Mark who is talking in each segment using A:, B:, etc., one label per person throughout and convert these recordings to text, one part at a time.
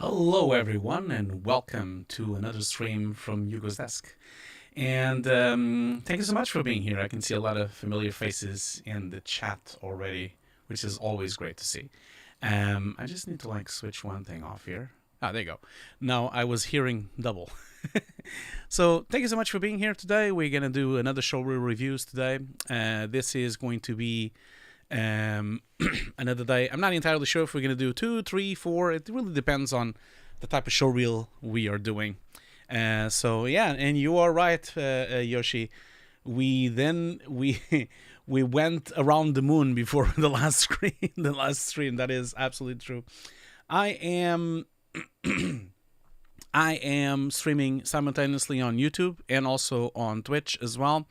A: Hello, everyone, and welcome to another stream from Hugo's desk. And thank you so much for being here. I can see a lot of familiar faces in the chat already, which is always great to see. I just need to switch one thing off here. Ah, there you go. Now I was hearing double. So thank you so much for being here today. We're gonna do another Showreel reviews today. This is going to be another day. I'm not entirely sure if we're gonna do 2, 3, 4. It really depends on the type of showreel we are doing. So yeah, and you are right, Yoshi. We we went around the moon before the last stream. That is absolutely true. I am I am streaming simultaneously on YouTube and also on Twitch as well.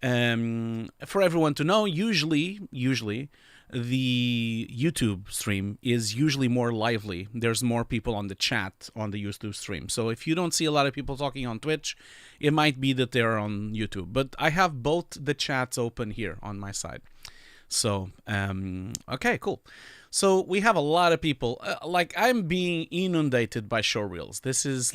A: For everyone to know, usually the YouTube stream is usually more lively. There's more people on the chat on the YouTube stream. So if you don't see a lot of people talking on Twitch, it might be that they're on YouTube. But I have both the chats open here on my side. So, okay, cool. So we have a lot of people. I'm being inundated by showreels. This is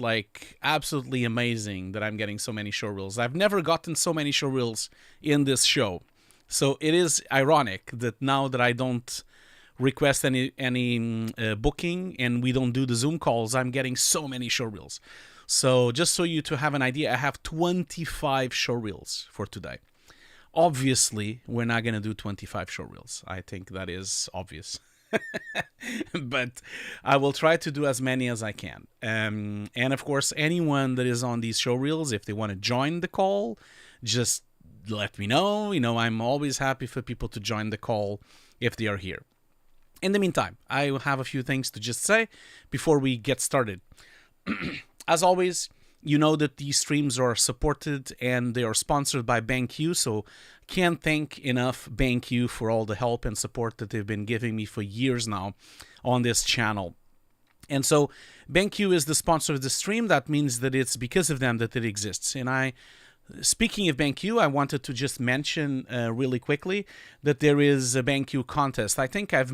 A: absolutely amazing that I'm getting so many showreels. I've never gotten so many showreels in this show. So it is ironic that now that I don't request any booking and we don't do the Zoom calls, I'm getting so many showreels. So just so you to have an idea, I have 25 showreels for today. Obviously, we're not going to do 25 showreels. I think that is obvious. But I will try to do as many as I can. And of course, anyone that is on these showreels, if they want to join the call, just let me know. You know, I'm always happy for people to join the call if they are here. In the meantime, I will have a few things to just say before we get started. As always, you know that these streams are supported and they are sponsored by BenQ, so can't thank enough BenQ for all the help and support that they've been giving me for years now on this channel. And so BenQ is the sponsor of the stream. That means that it's because of them that it exists. And speaking of BenQ, I wanted to just mention really quickly that there is a BenQ contest. I think I've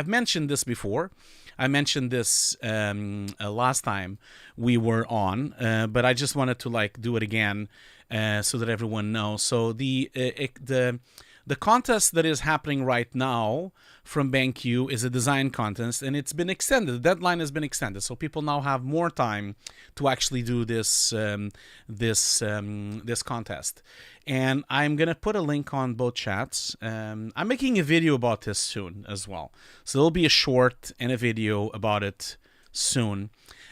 A: mentioned this before. I mentioned this last time we were on, but I just wanted to do it again so that everyone knows. So the contest that is happening right now from BenQ is a design contest, and it's been extended. The deadline has been extended, so people now have more time to actually do this this contest. And I'm gonna put a link on both chats. I'm making a video about this soon as well, so there'll be a short and a video about it soon.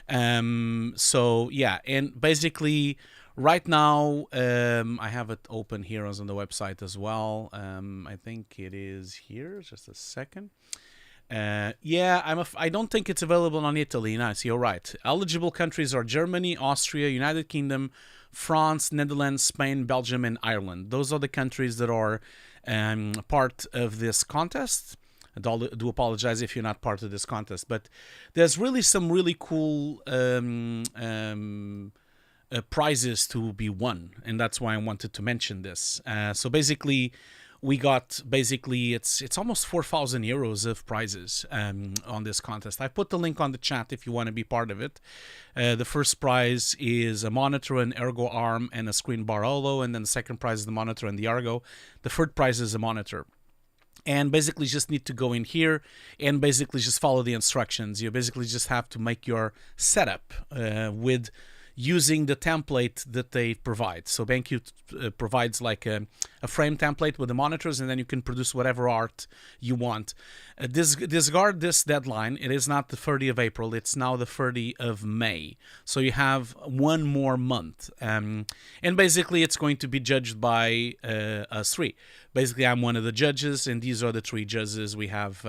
A: So yeah, and basically, right now, I have it open here on the website as well. I think it is here. Just a second. Yeah, I don't think it's available on Italy. Nice, you're right. Eligible countries are Germany, Austria, United Kingdom, France, Netherlands, Spain, Belgium, and Ireland. Those are the countries that are part of this contest. I do apologize if you're not part of this contest, but there's really some really cool prizes to be won, and that's why I wanted to mention this. So basically, we got it's almost 4,000 euros of prizes on this contest. I put the link on the chat if you want to be part of it. The first prize is a monitor, an ergo arm, and a screen bar holo, and then the second prize is the monitor and the ergo. The third prize is a monitor. And basically just need to go in here and basically just follow the instructions. You basically just have to make your setup with using the template that they provide. So BenQ provides a frame template with the monitors, and then you can produce whatever art you want. Disregard this deadline. It is not the 30th of April. It's now the 30th of May. So you have one more month. And basically it's going to be judged by us three. Basically, I'm one of the judges, and these are the three judges. We have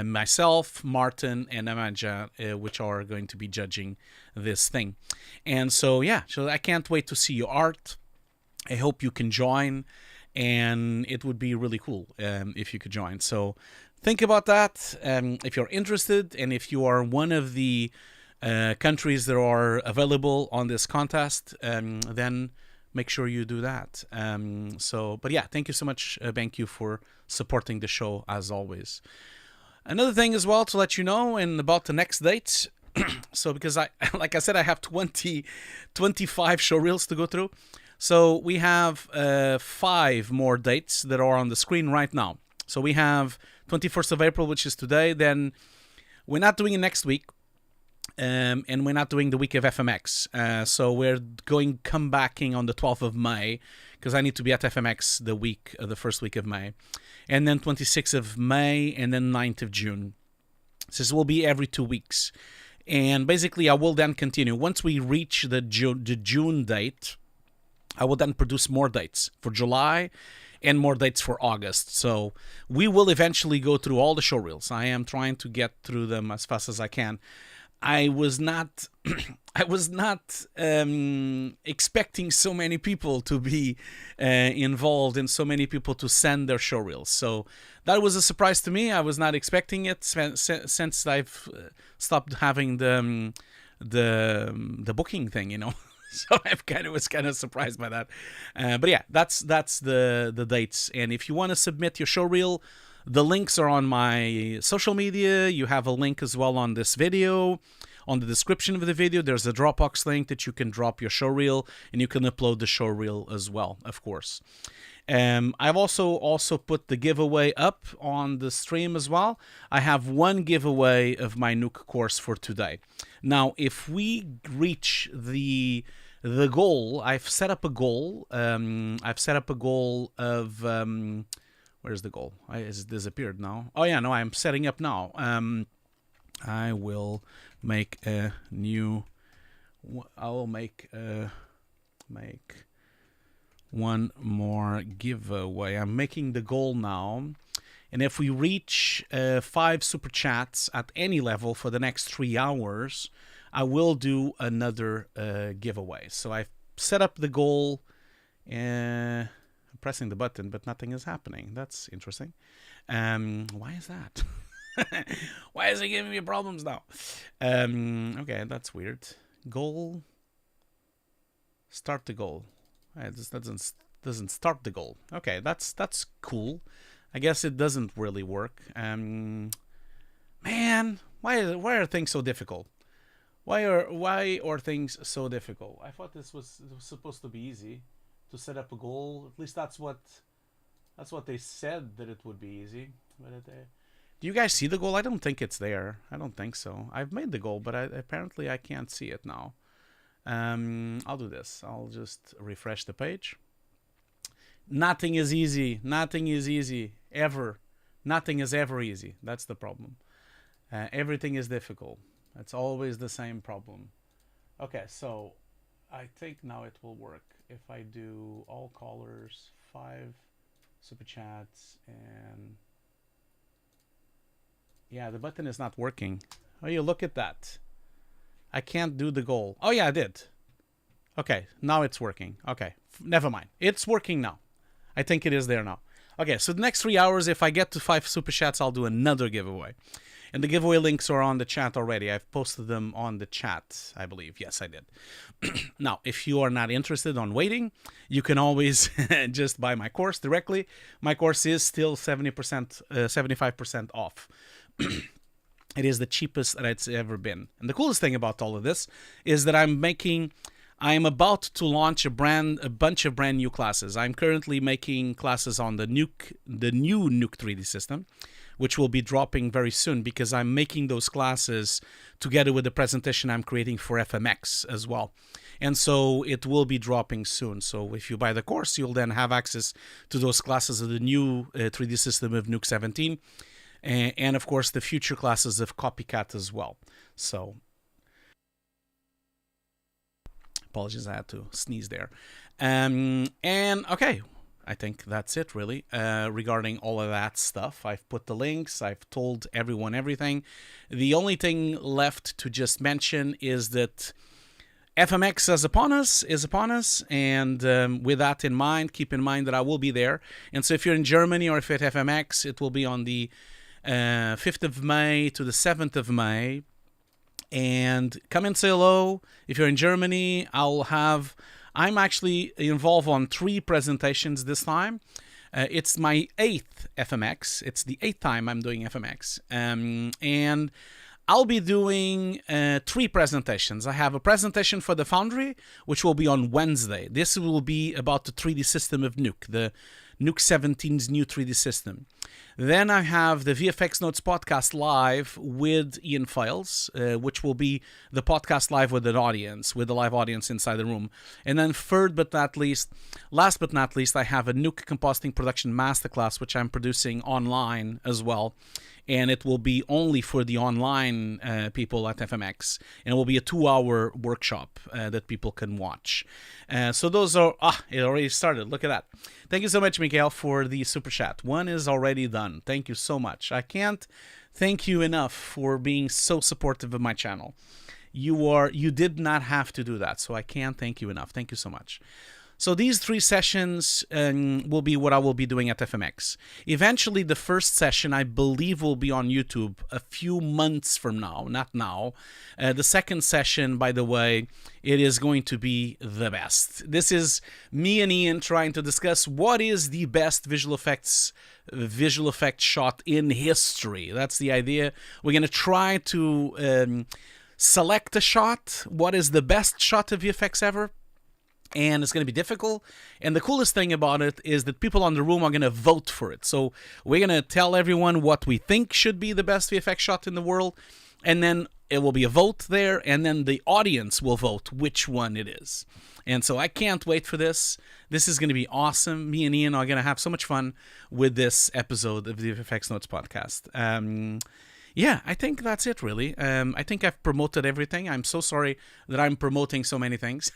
A: myself, Martin, and Amanja, which are going to be judging this thing. And so, yeah, so I can't wait to see your art. I hope you can join, and it would be really cool if you could join. So think about that if you're interested, and if you are one of the countries that are available on this contest, then make sure you do that. But yeah, thank you so much, BenQ, for supporting the show as always. Another thing as well to let you know, and about the next dates, So because like I said, I have 25 showreels to go through. So we have 5 more dates that are on the screen right now. So we have 21st of April, which is today. Then we're not doing it next week. And we're not doing the week of FMX. So we're come backing on the 12th of May, because I need to be at FMX the first week of May. And then 26th of May, and then 9th of June. So this will be every 2 weeks. And basically, I will then continue. Once we reach the June date, I will then produce more dates for July and more dates for August. So we will eventually go through all the showreels. I am trying to get through them as fast as I can. I was not expecting so many people to be involved and so many people to send their showreels. So that was a surprise to me. I was not expecting it since I've stopped having the booking thing, you know. So I was kind of surprised by that. But yeah, that's the dates. And if you want to submit your showreel, the links are on my social media. You have a link as well on this video. On the description of the video, there's a Dropbox link that you can drop your showreel, and you can upload the showreel as well, of course. I've also put the giveaway up on the stream as well. I have one giveaway of my Nuke course for today. Now, if we reach the goal, I've set up a goal. I've set up a goal of where's the goal? It's disappeared now. Oh yeah, no, I'm setting up now. I will make a new. I will make one more giveaway. I'm making the goal now, and if we reach 5 super chats at any level for the next 3 hours, I will do another giveaway. So I've set up the goal. Pressing the button, but nothing is happening. That's interesting. Why is that? Why is it giving me problems now? Okay, that's weird. Goal. Start the goal. This doesn't start the goal. Okay, that's cool. I guess it doesn't really work. Man, why are things so difficult? Why are things so difficult? I thought it was supposed to be easy to set up a goal. At least that's what they said, that it would be easy. But do you guys see the goal? I don't think it's there. I don't think so. I've made the goal, but apparently I can't see it now. I'll do this. I'll just refresh the page. Nothing is easy. Nothing is easy ever. Nothing is ever easy. That's the problem. Everything is difficult. That's always the same problem. Okay, so I think now it will work. If I do all callers, 5 super chats, and yeah, the button is not working. Oh, you look at that. I can't do the goal. Oh yeah, I did. Okay, now it's working. Okay, never mind. It's working now. I think it is there now. Okay, so the next 3 hours, if I get to 5 super chats, I'll do another giveaway. And the giveaway links are on the chat already. I've posted them on the chat, I believe. Yes, I did. Now, if you are not interested on waiting, you can always just buy my course directly. My course is still 75% off. It is the cheapest that it's ever been. And the coolest thing about all of this is that I'm about to launch a bunch of brand new classes. I'm currently making classes on the new Nuke 3D system, which will be dropping very soon, because I'm making those classes together with the presentation I'm creating for FMX as well. And so it will be dropping soon. So if you buy the course, you'll then have access to those classes of the new 3D system of Nuke 17. And of course, the future classes of Copycat as well. So, apologies, I had to sneeze there. And okay, I think that's it really regarding all of that stuff. I've put the links. I've told everyone everything. The only thing left to just mention is that FMX is upon us, and with that in mind, keep in mind that I will be there. And so if you're in Germany or if you're at FMX, it will be on the 5th of May to the 7th of May. And come and say hello. If you're in Germany, I'm actually involved on 3 presentations this time. It's my 8th FMX. It's the 8th time I'm doing FMX. And I'll be doing 3 presentations. I have a presentation for the Foundry, which will be on Wednesday. This will be about the 3D system of Nuke, the Nuke 17's new 3D system. Then I have the VFX Notes podcast live with Ian Files, which will be the podcast live with an audience, with a live audience inside the room. And then last but not least, I have a Nuke compositing production masterclass, which I'm producing online as well. And it will be only for the online people at FMX. And it will be a 2-hour workshop that people can watch. So those are... it already started. Look at that. Thank you so much, Miguel, for the super chat. One is already done. Thank you so much. I can't thank you enough for being so supportive of my channel. You did not have to do that, so I can't thank you enough. Thank you so much. So these 3 sessions will be what I will be doing at FMX. Eventually, the first session, I believe, will be on YouTube a few months from now, not now. The second session, by the way, it is going to be the best. This is me and Ian trying to discuss what is the best visual effects shot in history. That's the idea. We're going to try to select a shot. What is the best shot of VFX ever? And it's going to be difficult. And the coolest thing about it is that people on the room are going to vote for it. So we're going to tell everyone what we think should be the best VFX shot in the world. And then it will be a vote there. And then the audience will vote which one it is. And so I can't wait for this. This is going to be awesome. Me and Ian are going to have so much fun with this episode of the VFX Notes podcast. Yeah, I think that's it, really. I think I've promoted everything. I'm so sorry that I'm promoting so many things.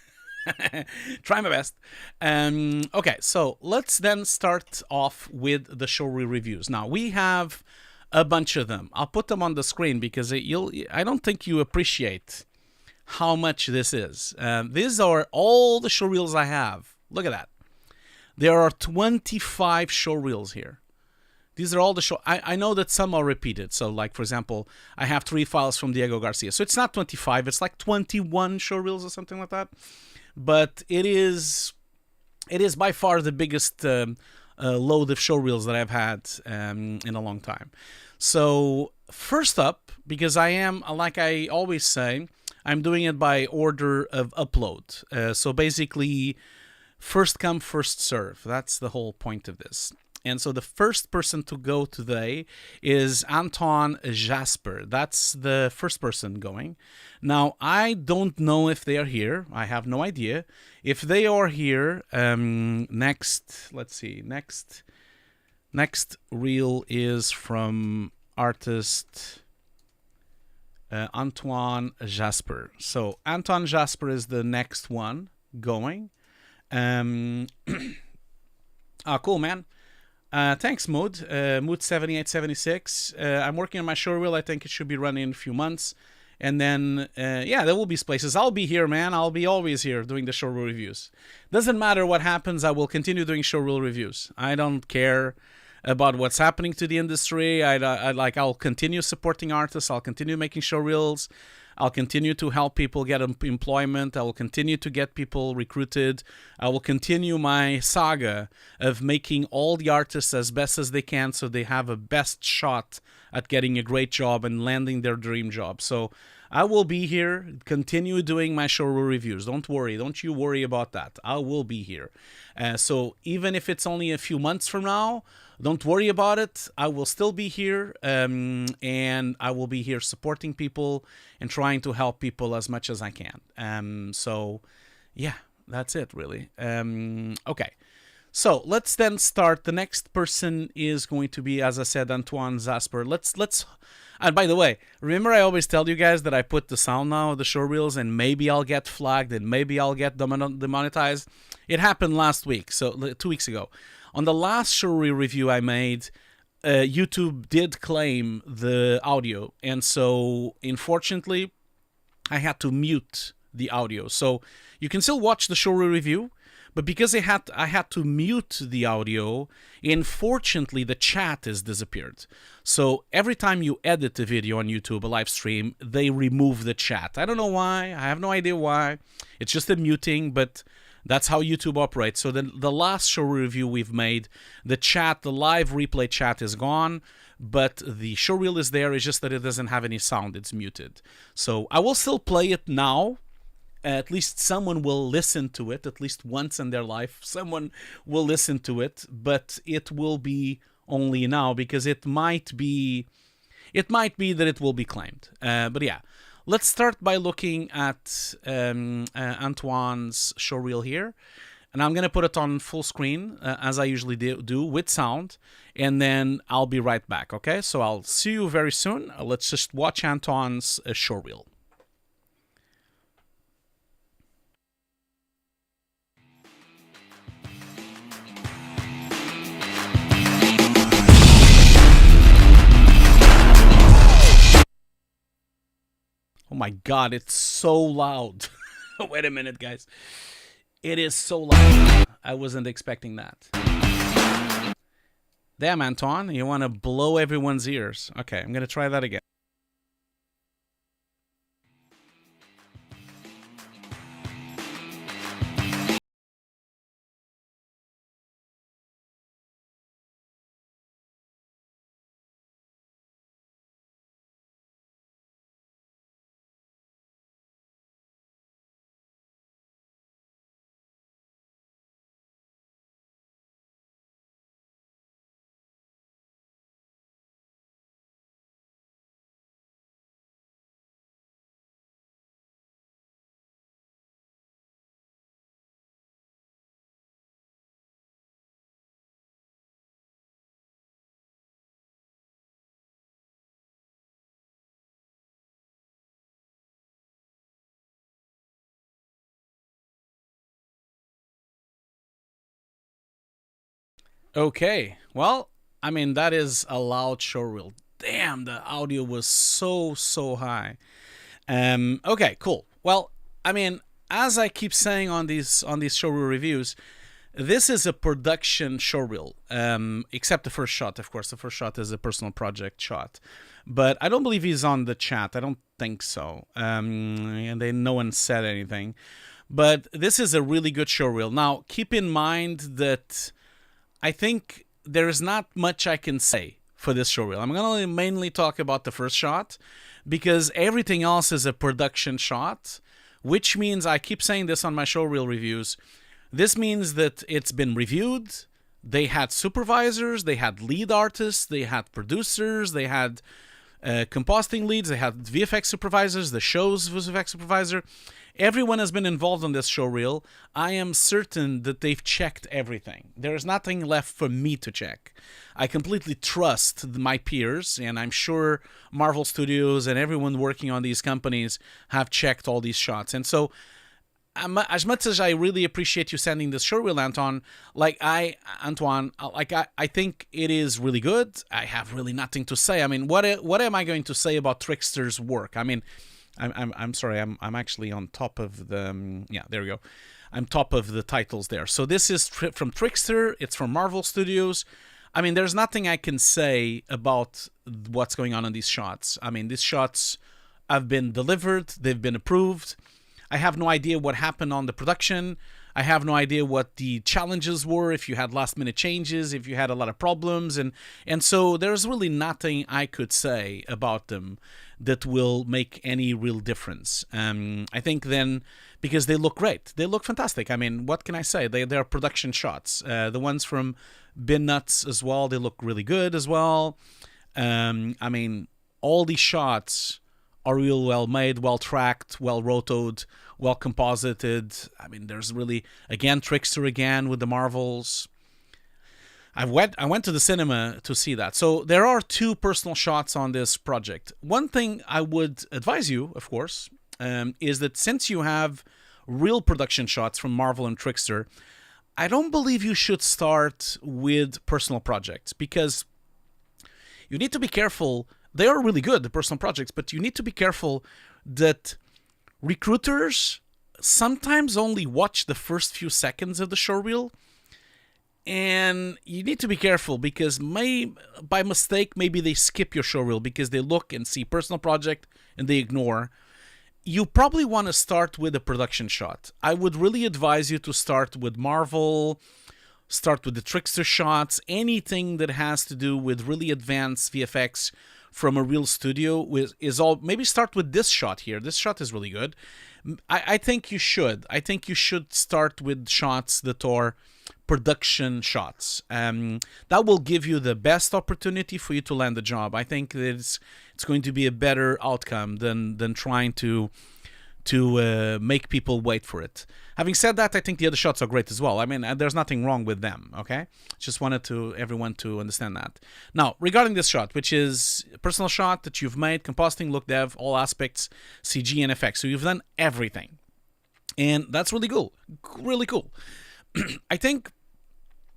A: Try my best. Okay, so let's then start off with the Showreel reviews. Now, we have a bunch of them. I'll put them on the screen because I don't think you appreciate how much this is. These are all the Showreels I have. Look at that. There are 25 Showreels here. These are all the I know that some are repeated. So, like, for example, I have 3 files from Diego Garcia. So it's not 25. It's like 21 Showreels or something like that. But it is by far the biggest load of Showreels that I've had in a long time. So first up, because I am, like I always say, I'm doing it by order of upload. So basically, first come, first serve. That's the whole point of this. And so the first person to go today is Anton Jasper. That's the first person going. Now, I don't know if they are here. I have no idea. If they are here, let's see. Next reel is from artist Antoine Jasper. So Anton Jasper is the next one going. Cool, man. Thanks, Mood 7876. I'm working on my Showreel. I think it should be running in a few months. And then, yeah, there will be places. I'll be here, man. I'll be always here doing the Showreel reviews. Doesn't matter what happens. I will continue doing Showreel reviews. I don't care about what's happening to the industry. I'll continue supporting artists. I'll continue making Showreels. I'll continue to help people get employment. I will continue to get people recruited. I will continue my saga of making all the artists as best as they can so they have a best shot at getting a great job and landing their dream job. So I will be here, continue doing my Showreel reviews. Don't worry. Don't you worry about that. I will be here. So even if it's only a few months from now, don't worry about it. I will still be here, and I will be here supporting people and trying to help people as much as I can. So, yeah, that's it, really. Okay. So let's then start. The next person is going to be, as I said, Antoine Jasper. And by the way, remember I always tell you guys that I put the sound now of the Showreels and maybe I'll get flagged and maybe I'll get demonetized. It happened last week, so 2 weeks ago. On the last Showreel review I made, YouTube did claim the audio, and so unfortunately I had to mute the audio. So you can still watch the Showreel review, but because I had to mute the audio, unfortunately the chat has disappeared. So every time you edit a video on YouTube, a live stream, they remove the chat. I don't know why. I have no idea why. It's just a muting, but That's how YouTube operates. So the last show review we've made, the live replay chat is gone, but the showreel is there. It's just that it doesn't have any sound. It's muted. So I will still play it now. At least someone will listen to it. At least once in their life, someone will listen to it. But it will be only now, because it might be that it will be claimed. But yeah, let's start by looking at Antoine's showreel here. And I'm going to put it on full screen, as I usually do, with sound. And then I'll be right back, okay? So I'll see you very soon. Let's just watch Antoine's showreel. Oh my God, it's so loud. Wait a minute, guys. It is so loud. I wasn't expecting that. Damn, Antoine, you want to blow everyone's ears. Okay, I'm going to try that again. Okay, well, I mean, that is a loud showreel. Damn, the audio was so high. Okay, cool. Well, I mean, as I keep saying on these showreel reviews, this is a production showreel, except the first shot, of course. The first shot is a personal project shot. But I don't believe he's on the chat. I don't think so. And no one said anything. But this is a really good showreel. Now, keep in mind that I think there is not much I can say for this showreel. I'm going to mainly talk about the first shot, because everything else is a production shot, which means, I keep saying this on my showreel reviews, this means that it's been reviewed. They had supervisors, they had lead artists, they had producers, they had compositing leads, they had VFX supervisors, the show's VFX supervisor. Everyone has been involved on this showreel. I am certain that they've checked everything. There is nothing left for me to check. I completely trust my peers, and I'm sure Marvel Studios and everyone working on these companies have checked all these shots. And so, as much as I really appreciate you sending this showreel, Antoine, Antoine, I think it is really good. I have really nothing to say. I mean, what am I going to say about Trickster's work? I mean, I'm sorry. I'm actually on top of the yeah. There we go. I'm top of the titles there. So this is from Trickster. It's from Marvel Studios. I mean, there's nothing I can say about what's going on in these shots. I mean, these shots have been delivered. They've been approved. I have no idea what happened on the production. I have no idea what the challenges were, if you had last-minute changes, if you had a lot of problems. And so there's really nothing I could say about them that will make any real difference. I think then, because they look great. They look fantastic. I mean, what can I say? They're production shots. The ones from Bin Nuts as well, they look really good as well. I mean, all these shots are real well made, well tracked, well rotoed, well composited. I mean, there's really, again, Trickster again with the Marvels. I went to the cinema to see that. So there are 2 personal shots on this project. One thing I would advise you, of course, is that since you have real production shots from Marvel and Trickster, I don't believe you should start with personal projects, because you need to be careful. They are really good, the personal projects, but you need to be careful that recruiters sometimes only watch the first few seconds of the showreel. And you need to be careful, because by mistake, maybe they skip your showreel because they look and see personal project and they ignore. you probably want to start with a production shot. I would really advise you to start with Marvel, start with the trickster shots, anything that has to do with really advanced VFX from a real studio is all. Maybe start with this shot here. This shot is really good. I think you should. I think you should start with shots that are production shots. That will give you the best opportunity for you to land the job. I think that it's going to be a better outcome than trying to make people wait for it. Having said that, I think the other shots are great as well. I mean, there's nothing wrong with them, okay? Just wanted everyone to understand that. Now, regarding this shot, which is a personal shot that you've made, compositing, look dev, all aspects, CG and FX. So you've done everything. And that's really cool. Really cool. I think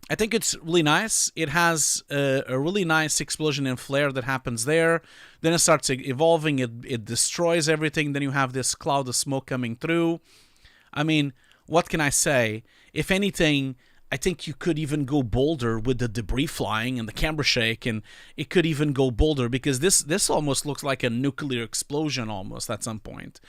A: it's really nice. It has a really nice explosion and flare that happens there. Then it starts evolving. It destroys everything. Then you have this cloud of smoke coming through. I mean, what can I say? If anything, I think you could even go bolder with the debris flying and the camera shake, and it could even go bolder because this almost looks like a nuclear explosion almost at some point.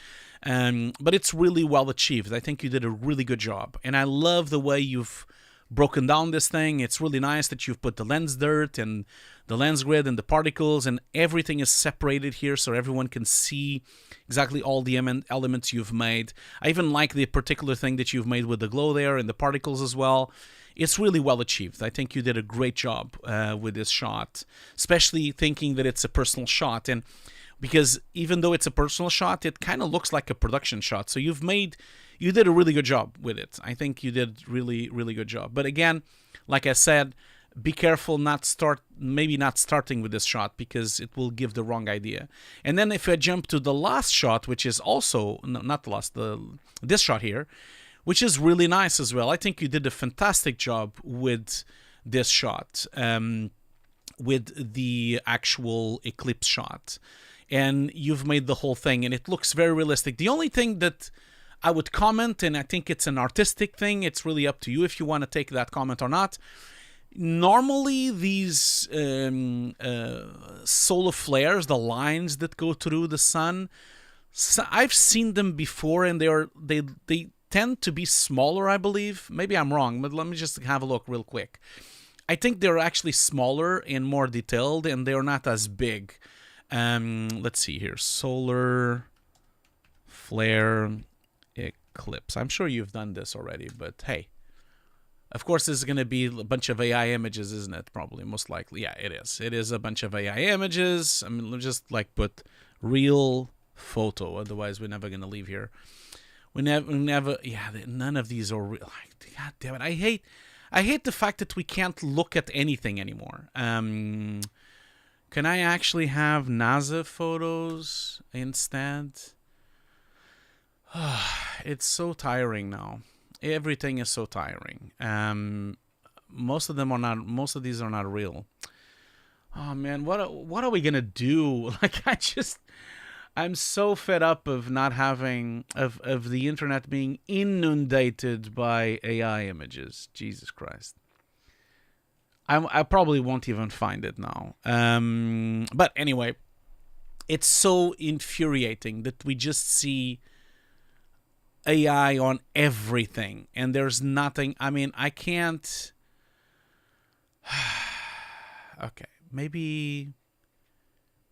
A: But it's really well achieved. I think you did a really good job. And I love the way you've broken down this thing. It's really nice that you've put the lens dirt and the lens grid and the particles, and everything is separated here so everyone can see exactly all the elements you've made. I even like the particular thing that you've made with the glow there and the particles as well. It's really well achieved. I think you did a great job with this shot, especially thinking that it's a personal shot. And because even though it's a personal shot, it kind of looks like a production shot. So you did a really good job with it. I think you did really, really good job. But again, like I said, be careful maybe not starting with this shot because it will give the wrong idea. And then if I jump to the last shot, which is also, not the last, this shot here, which is really nice as well. I think you did a fantastic job with this shot, with the actual eclipse shot. And you've made the whole thing, and it looks very realistic. The only thing that I would comment, and I think it's an artistic thing, it's really up to you if you want to take that comment or not. Normally, these solar flares, the lines that go through the sun, I've seen them before, and they tend to be smaller, I believe. Maybe I'm wrong, but let me just have a look real quick. I think they're actually smaller and more detailed, and they're not as big. Let's see here. Solar flare eclipse. I'm sure you've done this already, but hey. Of course, this is going to be a bunch of AI images, isn't it? Probably, most likely. Yeah, it is. It is a bunch of AI images. I mean, let's just like put real photo. Otherwise, we're never going to leave here. We never. Yeah, none of these are real. God damn it! I hate the fact that we can't look at anything anymore. Can I actually have NASA photos instead? It's so tiring now. Everything is so tiring. Most of these are not real. Oh man, what are we gonna do? Like I'm so fed up of not having of the internet being inundated by AI images. Jesus Christ. I probably won't even find it now. But anyway, it's so infuriating that we just see AI on everything, and there's nothing. I mean, I can't. Okay, maybe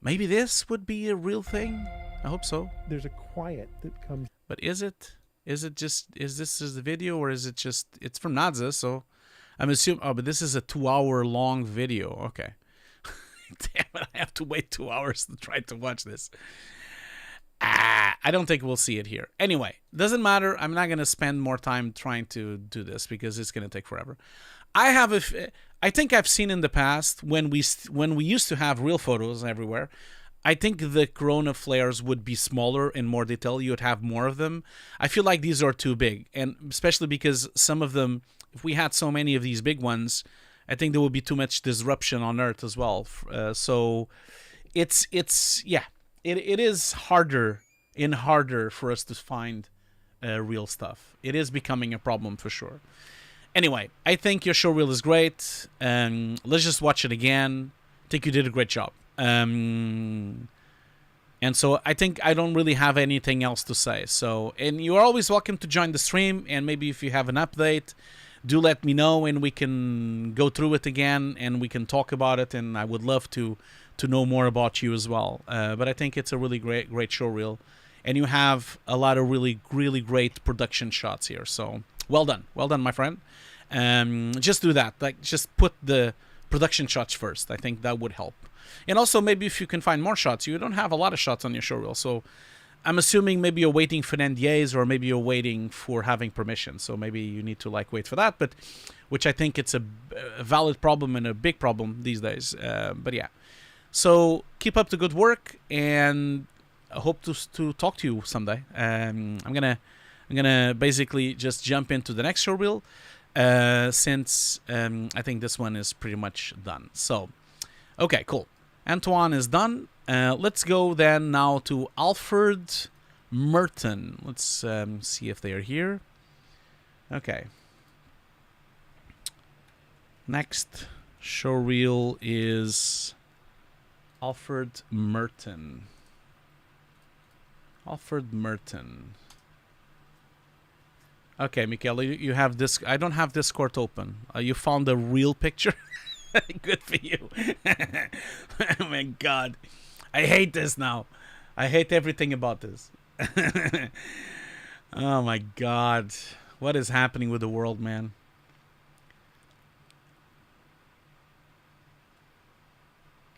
A: this would be a real thing. I hope so.
B: There's a quiet that comes.
A: But is it? Is this the video, or is it just? It's from NASA, so I'm assuming. Oh, but this is a 2-hour long video. Okay. Damn it! I have to wait 2 hours to try to watch this. I don't think we'll see it here. Anyway, doesn't matter. I'm not going to spend more time trying to do this because it's going to take forever. I think I've seen in the past when we used to have real photos everywhere, I think the corona flares would be smaller and more detailed. You would have more of them. I feel like these are too big, and especially because some of them, if we had so many of these big ones, I think there would be too much disruption on Earth as well. So it's yeah. It is harder and harder for us to find real stuff. It is becoming a problem for sure. Anyway, I think your showreel is great. Let's just watch it again. I think you did a great job. And so I think I don't really have anything else to say. So, and you're always welcome to join the stream. And maybe if you have an update, do let me know, and we can go through it again, and we can talk about it. And I would love to know more about you as well. But I think it's a really great showreel, and you have a lot of really great production shots here. So well done, my friend. Just do that. Like, just put the production shots first. I think that would help. And also, maybe if you can find more shots, you don't have a lot of shots on your showreel. So I'm assuming maybe you're waiting for NDAs, or maybe you're waiting for having permission. So maybe you need to like wait for that, but which I think it's a valid problem and a big problem these days. But yeah, so keep up the good work, and I hope to talk to you someday. I'm gonna basically just jump into the next showreel, since I think this one is pretty much done. So okay, cool. Antoine is done. Let's go then now to Alfred Merton. Let's see if they are here. Okay. Next showreel is Alfred Merton. Alfred Merton. Okay, Michaela, you have this. I don't have Discord open. You found a real picture? Good for you. Oh my God. I hate this now. I hate everything about this. Oh my God. What is happening with the world, man?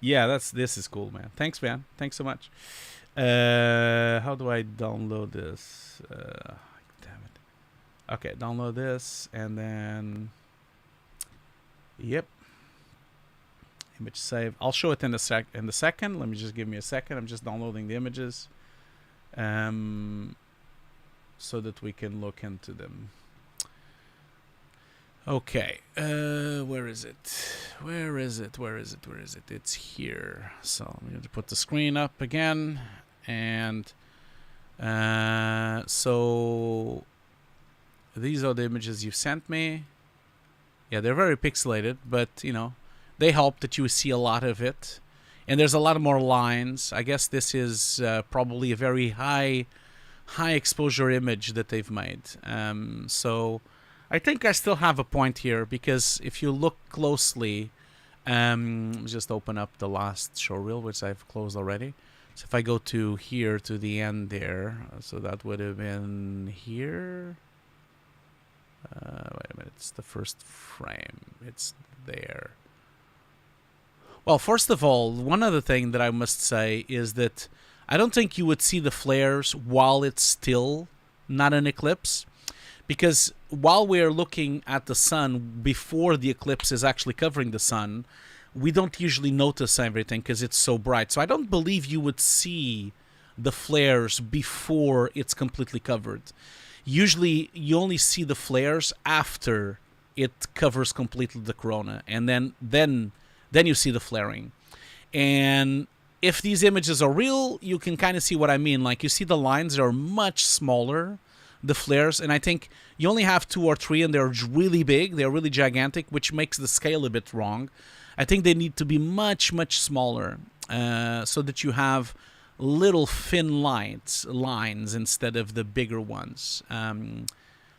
A: Yeah, this is cool, man. Thanks, man. Thanks so much. How do I download this? Damn it. Okay, download this, and then yep. Image save. I'll show it in the second. Let me just give me a second. I'm just downloading the images, so that we can look into them. Okay, where is it? Where is it? Where is it? Where is it? It's here. So I'm going to put the screen up again, and so these are the images you sent me. Yeah, they're very pixelated, but you know, they help that you see a lot of it, and there's a lot more lines. I guess this is probably a very high exposure image that they've made. So I think I still have a point here, because if you look closely, just open up the last showreel, which I've closed already. So if I go to here, to the end there, so that would have been here. Wait a minute, it's the first frame. It's there. Well, first of all, one other thing that I must say is that I don't think you would see the flares while it's still not an eclipse, because while we're looking at the sun before the eclipse is actually covering the sun, we don't usually notice everything because it's so bright. So I don't believe you would see the flares before it's completely covered. Usually you only see the flares after it covers completely the corona, and then you see the flaring. And if these images are real, you can kind of see what I mean. Like, you see the lines are much smaller, the flares, and I think you only have 2 or 3, and they're really big, they're really gigantic, which makes the scale a bit wrong. I think they need to be much smaller, so that you have little thin lines instead of the bigger ones.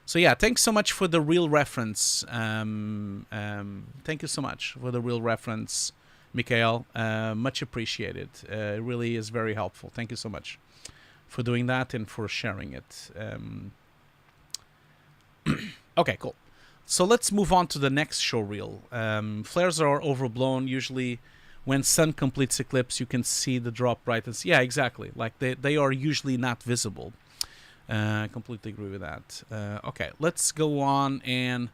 A: So yeah, thanks so much for the real reference. Thank you so much for the real reference, Mikhail. Much appreciated. It really is very helpful. Thank you so much for doing that and for sharing it. Okay, cool. So let's move on to the next showreel. Flares are overblown. Usually when sun completes eclipse, you can see the drop brightness. Yeah, exactly. Like they are usually not visible. I completely agree with that. Okay, let's go on and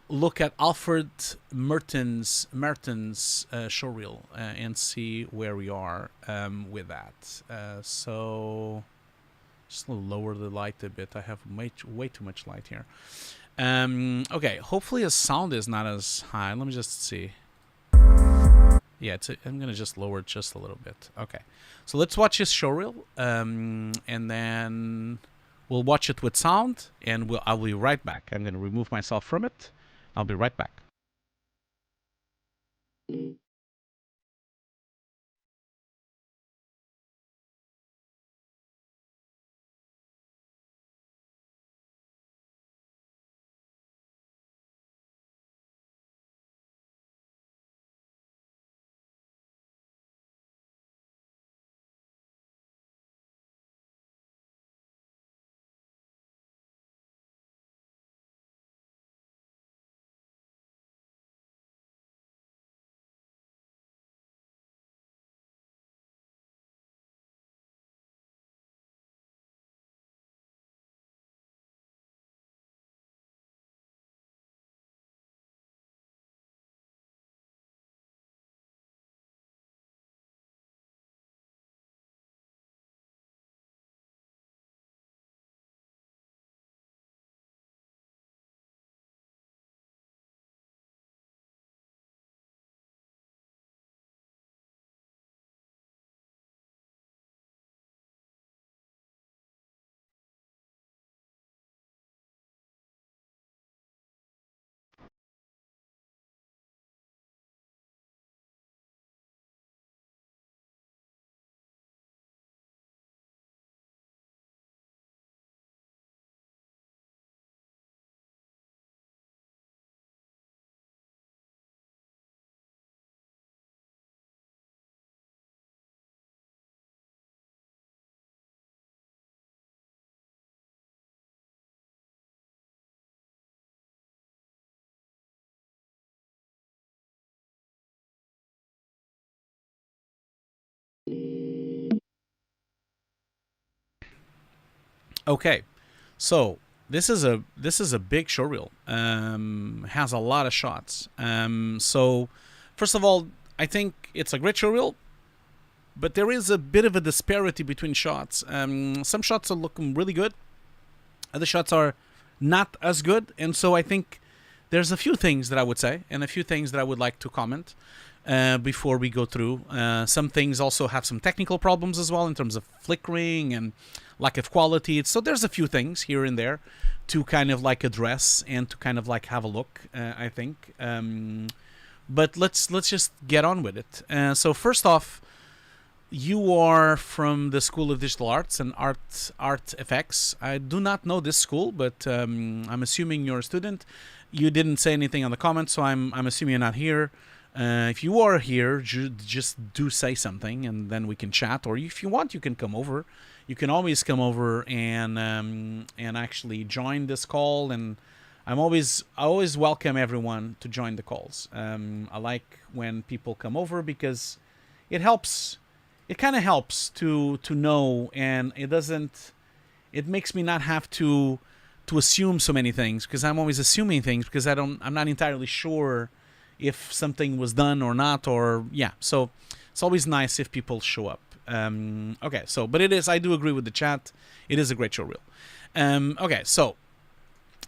A: look at Alfred Merton's showreel and see where we are with that. So just lower the light a bit. I have way too much light here. Okay, hopefully the sound is not as high. Let me just see. Yeah, I'm going to just lower it just a little bit. Okay, so let's watch his showreel, and then we'll watch it with sound, and I'll be right back. I'm going to remove myself from it. I'll be right back. Okay, so this is a big showreel. Has a lot of shots. So first of all, I think it's a great showreel, but there is a bit of a disparity between shots. Some shots are looking really good, other shots are not as good, and so I think there's a few things that I would say and a few things that I would like to comment before we go through. Some things also have some technical problems as well in terms of flickering and lack of quality. So there's a few things here and there to kind of like address and to kind of like have a look, I think. But let's just get on with it. So first off, you are from the School of Digital Arts and Art Effects. I do not know this school, but I'm assuming you're a student. You didn't say anything on the comments, so I'm assuming you're not here. If you are here, just do say something, and then we can chat. Or if you want, you can come over. You can always come over and actually join this call. And I always welcome everyone to join the calls. I like when people come over because it helps. It kind of helps to know, and it makes me not have to assume so many things, because I'm always assuming things because I'm not entirely sure if something was done or not, or yeah. So it's always nice if people show up. Okay, so but I do agree with the chat. It is a great showreel. Okay, so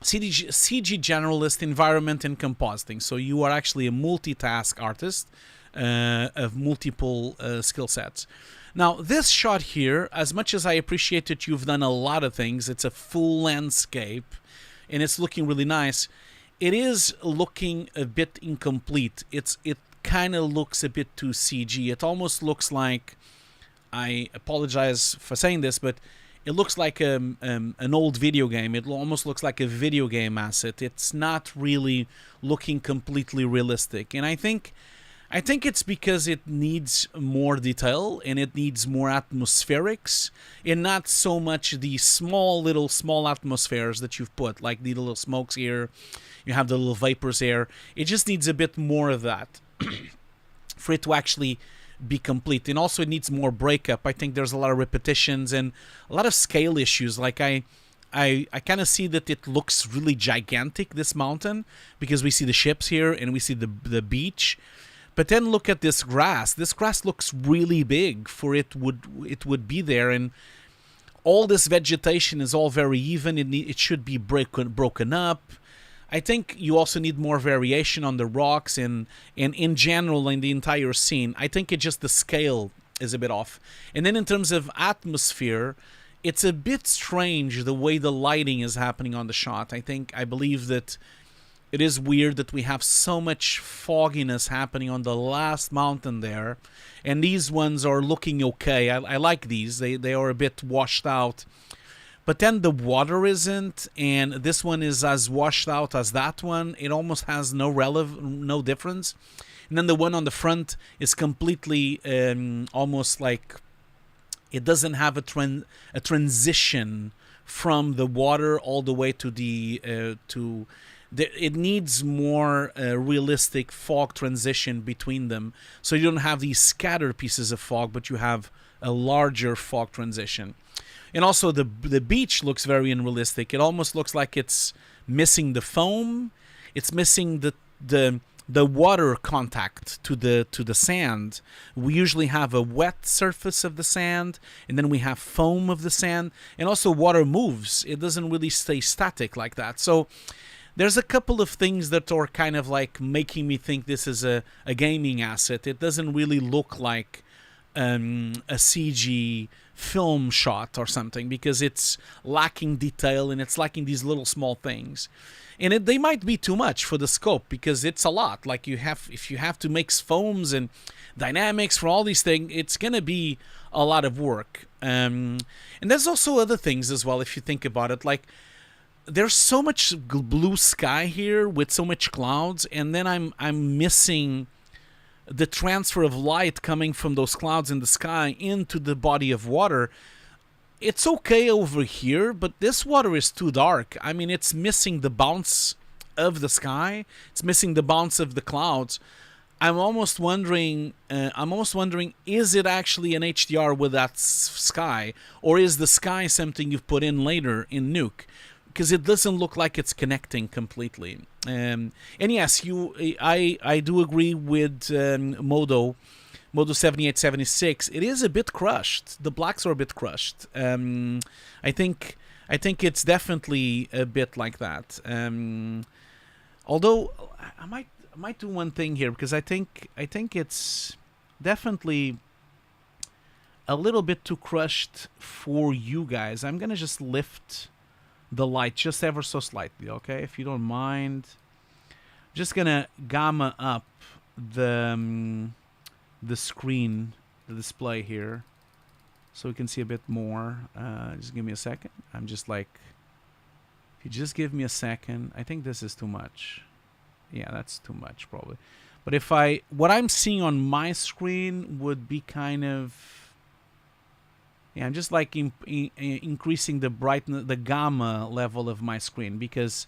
A: CG generalist, environment, and compositing. So you are actually a multitask artist of multiple skill sets. Now, this shot here, as much as I appreciate that you've done a lot of things, it's a full landscape, and it's looking really nice. It is looking a bit incomplete. It kind of looks a bit too CG. It almost looks like, I apologize for saying this, but it looks like an old video game. It almost looks like a video game asset. It's not really looking completely realistic. And I think it's because it needs more detail and it needs more atmospherics, and not so much the small atmospheres that you've put, like the little smokes here. You have the little vapors here. It just needs a bit more of that for it to actually be complete. And also it needs more breakup. I think there's a lot of repetitions and a lot of scale issues. Like I kind of see that it looks really gigantic, this mountain, because we see the ships here and we see the beach. But then look at this grass. This grass looks really big for it would be there, and all this vegetation is all very even. It should be broken up. I think you also need more variation on the rocks and in general in the entire scene. I think the scale is a bit off. And then in terms of atmosphere, it's a bit strange the way the lighting is happening on the shot. I believe that it is weird that we have so much fogginess happening on the last mountain there, and these ones are looking okay. I like these. They are a bit washed out. But then the water isn't, and this one is as washed out as that one. It almost has no difference. And then the one on the front is completely almost like it doesn't have a transition from the water all the way to it needs more realistic fog transition between them. So you don't have these scattered pieces of fog, but you have a larger fog transition. And also the beach looks very unrealistic. It almost looks like it's missing the foam. It's missing the water contact to the sand. We usually have a wet surface of the sand, and then we have foam of the sand. And also water moves. It doesn't really stay static like that. So there's a couple of things that are kind of like making me think this is a gaming asset. It doesn't really look like a CG film shot or something, because it's lacking detail and it's lacking these little small things. And they might be too much for the scope, because it's a lot. Like if you have to make foams and dynamics for all these things, it's going to be a lot of work. And there's also other things as well, if you think about it. Like, there's so much blue sky here with so much clouds, and then I'm missing the transfer of light coming from those clouds in the sky into the body of water. It's okay over here, but this water is too dark. I mean, it's missing the bounce of the sky. It's missing the bounce of the clouds. I'm almost wondering. Is it actually an HDR with that sky, or is the sky something you've put in later in Nuke? Because it doesn't look like it's connecting completely. And yes, I do agree with Modo 7876. It is a bit crushed. The blacks are a bit crushed. I think it's definitely a bit like that. Although I might do one thing here, because I think it's definitely a little bit too crushed for you guys. I'm gonna just lift the light just ever so slightly, okay? If you don't mind, just gonna gamma up the screen, the display here, so we can see a bit more. Just give me a second. I'm just like, if you just give me a second, I think this is too much. Yeah, that's too much probably. But if what I'm seeing on my screen would be kind of, yeah, I'm just like increasing the brightness, the gamma level of my screen, because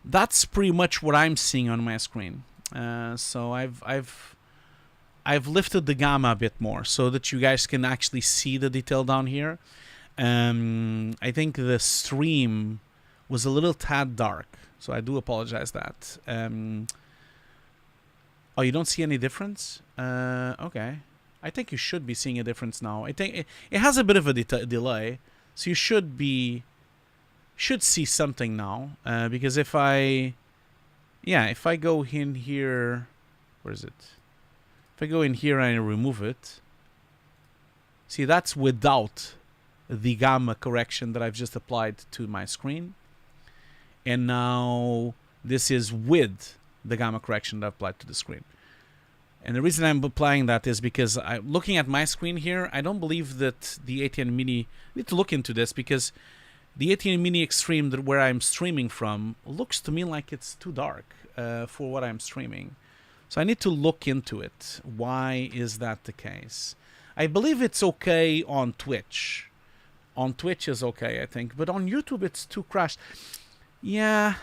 A: that's pretty much what I'm seeing on my screen. So I've lifted the gamma a bit more so that you guys can actually see the detail down here. I think the stream was a little tad dark, so I do apologize that. Oh, you don't see any difference? Okay. I think you should be seeing a difference now. I think it has a bit of a delay, so you should see something now. Because if I go in here, where is it? If I go in here and I remove it, see, that's without the gamma correction that I've just applied to my screen. And now this is with the gamma correction that I've applied to the screen. And the reason I'm applying that is because looking at my screen here, I don't believe that the ATN Mini, I need to look into this, because the ATN Mini Extreme, where I'm streaming from, looks to me like it's too dark for what I'm streaming. So I need to look into it. Why is that the case? I believe it's okay on Twitch. On Twitch is okay, I think. But on YouTube, it's too crashed. Yeah,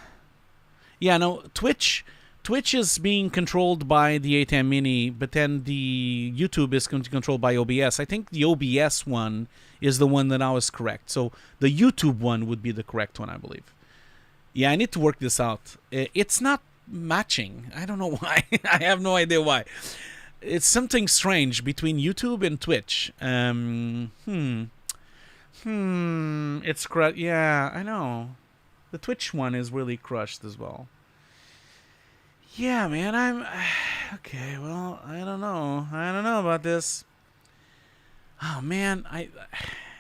A: no, Twitch is being controlled by the ATM Mini, but then the YouTube is controlled by OBS. I think the OBS one is the one that I was correct. So the YouTube one would be the correct one, I believe. Yeah, I need to work this out. It's not matching. I don't know why. I have no idea why. It's something strange between YouTube and Twitch. It's crushed. Yeah, I know. The Twitch one is really crushed as well. Yeah, man, I'm okay. Well, I don't know about this. Oh man,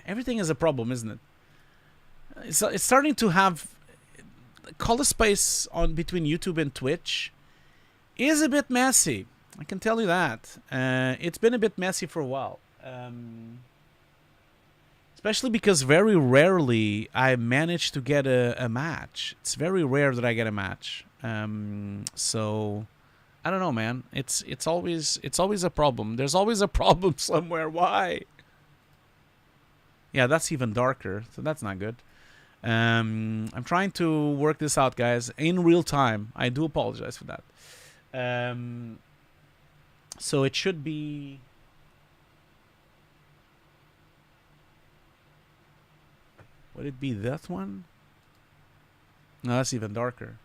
A: everything is a problem, isn't it? It's starting to have color space on between YouTube and Twitch is a bit messy. I can tell you that. It's been a bit messy for a while. Especially because very rarely I manage to get a match. It's very rare that I get a match. So I don't know, man. It's always a problem. There's always a problem somewhere. Why? Yeah, that's even darker. So that's not good. I'm trying to work this out, guys, in real time. I do apologize for that. So it should be. Would it be that one? No, that's even darker.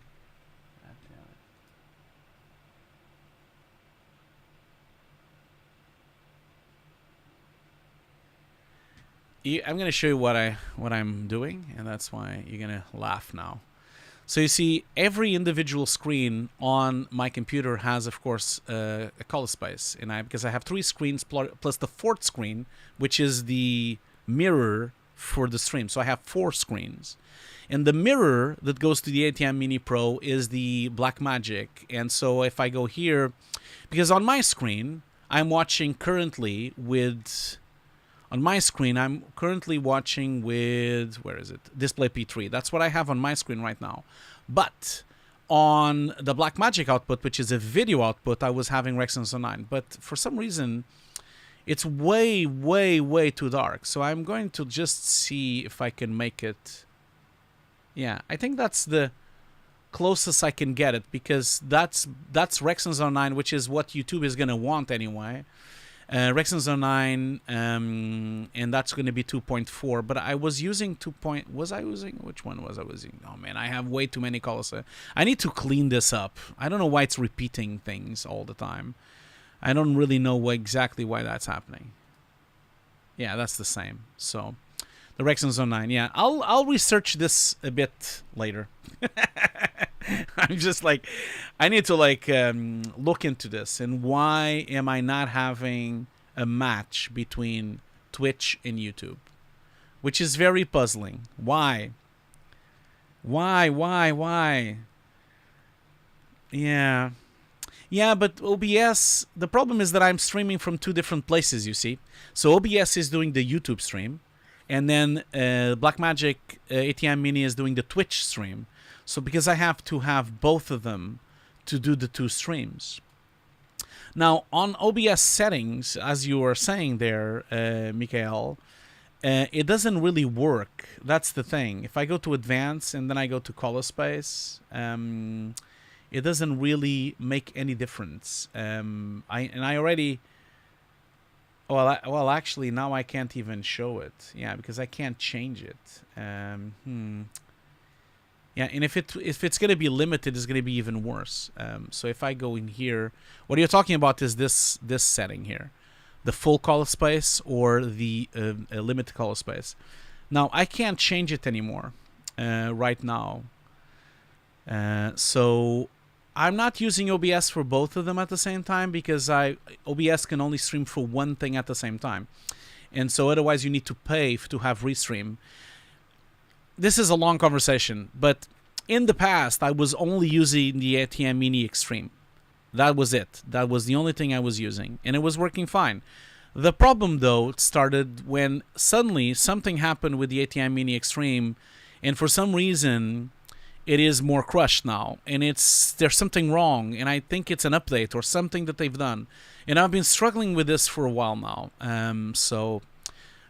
A: I'm gonna show you what I'm doing, and that's why you're gonna laugh now. So you see, every individual screen on my computer has, of course, a color space, and because I have 3 screens plus the 4th screen, which is the mirror for the stream. So I have 4 screens, and the mirror that goes to the ATM Mini Pro is the Blackmagic. And so if I go here, because on my screen I'm watching currently with. On my screen, I'm currently watching with, where is it? Display P3. That's what I have on my screen right now. But on the Blackmagic output, which is a video output, I was having Rec 709. But for some reason, it's way, way, way too dark. So I'm going to just see if I can make it. Yeah, I think that's the closest I can get it, because that's Rexon Zone 9, which is what YouTube is going to want anyway. Rexon Zone 9, and that's going to be 2.4. But I was using which one was I using? Oh man, I have way too many colors. I need to clean this up. I don't know why it's repeating things all the time. I don't really know exactly why that's happening. Yeah, that's the same. So the Rexon Zone 9. Yeah, I'll research this a bit later. I'm just like, I need to look into this, and why am I not having a match between Twitch and YouTube, which is very puzzling. Why? Yeah, but OBS, the problem is that I'm streaming from two different places, you see. So OBS is doing the YouTube stream, and then Blackmagic ATM Mini is doing the Twitch stream. So because I have to have both of them to do the two streams. Now, on OBS settings, as you were saying there, Mikael, it doesn't really work. That's the thing. If I go to Advanced and then I go to Color Space, it doesn't really make any difference. Actually, now I can't even show it. Yeah, because I can't change it. Yeah, and if it's going to be limited, it's going to be even worse. So if I go in here, what you're talking about is this setting here, the full color space or the limited color space. Now I can't change it anymore right now. So I'm not using OBS for both of them at the same time, because OBS can only stream for one thing at the same time, and so otherwise you need to pay to have restream. This is a long conversation, but in the past, I was only using the ATM Mini Extreme. That was it. That was the only thing I was using, and it was working fine. The problem, though, started when suddenly something happened with the ATM Mini Extreme, and for some reason, it is more crushed now, and there's something wrong, and I think it's an update or something that they've done, and I've been struggling with this for a while now.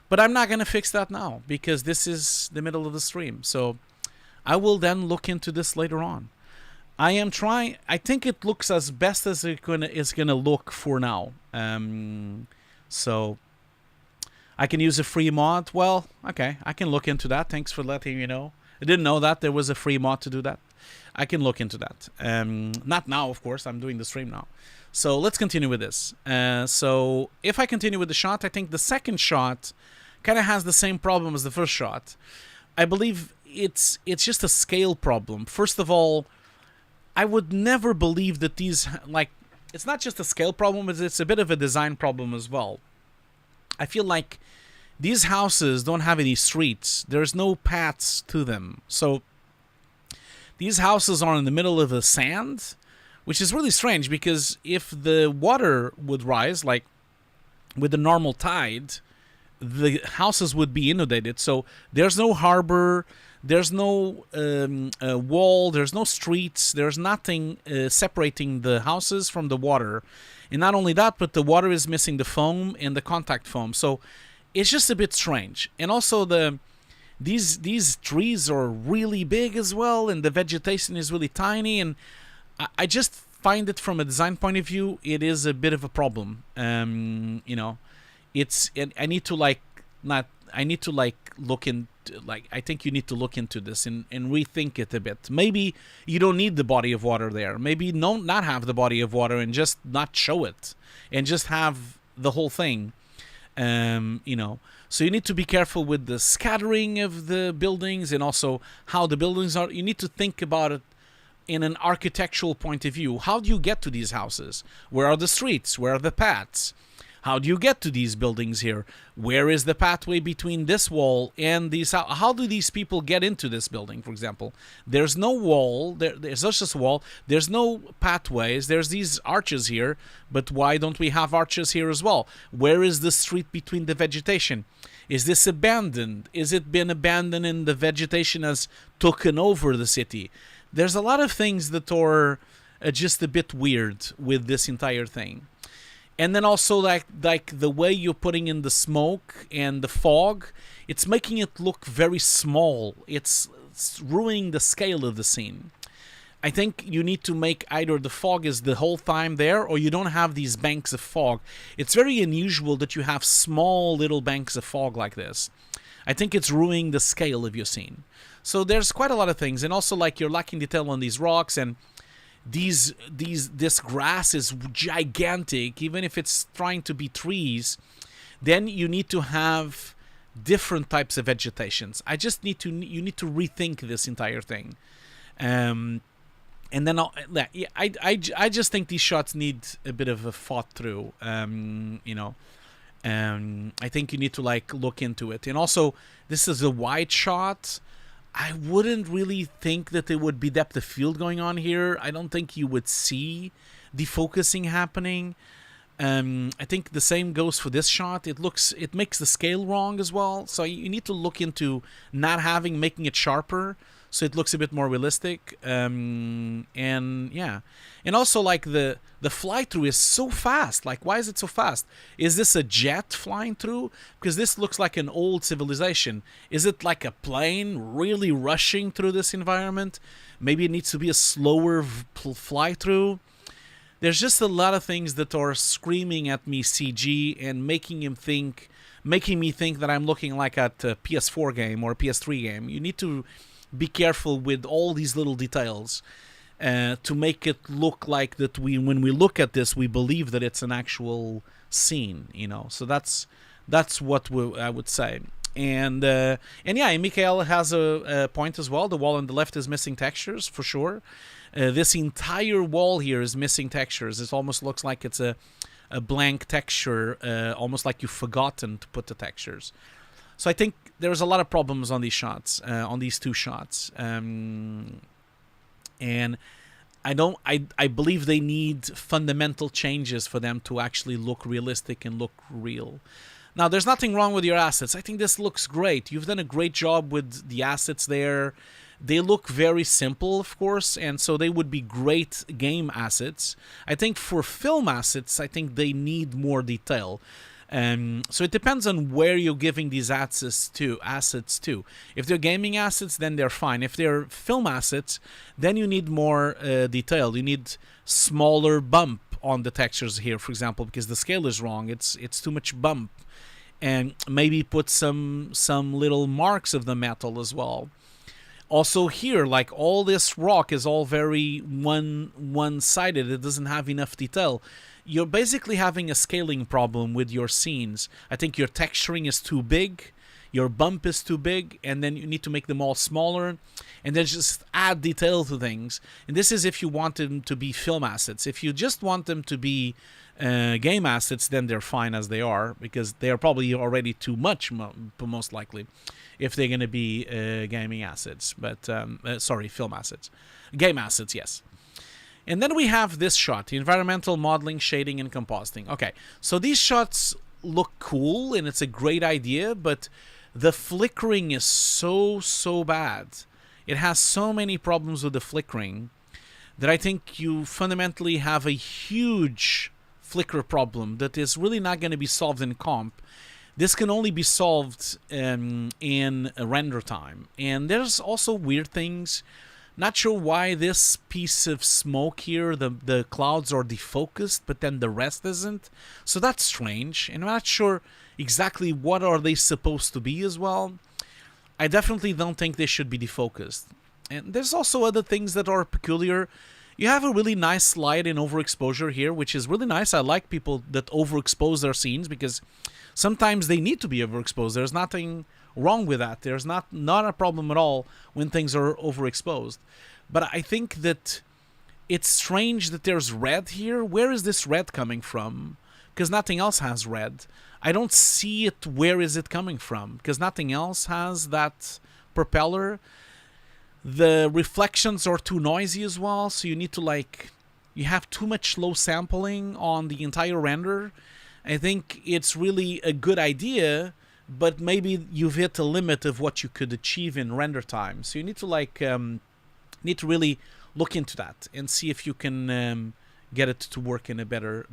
A: But I'm not going to fix that now, because this is the middle of the stream. So I will then look into this later on. I am trying. I think it looks as best as it's going to look for now. So I can use a free mod. Well, okay, I can look into that. Thanks for letting me know. I didn't know that there was a free mod to do that. I can look into that. Not now, of course. I'm doing the stream now. So let's continue with this. So if I continue with the shot, I think the second shot kind of has the same problem as the first shot. I believe it's just a scale problem. First of all, I would never believe that these, it's not just a scale problem, it's a bit of a design problem as well. I feel like these houses don't have any streets. There's no paths to them. So these houses are in the middle of the sand, which is really strange, because if the water would rise, like with the normal tide, the houses would be inundated. So there's no harbor, there's no wall, there's no streets, there's nothing separating the houses from the water. And not only that, but the water is missing the foam and the contact foam. So it's just a bit strange. And also these trees are really big as well, and the vegetation is really tiny, and I just find it, from a design point of view, it is a bit of a problem. I need to look in. I think you need to look into this and rethink it a bit. Maybe you don't need the body of water there. Maybe not have the body of water and just not show it, and just have the whole thing. So you need to be careful with the scattering of the buildings, and also how the buildings are. You need to think about it in an architectural point of view. How do you get to these houses? Where are the streets? Where are the paths? How do you get to these buildings here? Where is the pathway between this wall and these? How do these people get into this building, for example? There's no wall. There's just a wall. There's no pathways. There's these arches here. But why don't we have arches here as well? Where is the street between the vegetation? Is this abandoned? Is it been abandoned and the vegetation has taken over the city? There's a lot of things that are just a bit weird with this entire thing. And then also like the way you're putting in the smoke and the fog, it's making it look very small. It's ruining the scale of the scene. I think you need to make either the fog is the whole time there, or you don't have these banks of fog. It's very unusual that you have small little banks of fog like this. I think it's ruining the scale of your scene. So there's quite a lot of things, and also like you're lacking detail on these rocks, and this grass is gigantic. Even if it's trying to be trees, then you need to have different types of vegetations. You need to rethink this entire thing. And then I just think these shots need a bit of a thought through. I think you need to like look into it. And also, this is a wide shot. I wouldn't really think that there would be depth of field going on here. I don't think you would see defocusing happening. I think the same goes for this shot. It makes the scale wrong as well. So you need to look into making it sharper, so it looks a bit more realistic. And yeah, and also like the fly through is so fast. Like, why is it so fast? Is this a jet flying through? Because this looks like an old civilization. Is it like a plane really rushing through this environment? Maybe it needs to be a slower fly through. There's just a lot of things that are screaming at me CG and making me think that I'm looking like at a PS4 game or a PS3 game. You need to be careful with all these little details to make it look like that when we look at this, we believe that it's an actual scene, So that's what I would say. And yeah, Michael has a point as well. The wall on the left is missing textures for sure. This entire wall here is missing textures. It almost looks like it's a blank texture, almost like you've forgotten to put the textures. So I think there's a lot of problems on these shots, on these two shots, and I believe they need fundamental changes for them to actually look realistic and look real. Now, there's nothing wrong with your assets. I think this looks great. You've done a great job with the assets there. They look very simple, of course, and so they would be great game assets. I think for film assets, I think they need more detail. So it depends on where you're giving these assets to. If they're gaming assets, then they're fine. If they're film assets, then you need more detail. You need smaller bump on the textures here, for example, because the scale is wrong. It's too much bump. And maybe put some little marks of the metal as well. Also here, like all this rock is all very one-sided. It doesn't have enough detail. You're basically having a scaling problem with your scenes. I think your texturing is too big, your bump is too big, and then you need to make them all smaller, and then just add detail to things. And this is if you want them to be film assets. If you just want them to be game assets, then they're fine as they are, because they are probably already too much, most likely, if they're going to be gaming assets. But film assets. Game assets, yes. And then we have this shot, environmental modeling, shading, and compositing. Okay, so these shots look cool, and it's a great idea, but the flickering is so bad. It has so many problems with the flickering that I think you fundamentally have a huge flicker problem that is really not going to be solved in comp. This can only be solved in a render time. And there's also weird things. Not sure why this piece of smoke here, the clouds are defocused, but then the rest isn't. So that's strange. And I'm not sure exactly what are they supposed to be as well. I definitely don't think they should be defocused. And there's also other things that are peculiar. You have a really nice slide in overexposure here, which is really nice. I like people that overexpose their scenes because sometimes they need to be overexposed. There's nothing wrong with that. There's not a problem at all when things are overexposed. But I think that it's strange that there's red here. Where is this red coming from? Because nothing else has red. I don't see it. Where is it coming from? Because nothing else has that propeller. The reflections are too noisy as well, so you need to you have too much low sampling on the entire render. I think it's really a good idea, but maybe you've hit a limit of what you could achieve in render time. So you need to really look into that and see if you can get it to work in a better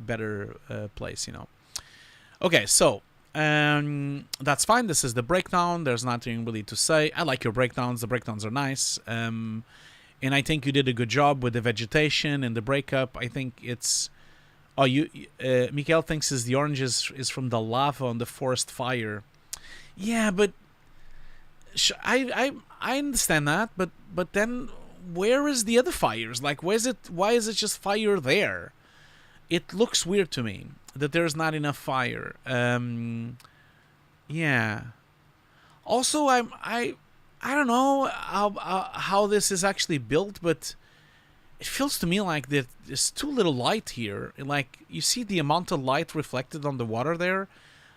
A: place. Okay, so that's fine. This is the breakdown. There's nothing really to say. I like your breakdowns. The breakdowns are nice. And And I think you did a good job with the vegetation and the breakup. I think it's... Oh, Mikael thinks the orange is from the lava on the forest fire. Yeah, but I understand that, but then where is the other fires? Like, why is it just fire there? It looks weird to me that there's not enough fire. Yeah. Also, I don't know how this is actually built, but it feels to me like there's too little light here. Like, you see the amount of light reflected on the water there?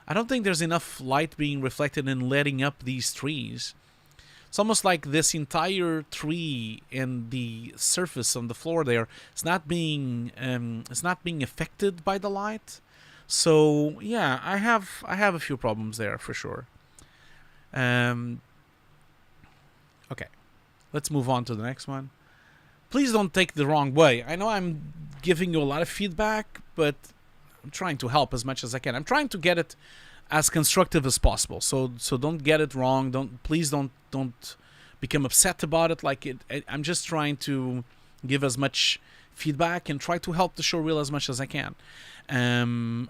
A: I don't think there's enough light being reflected and lighting up these trees. It's almost like this entire tree and the surface on the floor there is not being affected by the light. So yeah, I have a few problems there for sure. Okay, let's move on to the next one. Please don't take the wrong way. I know I'm giving you a lot of feedback, but I'm trying to help as much as I can. I'm trying to get it as constructive as possible. So don't get it wrong. Please don't become upset about it. I'm just trying to give as much feedback and try to help the showreel as much as I can.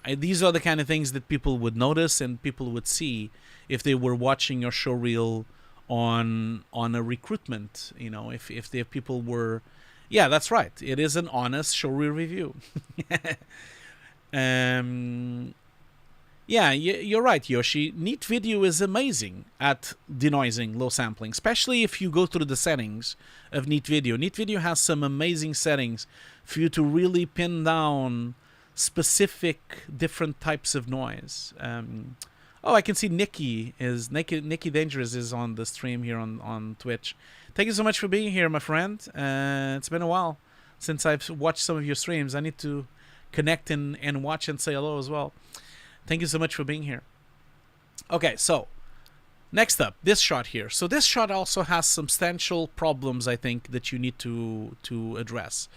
A: These are the kind of things that people would notice and people would see if they were watching your showreel on a recruitment. You know, if the people were... Yeah, that's right. It is an honest showreel review. Yeah, you're right, Yoshi. Neat Video is amazing at denoising low sampling, especially if you go through the settings of Neat Video. Neat Video has some amazing settings for you to really pin down specific different types of noise. Oh, I can see Nikki Dangerous is on the stream here on Twitch. Thank you so much for being here, my friend. It's been a while since I've watched some of your streams. I need to connect and watch and say hello as well. Thank you so much for being here. Okay, so next up, this shot here. So this shot also has substantial problems, I think, that you need to address.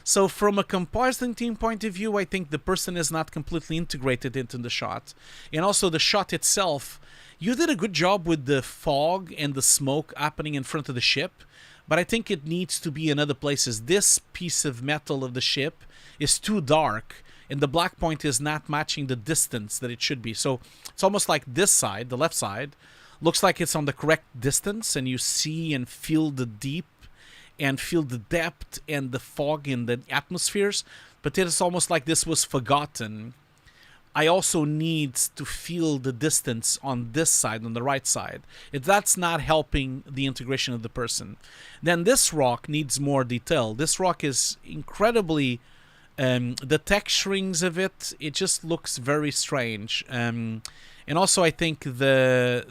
A: So from a compositing team point of view, I think the person is not completely integrated into the shot. And also the shot itself, you did a good job with the fog and the smoke happening in front of the ship, but I think it needs to be in other places. This piece of metal of the ship is too dark, and the black point is not matching the distance that it should be. So it's almost like this side, the left side, looks like it's on the correct distance, and you see and feel the deep and feel the depth and the fog in the atmospheres, but it is almost like this was forgotten. I also need to feel the distance on this side, on the right side. If that's not helping the integration of the person, then this rock needs more detail. This rock is incredibly... the texturings of it just looks very strange. And also I think the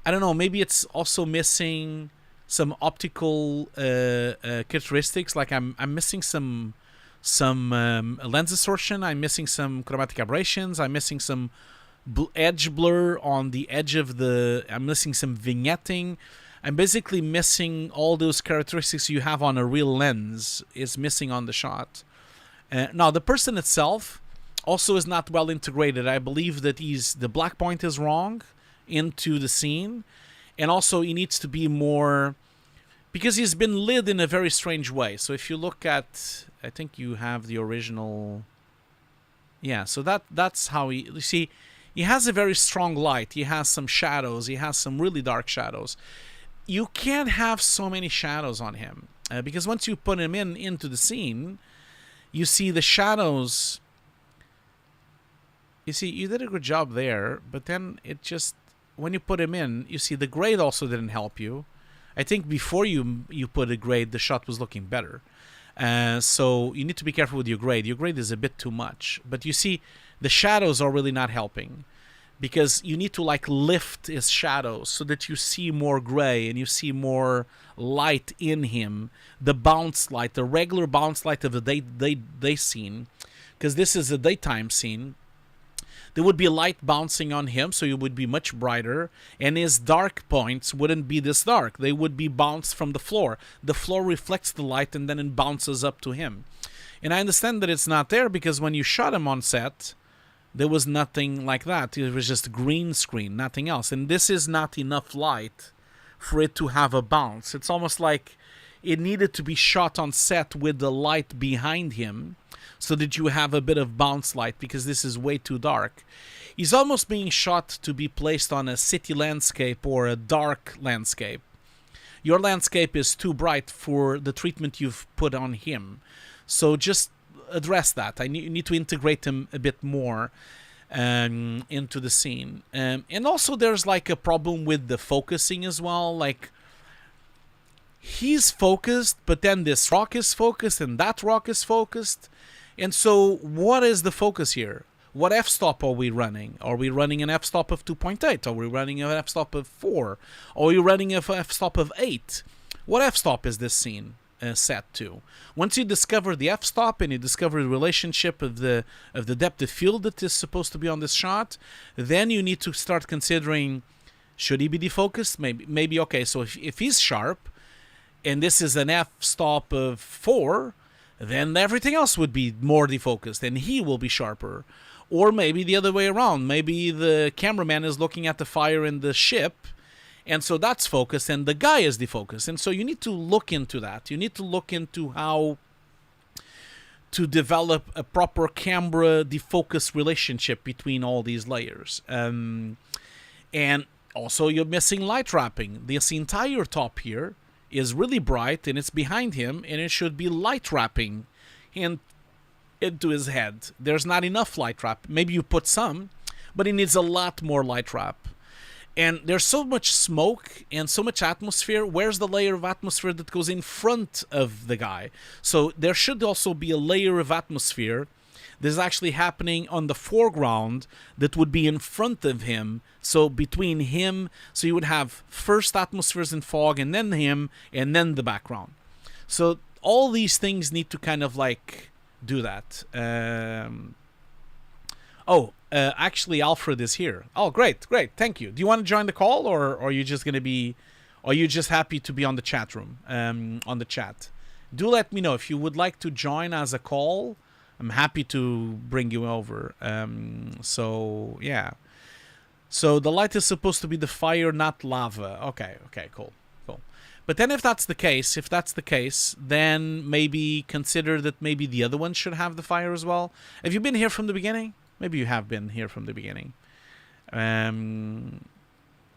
A: I don't know, maybe it's also missing some optical characteristics. Like I'm missing some lens distortion. I'm missing some chromatic aberrations. I'm missing some edge blur on the edge of the... I'm missing some vignetting. I'm basically missing all those characteristics you have on a real lens is missing on the shot. Now, the person itself also is not well integrated. I believe that the black point is wrong into the scene. And also he needs to be more... Because he's been lit in a very strange way. So if you look at... I think you have the original... Yeah, so that's how he... You see, he has a very strong light. He has some shadows. He has some really dark shadows. You can't have so many shadows on him. Because once you put him into the scene, you see the shadows... You see, you did a good job there, but then it just... When you put him in, you see the grade also didn't help you. I think before you put a grade, the shot was looking better. So you need to be careful with your grade. Your grade is a bit too much. But you see, the shadows are really not helping. Because you need to like lift his shadows so that you see more gray and you see more light in him. The bounce light, the regular bounce light of the day scene. Because this is a daytime scene. There would be light bouncing on him, so it would be much brighter, and his dark points wouldn't be this dark. They would be bounced from the floor. The floor reflects the light, and then it bounces up to him. And I understand that it's not there, because when you shot him on set, there was nothing like that. It was just green screen, nothing else. And this is not enough light for it to have a bounce. It's almost like it needed to be shot on set with the light behind him so that you have a bit of bounce light, because this is way too dark. He's almost being shot to be placed on a city landscape or a dark landscape. Your landscape is too bright for the treatment you've put on him. So just address that. You need to integrate him a bit more into the scene. And also there's like a problem with the focusing as well. Like, he's focused, but then this rock is focused and that rock is focused. And so what is the focus here? What f-stop are we running? Are we running an f-stop of 2.8? Are we running an f-stop of 4? Are we running an f-stop of 8? What f-stop is this scene set to? Once you discover the f-stop and you discover the relationship of the depth of field that is supposed to be on this shot, then you need to start considering, should he be defocused? Maybe okay, so if he's sharp and this is an f-stop of 4, then everything else would be more defocused and he will be sharper. Or maybe the other way around. Maybe the cameraman is looking at the fire in the ship, and so that's focused, and the guy is defocused. And so you need to look into that. You need to look into how to develop a proper camera defocus relationship between all these layers. And also you're missing light wrapping. This entire top here is really bright, and it's behind him, and it should be light wrapping into his head. There's not enough light wrap. Maybe you put some, but it needs a lot more light wrap. And there's so much smoke and so much atmosphere. Where's the layer of atmosphere that goes in front of the guy? So there should also be a layer of atmosphere that's actually happening on the foreground that would be in front of him. So between him, so you would have first atmospheres in fog, and then him, and then the background. So all these things need to kind of like do that. Actually Alfred is here. Oh, great, thank you. Do you want to join the call, or are you just happy to be on the chat room, on the chat? Do let me know if you would like to join as a call. I'm happy to bring you over. So yeah, so the light is supposed to be the fire, not lava. Okay, cool. But then if that's the case, then maybe consider that maybe the other one should have the fire as well. Have you been here from the beginning? Maybe you have been here from the beginning. Not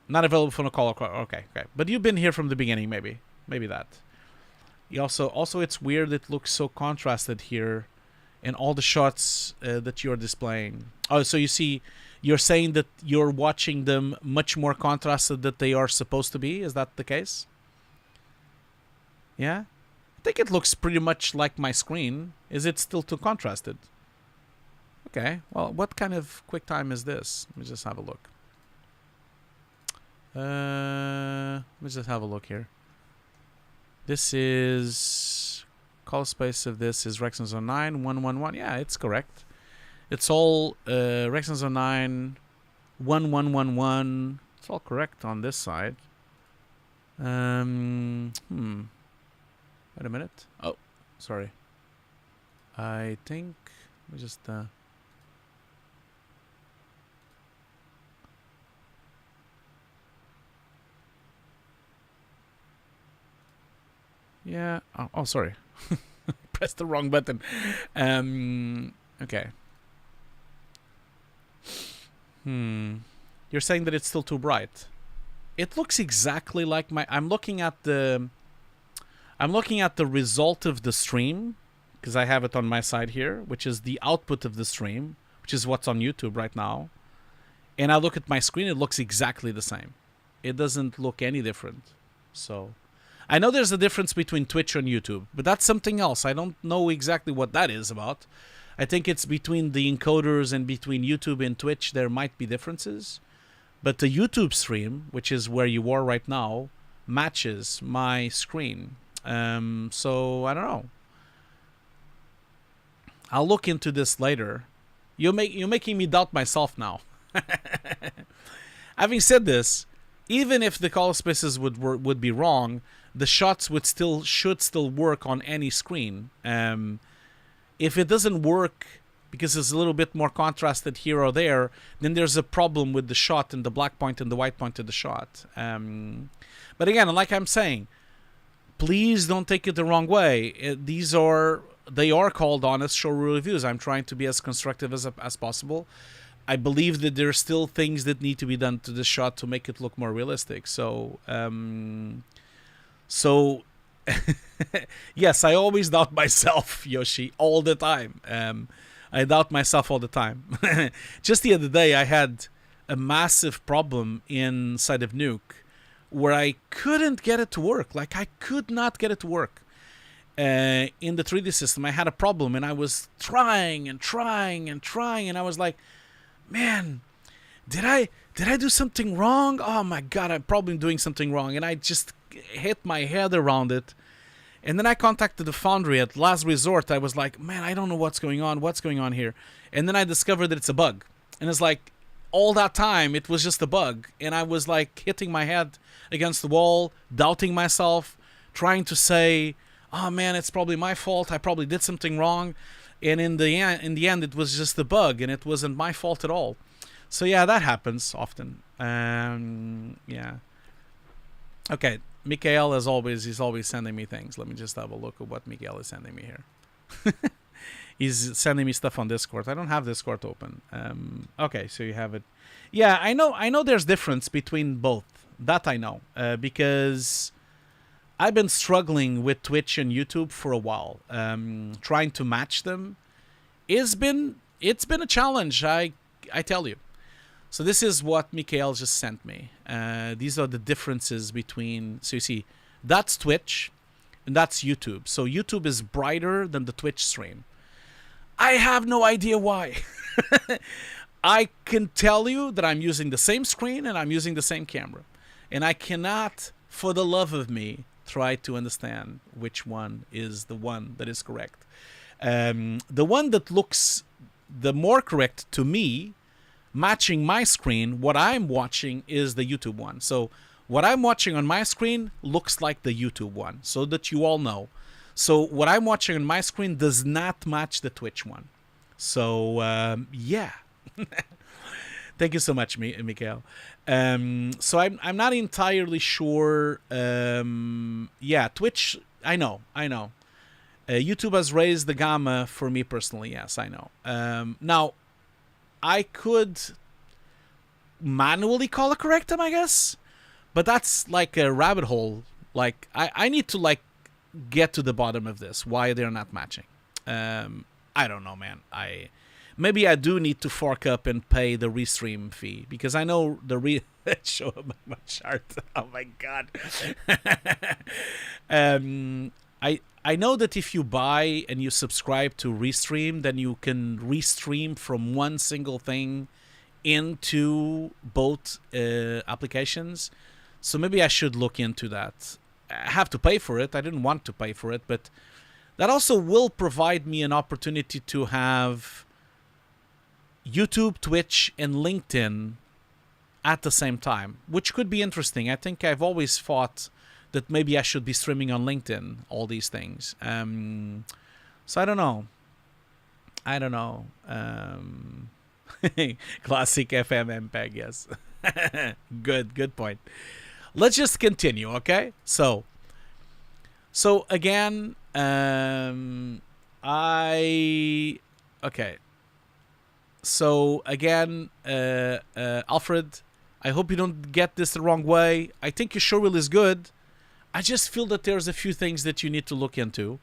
A: available for a call. Okay. But you've been here from the beginning, maybe that. You also it's weird. It looks so contrasted here in all the shots that you're displaying. Oh, so you're saying that you're watching them much more contrasted than they are supposed to be. Is that the case? Yeah? I think it looks pretty much like my screen. Is it still too contrasted? Okay, well, what kind of QuickTime is this? Let me just have a look. Let me just have a look here. This is... Call space of this is Rexon Zone 9, 111. Yeah, it's correct. It's all Rexon Zone 9, 1111. It's all correct on this side. Wait a minute. Oh, sorry. I think we just yeah. Oh, sorry. Pressed the wrong button. Okay. You're saying that it's still too bright. It looks exactly like my... I'm looking at the result of the stream, because I have it on my side here, which is the output of the stream, which is what's on YouTube right now. And I look at my screen, it looks exactly the same. It doesn't look any different. So I know there's a difference between Twitch and YouTube, but that's something else. I don't know exactly what that is about. I think it's between the encoders, and between YouTube and Twitch there might be differences. But the YouTube stream, which is where you are right now, matches my screen. So I don't know. I'll look into this later. You're making me doubt myself now. Having said this, even if the color spaces would be wrong, the shots should still work on any screen. If it doesn't work because there's a little bit more contrasted here or there, then there's a problem with the shot and the black point and the white point of the shot. But again, like I'm saying, please don't take it the wrong way. They are called honest showreel reviews. I'm trying to be as constructive as possible. I believe that there are still things that need to be done to the shot to make it look more realistic. So yes, I always doubt myself, Yoshi, all the time. I doubt myself all the time. Just the other day, I had a massive problem inside of Nuke where I couldn't get it to work. Like, I could not get it to work. In the 3D system, I had a problem, and I was trying, and I was like, man, did I do something wrong? Oh my God, I'm probably doing something wrong. And I just hit my head around it. And then I contacted the foundry at last resort. I was like, man, I don't know what's going on here. And then I discovered that it's a bug. And it's like, all that time, it was just a bug. And I was like hitting my head against the wall, doubting myself, trying to say, oh man, it's probably my fault. I probably did something wrong. And in the end, it was just a bug, and it wasn't my fault at all. So yeah, that happens often. Yeah. Okay. Mikhail, as always, he's always sending me things. Let me just have a look at what Mikhail is sending me here. He's sending me stuff on Discord. I don't have Discord open. Okay, so you have it. Yeah, I know there's difference between both. That I know. Because I've been struggling with Twitch and YouTube for a while. Trying to match them. It's been a challenge, I tell you. So this is what Mikhail just sent me. These are the differences between... So you see, that's Twitch and that's YouTube. So YouTube is brighter than the Twitch stream. I have no idea why. I can tell you that I'm using the same screen and I'm using the same camera. And I cannot, for the love of me, try to understand which one is the one that is correct. The one that looks the more correct to me, matching my screen, what I'm watching is the YouTube one. So what I'm watching on my screen looks like the YouTube one, so that you all know. So what I'm watching on my screen does not match the Twitch one. So yeah. Thank you so much, Mikhail. So I'm not entirely sure. Yeah, Twitch, I know. YouTube has raised the gamma for me personally. Yes, I know. Now, I could manually color correct them, I guess, but that's like a rabbit hole. Like I need to like get to the bottom of this. Why they're not matching? I don't know, man. Maybe I do need to fork up and pay the restream fee, because I know the show my chart. Oh my God. I know that if you buy and you subscribe to Restream, then you can restream from one single thing into both applications. So maybe I should look into that. I have to pay for it. I didn't want to pay for it, but that also will provide me an opportunity to have YouTube, Twitch, and LinkedIn at the same time, which could be interesting. I think I've always thought that maybe I should be streaming on LinkedIn, all these things. So I don't know. Classic FM MPEG, yes. Good point. Let's just continue, okay? So again, okay. So again, Alfred, I hope you don't get this the wrong way. I think your showreel is good. I just feel that there's a few things that you need to look into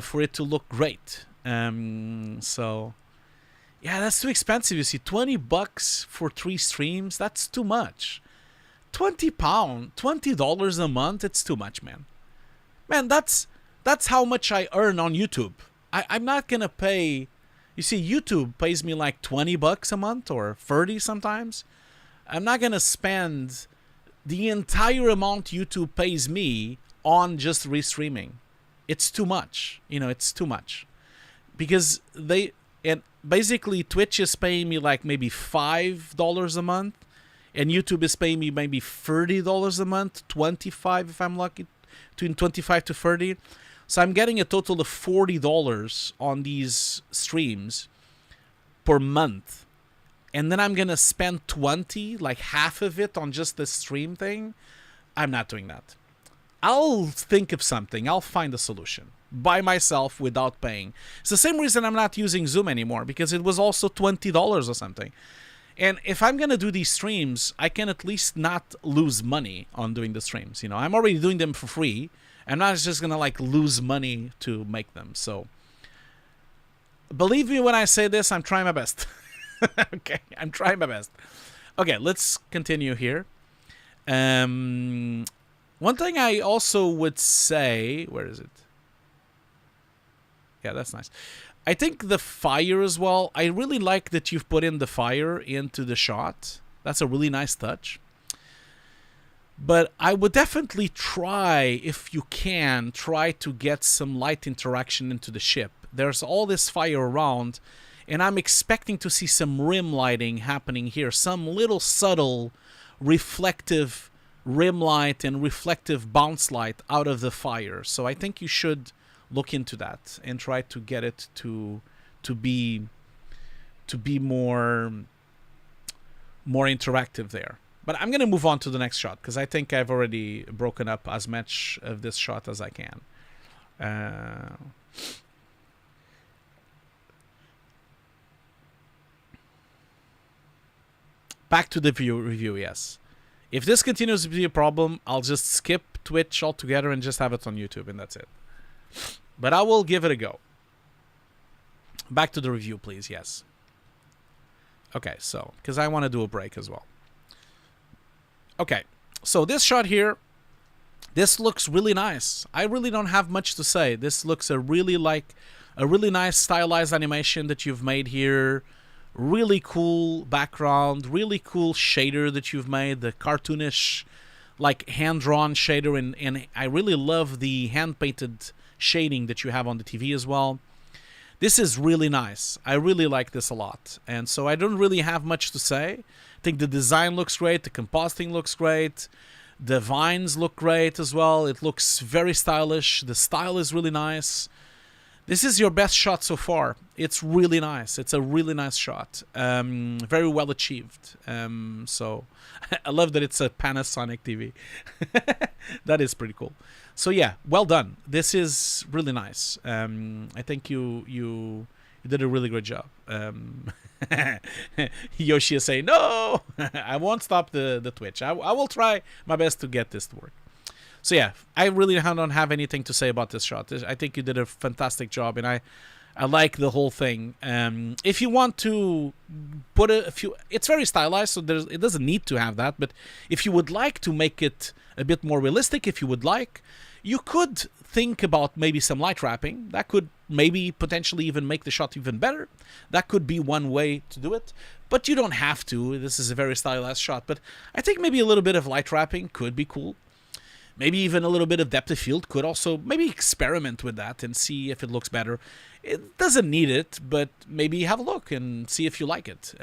A: for it to look great. So yeah, that's too expensive. You see, $20 for 3 streams, that's too much. £20, $20 a month, it's too much, man. Man, that's how much I earn on YouTube. I'm not gonna pay. You see, YouTube pays me like $20 a month or 30 sometimes. I'm not gonna spend the entire amount YouTube pays me on just restreaming. It's too much. It's too much. Because basically Twitch is paying me like maybe $5 a month, and YouTube is paying me maybe $30 a month, 25 if I'm lucky, between 25 to 30. So I'm getting a total of $40 on these streams. per month, and then I'm gonna spend 20, like half of it, on just the stream thing. I'm not doing that. I'll think of something. I'll find a solution by myself without paying. It's the same reason I'm not using Zoom anymore, because it was also $20 or something. And if I'm going to do these streams, I can at least not lose money on doing the streams. You know, I'm already doing them for free. I'm not just going to like lose money to make them. So believe me when I say this, I'm trying my best. Okay, I'm trying my best. Okay, let's continue here. One thing I also would say, where is it? Yeah, that's nice. I think the fire as well. I really like that you've put in the fire into the shot. That's a really nice touch. But I would definitely try, if you can, try to get some light interaction into the ship. There's all this fire around, and I'm expecting to see some rim lighting happening here. Some little subtle reflective rim light and reflective bounce light out of the fire. So I think you should look into that and try to get it to be more interactive there. But I'm going to move on to the next shot, because I think I've already broken up as much of this shot as I can. Back to the review, yes. If this continues to be a problem, I'll just skip Twitch altogether and just have it on YouTube, and that's it. But I will give it a go. Back to the review, please, yes. Okay, so, because I want to do a break as well. Okay, so this shot here, this looks really nice. I really don't have much to say. This looks a really nice stylized animation that you've made here. Really cool background, really cool shader that you've made, the cartoonish, like hand-drawn shader, and I really love the hand-painted shading that you have on the TV as well. This is really nice. I really like this a lot, and so I don't really have much to say. I think the design looks great, the compositing looks great, the vines look great as well. It looks very stylish. The style is really nice. This is your best shot so far. It's really nice. It's a really nice shot. Very well achieved. So I love that it's a Panasonic TV. That is pretty cool. So yeah, well done. This is really nice. I think you did a really great job. Yoshi is saying, no, I won't stop the Twitch. I will try my best to get this to work. So yeah, I really don't have anything to say about this shot. I think you did a fantastic job, and I like the whole thing. If you want to put a few, it's very stylized, so it doesn't need to have that. But if you would like to make it a bit more realistic, if you would like, you could think about maybe some light wrapping. That could maybe potentially even make the shot even better. That could be one way to do it. But you don't have to. This is a very stylized shot. But I think maybe a little bit of light wrapping could be cool. Maybe even a little bit of depth of field could also maybe experiment with that and see if it looks better. It doesn't need it, but maybe have a look and see if you like it.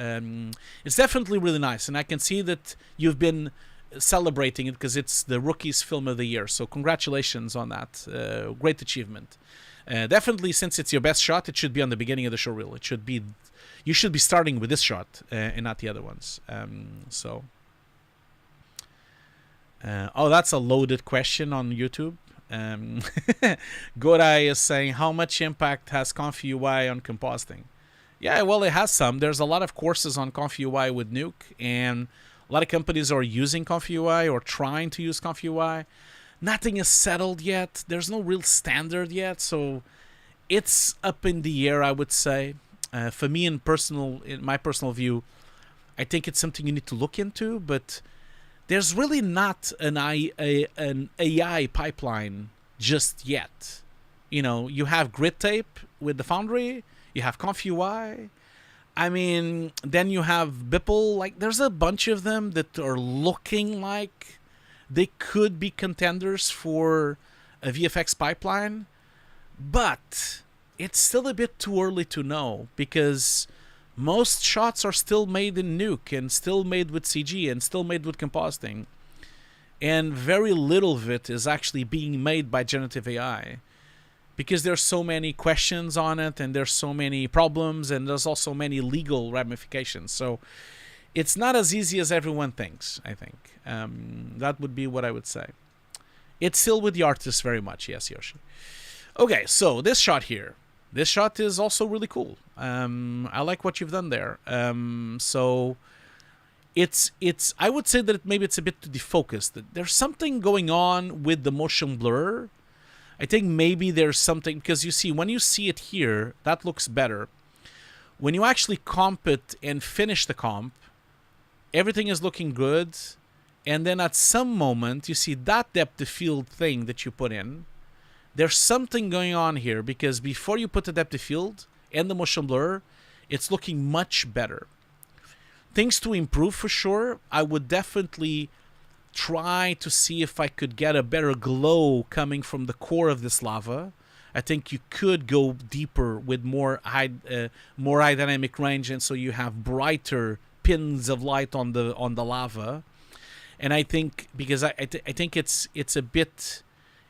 A: It's definitely really nice, and I can see that you've been celebrating it because it's the Rookies Film of the Year. So congratulations on that. Great achievement. Definitely, since it's your best shot, it should be on the beginning of the showreel. You should be starting with this shot and not the other ones. Oh, that's a loaded question on YouTube. Godai is saying, how much impact has ComfyUI on compositing? Yeah, well, it has some. There's a lot of courses on ComfyUI with Nuke, and a lot of companies are using ComfyUI or trying to use ComfyUI. Nothing is settled yet. There's no real standard yet, so it's up in the air, I would say. For me, in my personal view, I think it's something you need to look into, but there's really not an AI pipeline just yet. You know, you have grid tape with the Foundry, you have ComfyUI. I mean, then you have Bipple. Like, there's a bunch of them that are looking like they could be contenders for a VFX pipeline, but it's still a bit too early to know because most shots are still made in Nuke and still made with CG and still made with compositing. And very little of it is actually being made by generative AI. because there's so many questions on it, and there's so many problems, and there's also many legal ramifications. So it's not as easy as everyone thinks, I think. That would be what I would say. It's still with the artist very much, yes, Yoshi. Okay, so this shot here. This shot is also really cool. I like what you've done there. So it's I would say that maybe it's a bit too defocused. There's something going on with the motion blur. I think maybe there's something, because you see, when you see it here, that looks better. When you actually comp it and finish the comp, everything is looking good. And then at some moment, you see that depth of field thing that you put in. There's something going on here, because before you put the depth of field and the motion blur, it's looking much better. Things to improve for sure. I would definitely try to see if I could get a better glow coming from the core of this lava. I think you could go deeper with more high dynamic range, and so you have brighter pins of light on the lava. And I think, because I think it's a bit,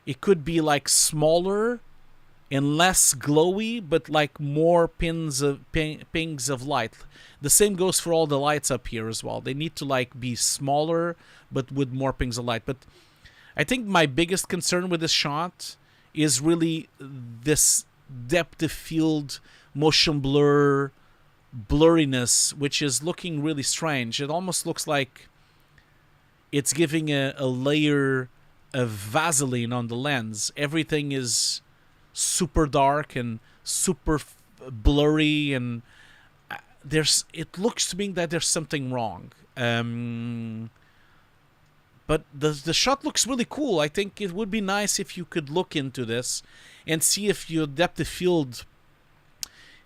A: it could be like smaller and less glowy, but like more pings of light. The same goes for all the lights up here as well. They need to like be smaller, but with more pings of light. But I think my biggest concern with this shot is really this depth of field motion blur blurriness, which is looking really strange. It almost looks like it's giving a layer of Vaseline on the lens. Everything is super dark and super blurry, and it looks to me that there's something wrong. But the shot looks really cool. I think it would be nice if you could look into this and see if your depth of field,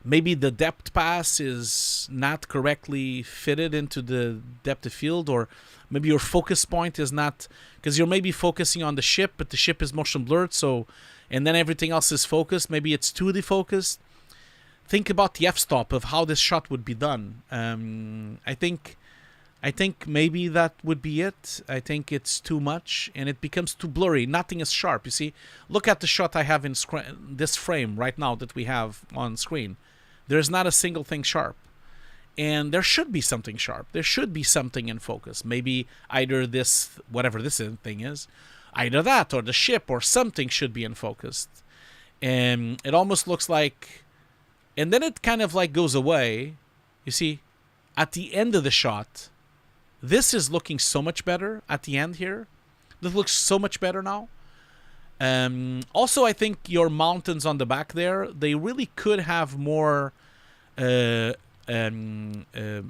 A: maybe the depth pass is not correctly fitted into the depth of field, or maybe your focus point is not, because you're maybe focusing on the ship, but the ship is motion blurred, so, and then everything else is focused. Maybe it's too defocused. Think about the f-stop of how this shot would be done. I think maybe that would be it. I think it's too much, and it becomes too blurry. Nothing is sharp. You see, look at the shot I have in this frame right now that we have on screen. There's not a single thing sharp. And there should be something sharp. There should be something in focus. Maybe either this, whatever this thing is, either that or the ship or something should be in focus. And it almost looks like, and then it kind of like goes away. You see, at the end of the shot, this is looking so much better at the end here. This looks so much better now. Also, I think your mountains on the back there, they really could have more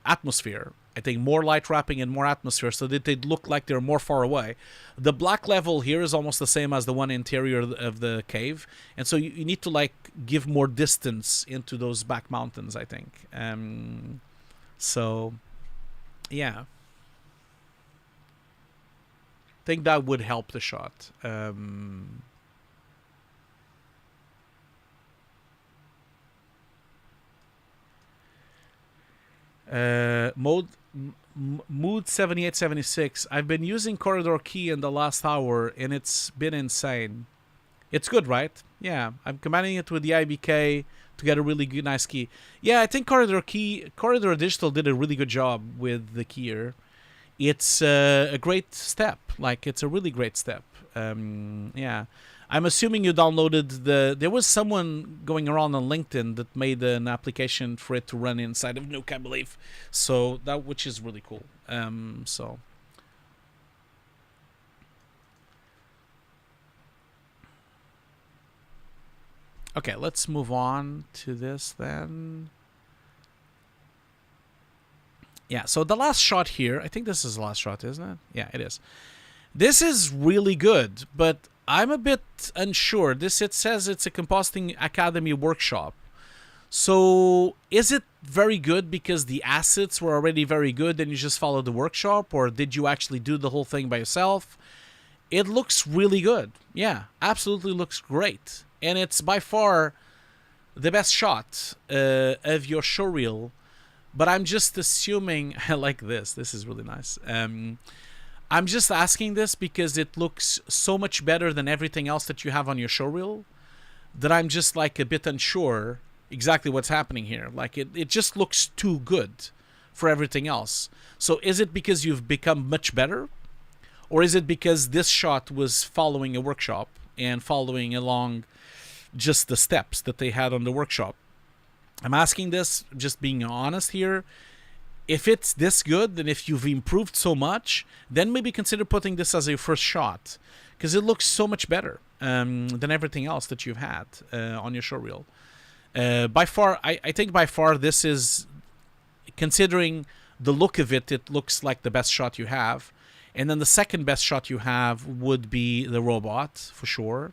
A: atmosphere. I think more light wrapping and more atmosphere, so that they'd look like they're more far away. The black level here is almost the same as the one interior of the cave, and so you need to like give more distance into those back mountains, I think. So yeah, I think that would help the shot. Mood 7876. I've been using Corridor Key in the last hour, and it's been insane. It's good, right? Yeah, I'm commanding it with the IBK to get a really good, nice key. Yeah, I think Corridor Digital did a really good job with the keyer. It's a great step. Like, it's a really great step. Yeah. I'm assuming you downloaded there was someone going around on LinkedIn that made an application for it to run inside of Nuke, I believe. So that, which is really cool. So. Okay, let's move on to this then. Yeah, so the last shot here, I think this is the last shot, isn't it? Yeah, it is. This is really good, but I'm a bit unsure. It says it's a Compositing Academy workshop. So is it very good because the assets were already very good and you just followed the workshop, or did you actually do the whole thing by yourself? It looks really good. Yeah, absolutely looks great. And it's by far the best shot of your showreel. But I'm just assuming, I like this. This is really nice. I'm just asking this because it looks so much better than everything else that you have on your showreel. that I'm just like a bit unsure exactly what's happening here. Like it just looks too good for everything else. So is it because you've become much better? Or is it because this shot was following a workshop and following along just the steps that they had on the workshop? I'm asking this, just being honest here. If it's this good, and if you've improved so much, then maybe consider putting this as your first shot, because it looks so much better than everything else that you've had on your showreel. By far, I think by far this is, considering the look of it, it looks like the best shot you have. And then the second best shot you have would be the robot, for sure.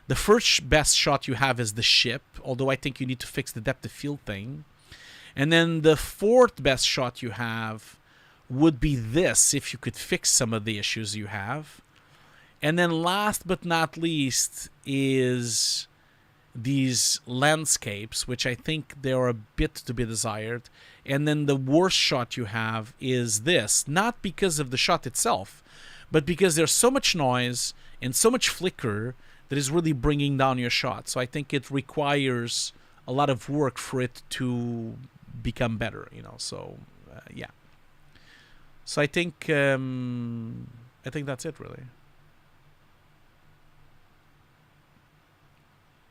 A: The first best shot you have is the ship, although I think you need to fix the depth of field thing. And then the fourth best shot you have would be this, if you could fix some of the issues you have. And then last but not least is these landscapes, which I think they are a bit to be desired. And then the worst shot you have is this, not because of the shot itself, but because there's so much noise and so much flicker that is really bringing down your shot. So I think it requires a lot of work for it to become better, you know. So yeah. So I think that's it, really.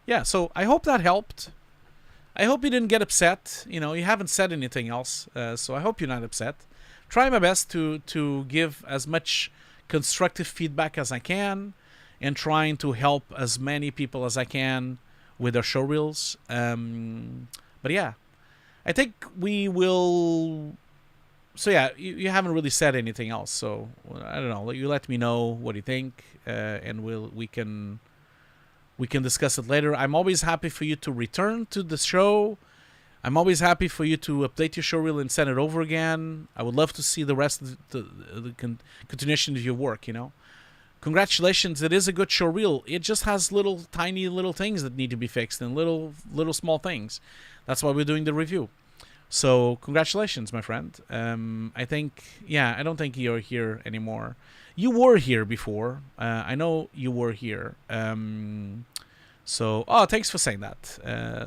A: Yeah, so I hope that helped. I hope you didn't get upset. You know, you haven't said anything else, so I hope you're not upset. Try my best to give as much constructive feedback as I can, and trying to help as many people as I can with their showreels. But yeah, I think we will. So yeah, you haven't really said anything else. So I don't know. You let me know what you think, and we can discuss it later. I'm always happy for you to return to the show. I'm always happy for you to update your showreel and send it over again. I would love to see the rest of the continuation of your work, you know. Congratulations, it is a good showreel. It just has tiny little things that need to be fixed, and little small things. That's why we're doing the review. So congratulations, my friend. I think, yeah, I don't think you're here anymore. You were here before. I know you were here. So, oh, thanks for saying that.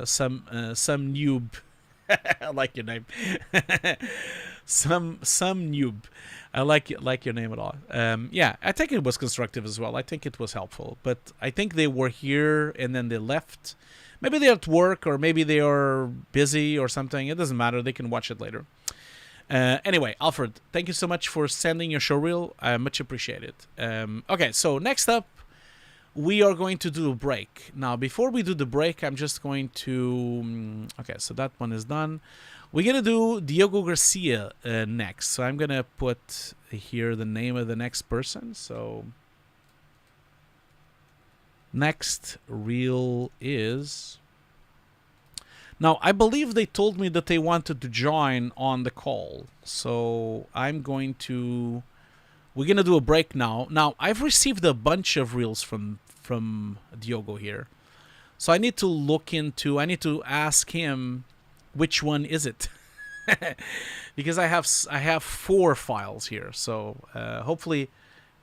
A: Some noob. I like your name. some noob. I like your name at all. Yeah, I think it was constructive as well. I think it was helpful. But I think they were here and then they left. Maybe they're at work, or maybe they are busy or something. It doesn't matter. They can watch it later. Anyway, Alfred, thank you so much for sending your showreel. I much appreciate it. Okay, so next up, we are going to do a break. Now, before we do the break, I'm just going to... okay, so that one is done. We're going to do Diogo Garcia next. So I'm going to put here the name of the next person. So next reel is... Now, I believe they told me that they wanted to join on the call. So I'm going to... We're going to do a break now. Now, I've received a bunch of reels from Diogo here. So I need to look into... I need to ask him which one is it. Because I have 4 files here. So hopefully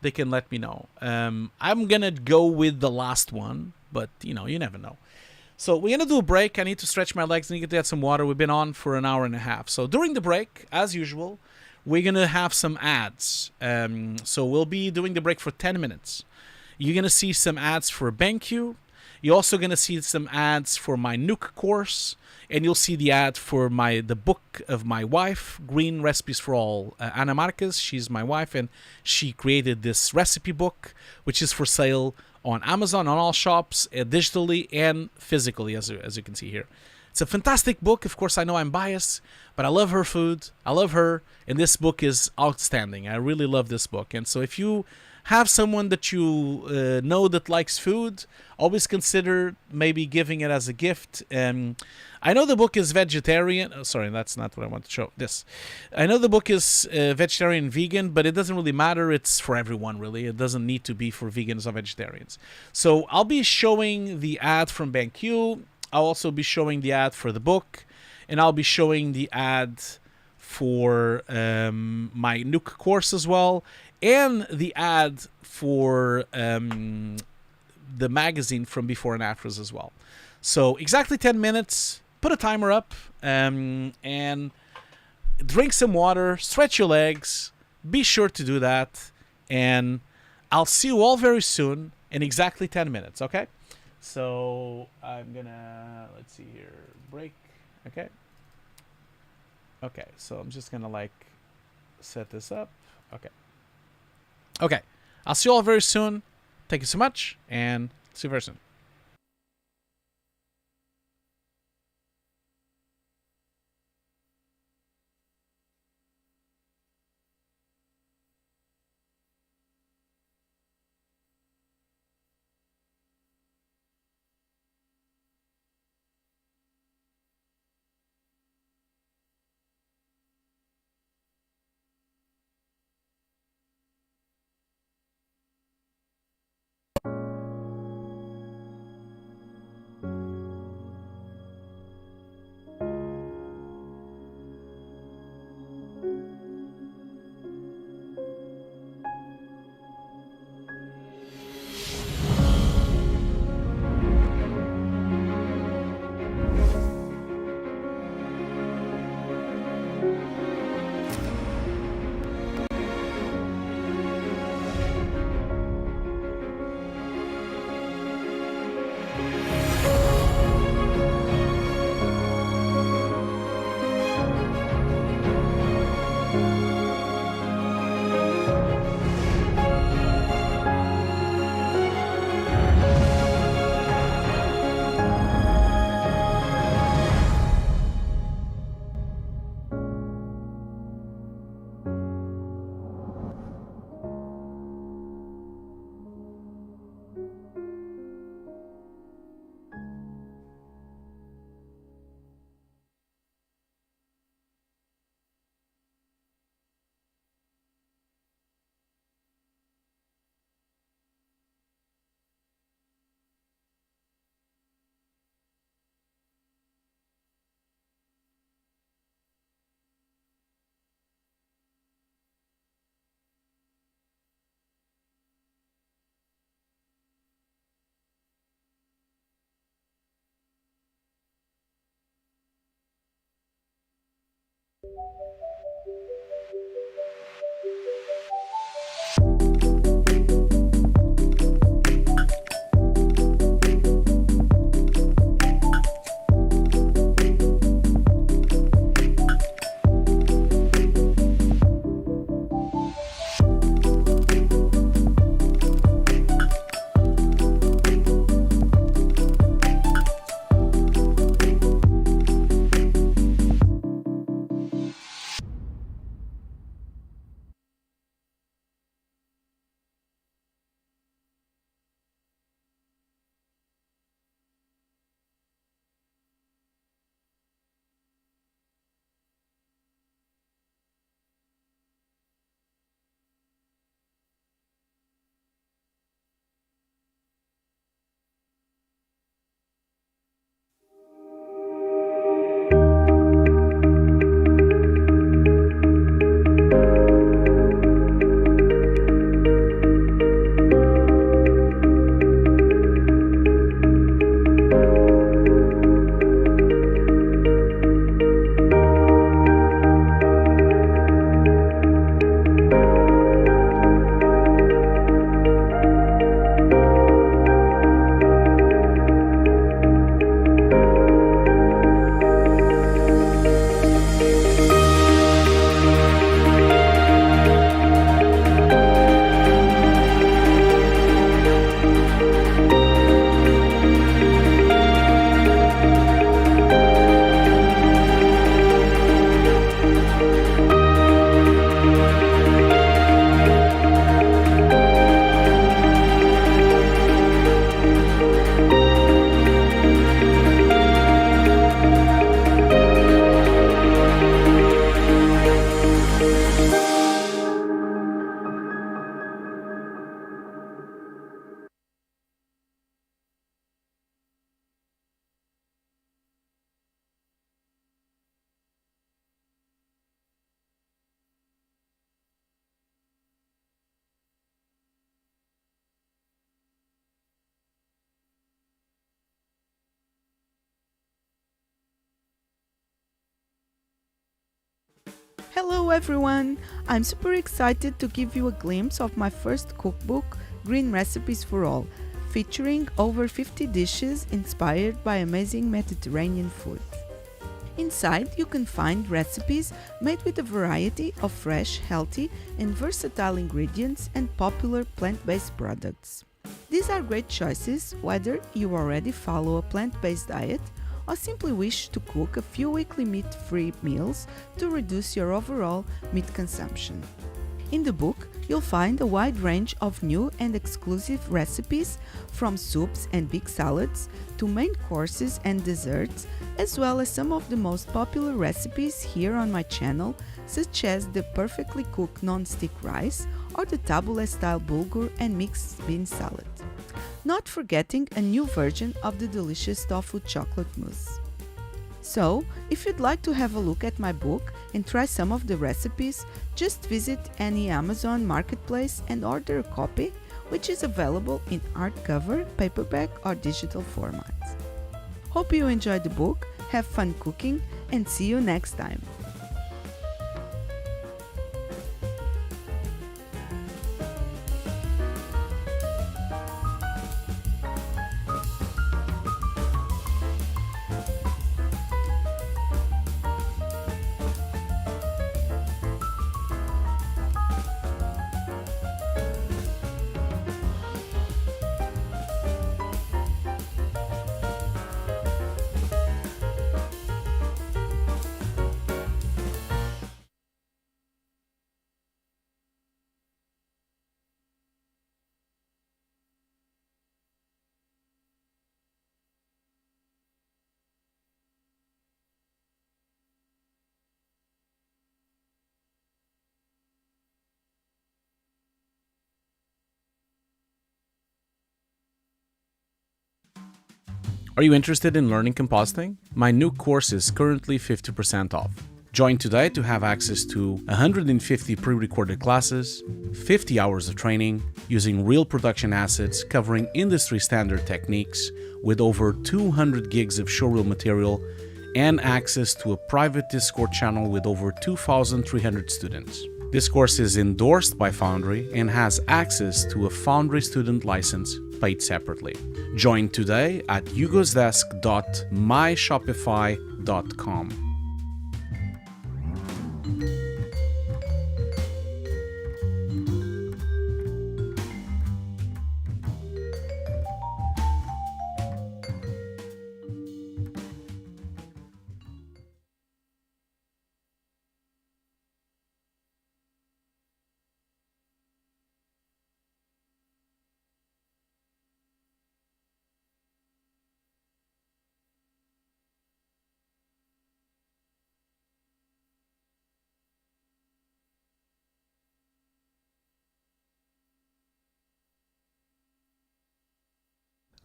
A: they can let me know. I'm going to go with the last one. But, you know, you never know. So we're going to do a break. I need to stretch my legs. I need to get some water. We've been on for an hour and a half. So during the break, as usual, we're going to have some ads. So we'll be doing the break for 10 minutes. You're going to see some ads for BenQ. You're also going to see some ads for my Nuke course. And you'll see the ad for the book of my wife, Green Recipes for All. Ana Marquez, she's my wife, and she created this recipe book, which is for sale on Amazon, on all shops, digitally and physically, as you can see here. It's a fantastic book. Of course, I know I'm biased, but I love her food. I love her, and this book is outstanding. I really love this book. And so if you have someone that you know that likes food, always consider maybe giving it as a gift. I know the book is vegetarian. Oh, sorry, that's not what I want to show. This. I know the book is vegetarian and vegan, but it doesn't really matter. It's for everyone, really. It doesn't need to be for vegans or vegetarians. So I'll be showing the ad from BenQ. I'll also be showing the ad for the book. And I'll be showing the ad for my Nuke course as well. And the ad for the magazine from before and afters as well. So exactly 10 minutes, put a timer up, and drink some water, stretch your legs, be sure to do that, and I'll see you all very soon in exactly 10 minutes, okay? So I'm gonna, let's see here, break, okay? Okay, so I'm just gonna like set this up, okay. Okay, I'll see you all very soon. Thank you so much, and see you very soon.
C: Hello everyone! I'm super excited to give you a glimpse of my first cookbook, Green Recipes for All, featuring over 50 dishes inspired by amazing Mediterranean food. Inside, you can find recipes made with a variety of fresh, healthy, and versatile ingredients and popular plant-based products. These are great choices whether you already follow a plant-based diet or simply wish to cook a few weekly meat-free meals to reduce your overall meat consumption. In the book, you'll find a wide range of new and exclusive recipes, from soups and big salads to main courses and desserts, as well as some of the most popular recipes here on my channel, such as the perfectly cooked non-stick rice or the tabbouleh-style bulgur and mixed bean salad. Not forgetting a new version of the delicious tofu chocolate mousse. So, if you'd like to have a look at my book and try some of the recipes, just visit any Amazon marketplace and order a copy, which is available in hardcover, paperback, or digital formats. Hope you enjoyed the book, have fun cooking, and see you next time.
A: Are you interested in learning compositing? My Nuke course is currently 50% off. Join today to have access to 150 pre-recorded classes, 50 hours of training, using real production assets covering industry standard techniques, with over 200 gigs of showreel material, and access to a private Discord channel with over 2,300 students. This course is endorsed by Foundry and has access to a Foundry student license paid separately. Join today at hugosdesk.myshopify.com.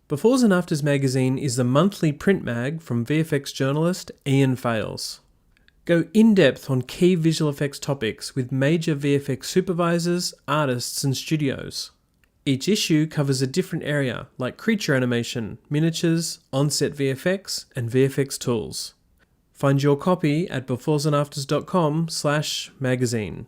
D: Befores and Afters magazine is the monthly print mag from VFX journalist Ian Fales. Go in-depth on key visual effects topics with major VFX supervisors, artists and studios. Each issue covers a different area like creature animation, miniatures, on-set VFX and VFX tools. Find your copy at beforesandafters.com/magazine.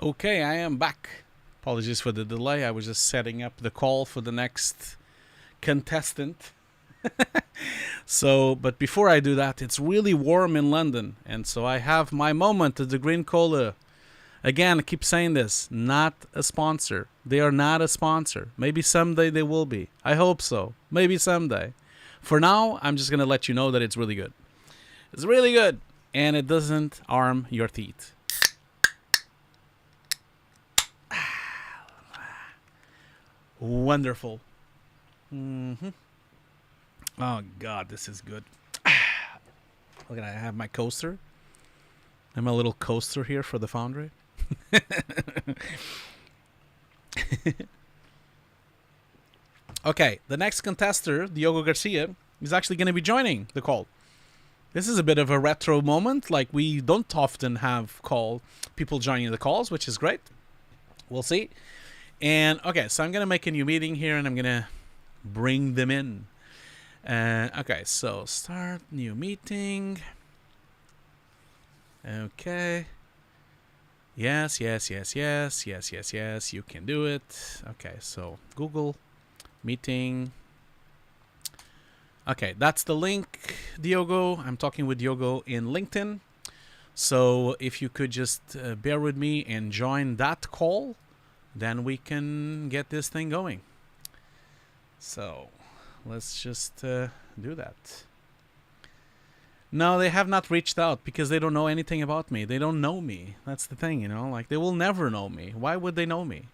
A: Okay, I am back. Apologies for the delay. I was just setting up the call for the next contestant. So, but before I do that, it's really warm in London, and so I have my moment at the Green Cola. Again, I keep saying this, not a sponsor. They are not a sponsor. Maybe someday they will be. I hope so. Maybe someday. For now, I'm just going to let you know that it's really good. It's really good, and it doesn't harm your teeth. Wonderful. Oh, God, this is good. Look at that. I have my coaster. I'm a little coaster here for the foundry. Okay, the next contester, Diogo Garcia, is actually going to be joining the call. This is a bit of a retro moment. Like, we don't often have people joining the calls, which is great. We'll see. And, okay, so I'm going to make a new meeting here, and I'm going to bring them in. Okay, so start new meeting. Okay. Yes. You can do it. Okay, so Google meeting. Okay, that's the link, Diogo. I'm talking with Diogo in LinkedIn. So if you could just bear with me and join that call, then we can get this thing going. So let's just do that. No, they have not reached out because they don't know anything about me. They don't know me. That's the thing, Like, they will never know me. Why would they know me?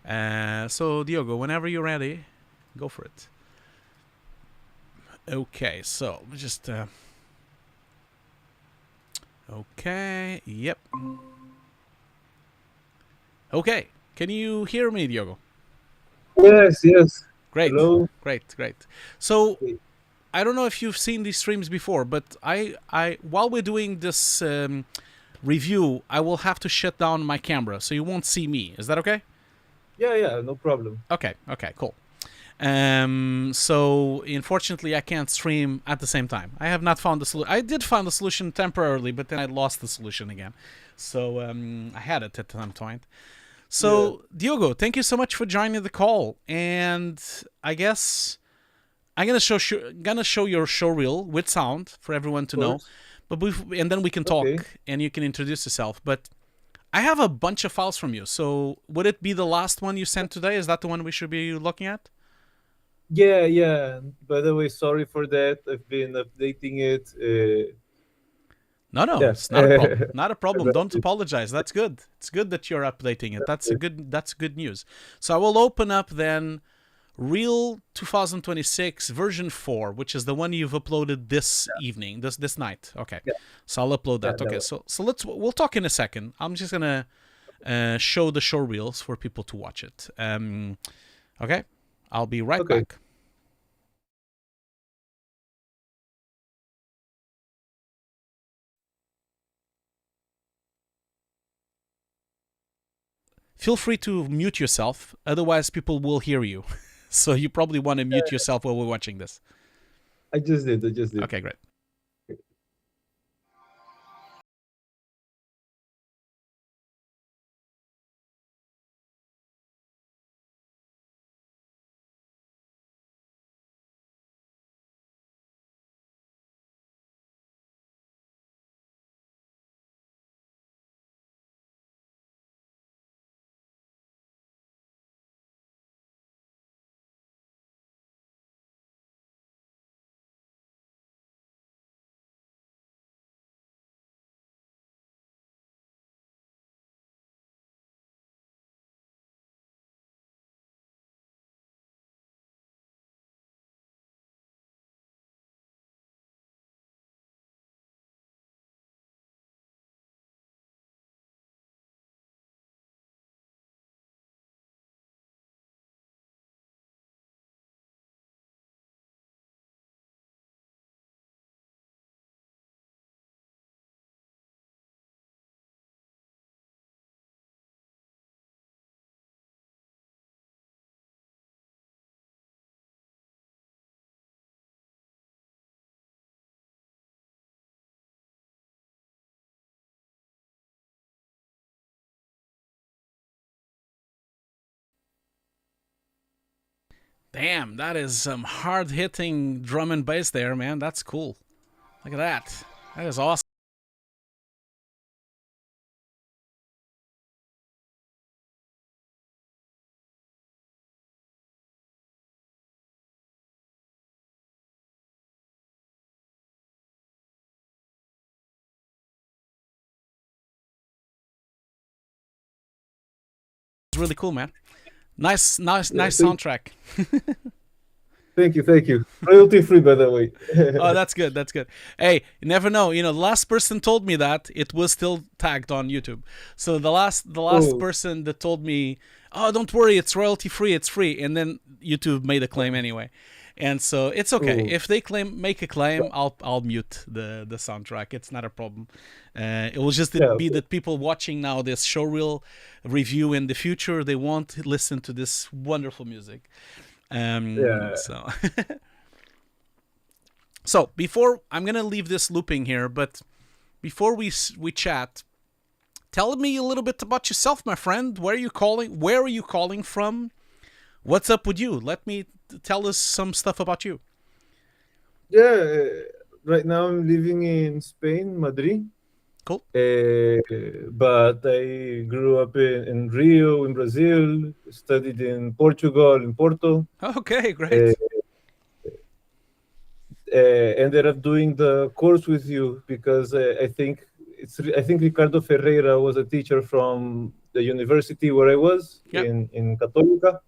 A: So, Diogo, whenever you're ready, go for it. Okay, so just... okay, yep. Okay, can you hear me, Diogo?
B: Yes.
A: Great,
B: Hello.
A: great. So...
B: Okay.
A: I don't know if you've seen these streams before, but I while we're doing this review, I will have to shut down my camera, so you won't see me. Is that okay?
B: Yeah, no problem.
A: Okay, cool. So unfortunately, I can't stream at the same time. I have not found the solution. I did find the solution temporarily, but then I lost the solution again. So I had it at some point. So Diogo, thank you so much for joining the call, and I guess I'm gonna show your showreel with sound for everyone to know, and then we can talk and you can introduce yourself. But I have a bunch of files from you. So would it be the last one you sent today? Is that the one we should be looking at?
B: Yeah. By the way, sorry for that. I've been updating it.
A: No,
B: Yeah.
A: it's not a problem. Not a problem.
B: About
A: Don't
B: it.
A: apologize. That's good. It's good that you're updating it. That's good news. So I will open up then Real 2026 version 4, which is the one you've uploaded this evening, this night. Okay.
B: Yeah.
A: So I'll upload that.
B: Yeah,
A: Okay. So we'll talk in a second. I'm just going to show the show reels for people to watch it. Okay. I'll be right back. Feel free to mute yourself, otherwise people will hear you. So you probably want to mute yourself while we're watching this.
B: I just did.
A: Okay, great. Damn, that is some hard-hitting drum and bass there, man. That's cool. Look at that. That is awesome. It's really cool, man. Nice soundtrack.
B: Thank you. Royalty free, by the way.
A: Oh, that's good. That's good. Hey, you never know. You know, the last person told me that it was still tagged on YouTube. So the last person that told me, "Oh, don't worry, it's royalty free. It's free," and then YouTube made a claim anyway. And so it's okay if they make a claim. I'll mute the soundtrack. It's not a problem. It will just be that people watching now this Showreel review in the future, they won't listen to this wonderful music. So so before, I'm gonna leave this looping here, but before we chat, tell me a little bit about yourself, my friend. Where are you calling from? What's up with you? Tell us some stuff about you.
B: Yeah, right now I'm living in Spain, Madrid.
A: Cool.
B: But I grew up in Rio, in Brazil, studied in Portugal, in Porto.
A: Okay, great.
B: Ended up doing the course with you because I think Ricardo Ferreira was a teacher from the university where I was in Católica.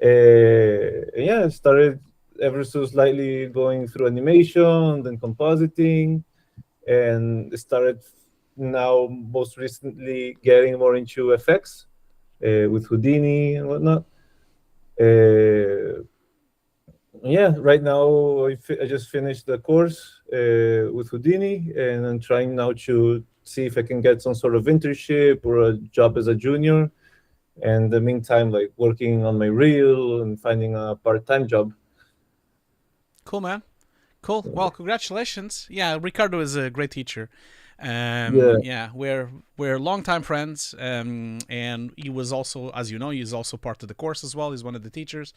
B: I started ever so slightly going through animation, then compositing, and started now most recently getting more into effects with Houdini and whatnot. Right now I just finished the course with Houdini, and I'm trying now to see if I can get some sort of internship or a job as a junior. And in the meantime, like working on my reel and finding a part-time job.
A: Cool, man. Cool. Well, congratulations. Yeah, Ricardo is a great teacher. We're longtime friends, and he was also, as you know, he's also part of the course as well. He's one of the teachers,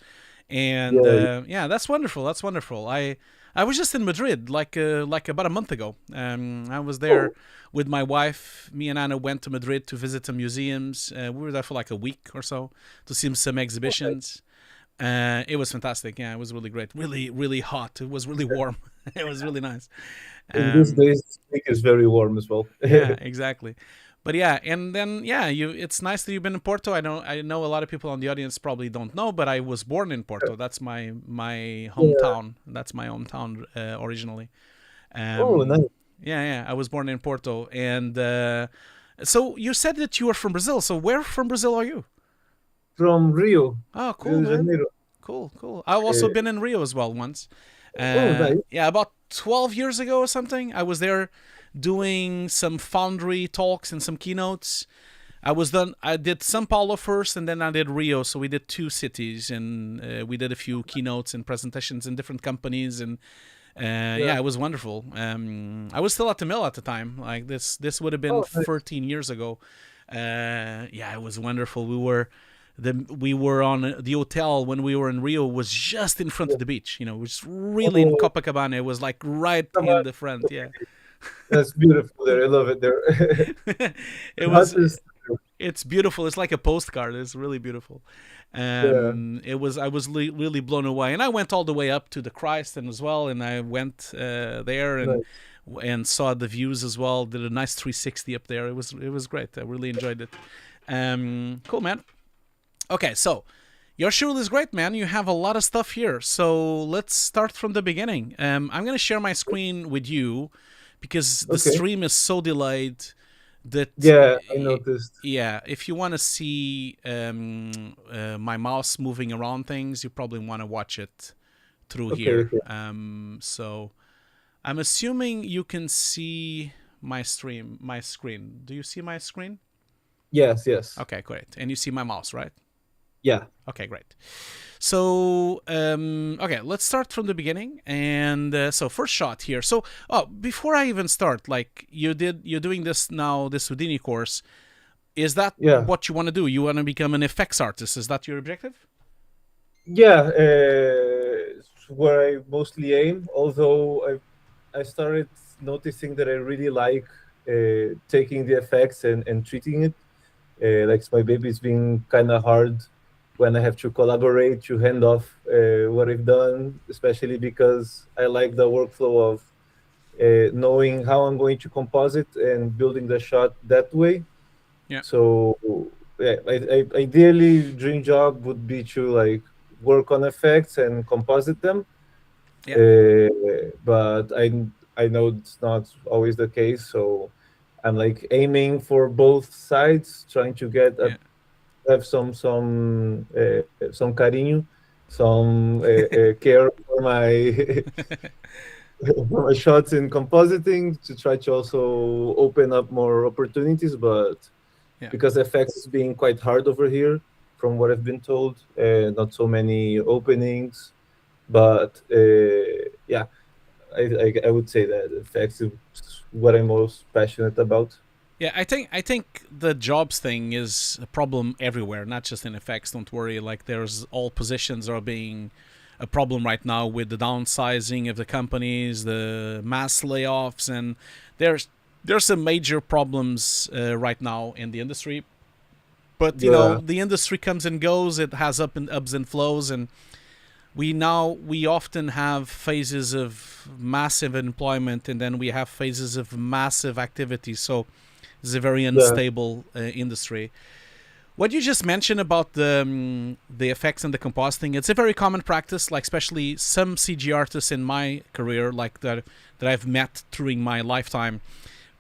A: and that's wonderful. That's wonderful. I was just in Madrid like about a month ago. I was there with my wife. Me and Anna went to Madrid to visit some museums. We were there for like a week or so to see some exhibitions. It was fantastic. Yeah, it was really great. Really, really hot. It was really warm. It was really nice.
B: In these days, it's very warm as well.
A: Yeah, exactly. But yeah, and then it's nice that you've been in Porto. I know a lot of people on the audience probably don't know, but I was born in Porto. That's my hometown. That's my hometown originally.
B: Nice.
A: Yeah. I was born in Porto, and so you said that you were from Brazil. So where from Brazil are you?
B: From Rio.
A: Oh, cool, man. Cool. I've also been in Rio as well once.
B: Nice.
A: Yeah, about 12 years ago or something. I was there doing some Foundry talks and some keynotes. I did São Paulo first, and then I did Rio. So we did 2 cities, and we did a few keynotes and presentations in different companies, and it was wonderful. I was still at the mill at the time. Like this would have been 13 years ago. It was wonderful. We were on the hotel when we were in Rio was just in front of the beach. You know, it was really in Copacabana. It was like right in the front. Yeah.
B: That's beautiful there. I love it there.
A: It's beautiful. It's like a postcard. It's really beautiful. I was really blown away. And I went all the way up to the Christ as well. And I went there and saw the views as well. Did a nice 360 up there. It was great. I really enjoyed it. Cool, man. Okay, so your Showreel is great, man. You have a lot of stuff here. So let's start from the beginning. I'm going to share my screen with you because the stream is so delayed that...
B: Yeah, I noticed.
A: Yeah, if you want to see my mouse moving around things, you probably want to watch it through here. Okay. So I'm assuming you can see my screen. Do you see my screen?
B: Yes.
A: Okay, great. And you see my mouse, right?
B: Yeah.
A: Okay, great. So, let's start from the beginning. And so first shot here. So, before I even start, like you're doing this now, this Houdini course. Is that what you want to do? You want to become an effects artist? Is that your objective?
B: Yeah, it's where I mostly aim. Although I started noticing that I really like taking the effects and treating it. Like my baby's been kind of hard when I have to collaborate to hand off what I've done, especially because I like the workflow of knowing how I'm going to composite and building the shot that way.
A: Yeah.
B: So yeah, ideally, dream job would be to like work on effects and composite them.
A: Yeah.
B: But I know it's not always the case, so I'm like aiming for both sides, trying to get
A: Yeah.
B: have some carinho, some care for my for my shots in compositing to try to also open up more opportunities. But
A: Yeah.
B: because FX is being quite hard over here, from what I've been told, not so many openings. But yeah, I would say that FX is what I'm most passionate about.
A: Yeah, I think the jobs thing is a problem everywhere, not just in effects. Don't worry. Like there's all positions are being a problem right now with the downsizing of the companies, the mass layoffs, and there's some major problems right now in the industry. But
B: Yeah,
A: the industry comes and goes. It has ups and flows, and we often have phases of massive employment, and then we have phases of massive activity. So it's a very
B: yeah,
A: unstable industry. What you just mentioned about the effects and the compositing, it's a very common practice. Like especially some CG artists in my career, like that I've met during my lifetime.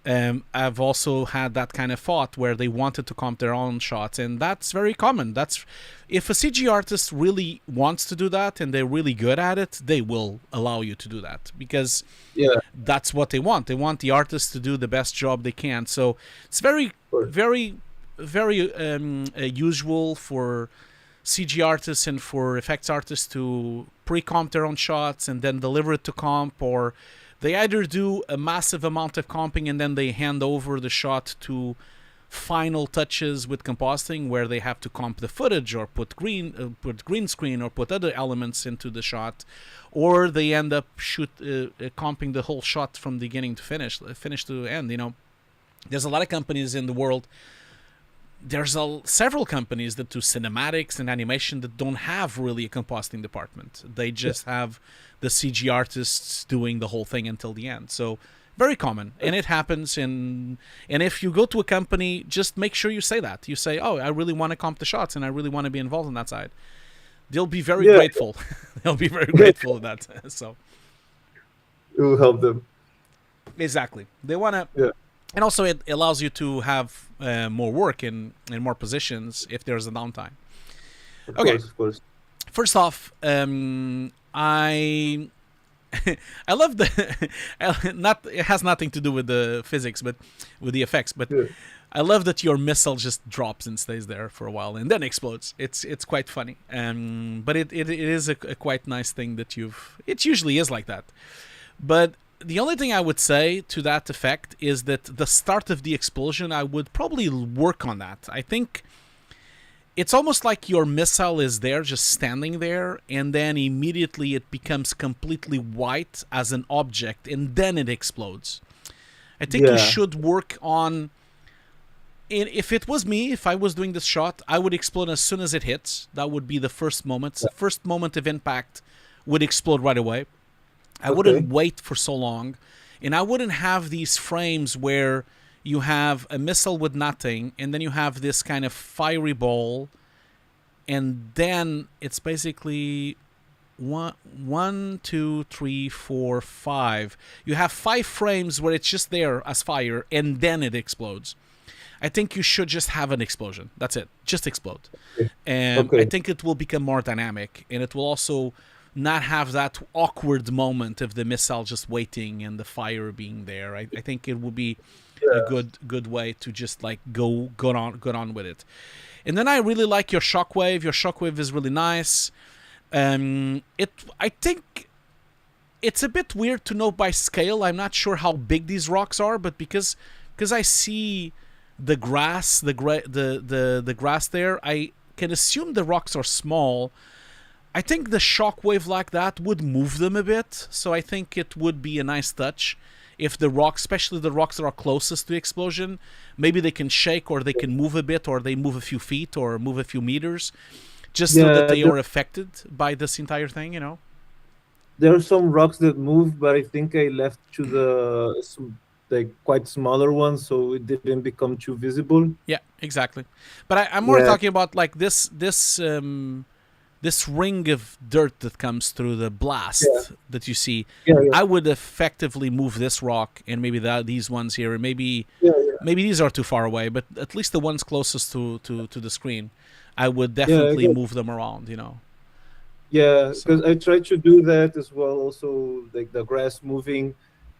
A: I've also had that kind of thought where they wanted to comp their own shots, and that's very common. That's if a CG artist really wants to do that and they're really good at it, they will allow you to do that because
B: yeah.
A: that's what they want. They want the artist to do the best job they can. So it's very,
B: Sure.
A: very, very usual for CG artists and for effects artists to pre-comp their own shots and then deliver it to comp, or they either do a massive amount of comping and then they hand over the shot to final touches with compositing where they have to comp the footage or put green screen or put other elements into the shot, or they end up comping the whole shot from beginning to finish to end. There's a lot of companies in the world. There's several companies that do cinematics and animation that don't have really a compositing department. They just have the CG artists doing the whole thing until the end. So very common, and it happens. And if you go to a company, just make sure you say that. You say, "Oh, I really want to comp the shots, and I really want to be involved on that side." They'll be very
B: Yeah,
A: grateful. They'll be very grateful of that. So
B: it will help them.
A: exactly, they want to.
B: Yeah,
A: And also, it allows you to have more work in more positions if there's a downtime.
B: of
A: Okay,
B: course, of course.
A: first off, I I love the not. It has nothing to do with the physics, but with the effects. But
B: Yeah,
A: I love that your missile just drops and stays there for a while and then explodes. It's quite funny. But it is a quite nice thing that you've. It usually is like that, but the only thing I would say to that effect is that the start of the explosion, I would probably work on that. I think it's almost like your missile is there, just standing there, and then immediately it becomes completely white as an object, and then it explodes. I think you
B: yeah,
A: should work on. If it was me, if I was doing this shot, I would explode as soon as it hits. That would be the first moment. The first moment of impact would explode right away. I
B: okay,
A: wouldn't wait for so long, and I wouldn't have these frames where you have a missile with nothing, and then you have this kind of fiery ball, and then it's basically one, two, three, four, five. You have 5 frames where it's just there as fire, and then it explodes. I think you should just have an explosion. That's it. Just explode. And I
B: okay,
A: think it will become more dynamic, and it will also not have that awkward moment of the missile just waiting and the fire being there. I think it would be a
B: yeah,
A: good way to just like go on with it. And then I really like your shockwave. Your shockwave is really nice. I think it's a bit weird to know by scale. I'm not sure how big these rocks are, but because I see the grass, the grass there, I can assume the rocks are small. I think the shockwave like that would move them a bit. So I think it would be a nice touch if the rocks, especially the rocks that are closest to the explosion, maybe they can shake or they can move a bit, or they move a few feet or move a few meters, just so that they are affected by this entire thing, you know?
B: There are some rocks that move, but I think I left to the quite smaller ones, so it didn't become too visible.
A: Yeah, exactly. But I'm more talking about like this ring of dirt that comes through the blast that you see. I would effectively move this rock and maybe these ones here, and maybe these are too far away, but at least the ones closest to the screen, I would definitely move them around, you know.
B: Yeah, because I tried to do that as well, also like the grass moving,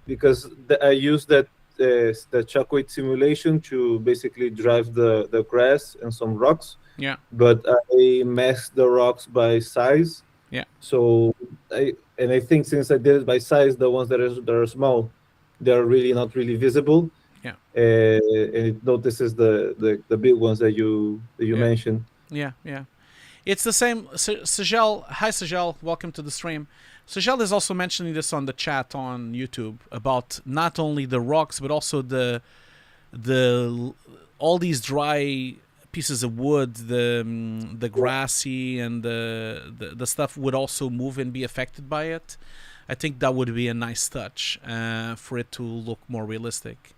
B: because I use that the shockwave simulation to basically drive the grass and some rocks.
A: Yeah.
B: But I masked the rocks by size.
A: Yeah.
B: So I think since I did it by size, the ones that are small, they're really not really visible.
A: Yeah.
B: And it notices the big ones that you mentioned.
A: Yeah, yeah. It's the same. Sajel, hi Sajel, welcome to the stream. Sajel is also mentioning this on the chat on YouTube about not only the rocks but also the all these dry pieces of wood, the grassy and the stuff would also move and be affected by it. I think that would be a nice touch for it to look more realistic.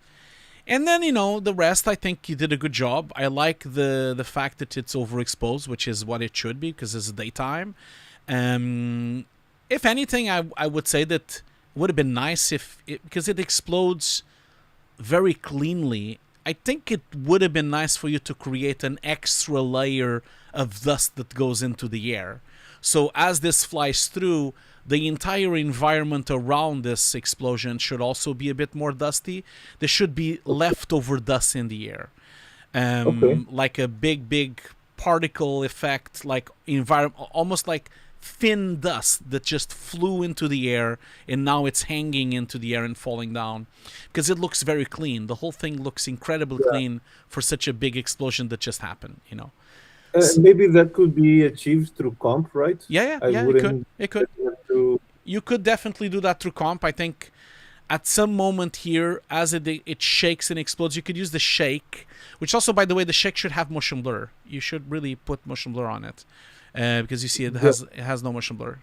A: And then, you know, the rest, I think you did a good job. I like the fact that it's overexposed, which is what it should be because it's daytime. If anything, I would say that it would have been nice because it explodes very cleanly. I think it would have been nice for you to create an extra layer of dust that goes into the air. So as this flies through, the entire environment around this explosion should also be a bit more dusty. There should be leftover dust in the air. Like a big particle effect, like almost like thin dust that just flew into the air and now it's hanging into the air and falling down. Because it looks very clean. The whole thing looks incredibly clean for such a big explosion that just happened, you know.
B: Maybe that could be achieved through comp, right?
A: Yeah, it could. You could definitely do that through comp. I think at some moment here, as it shakes and explodes, you could use the shake, which also, by the way, the shake should have motion blur. You should really put motion blur on it because you see it has no motion blur.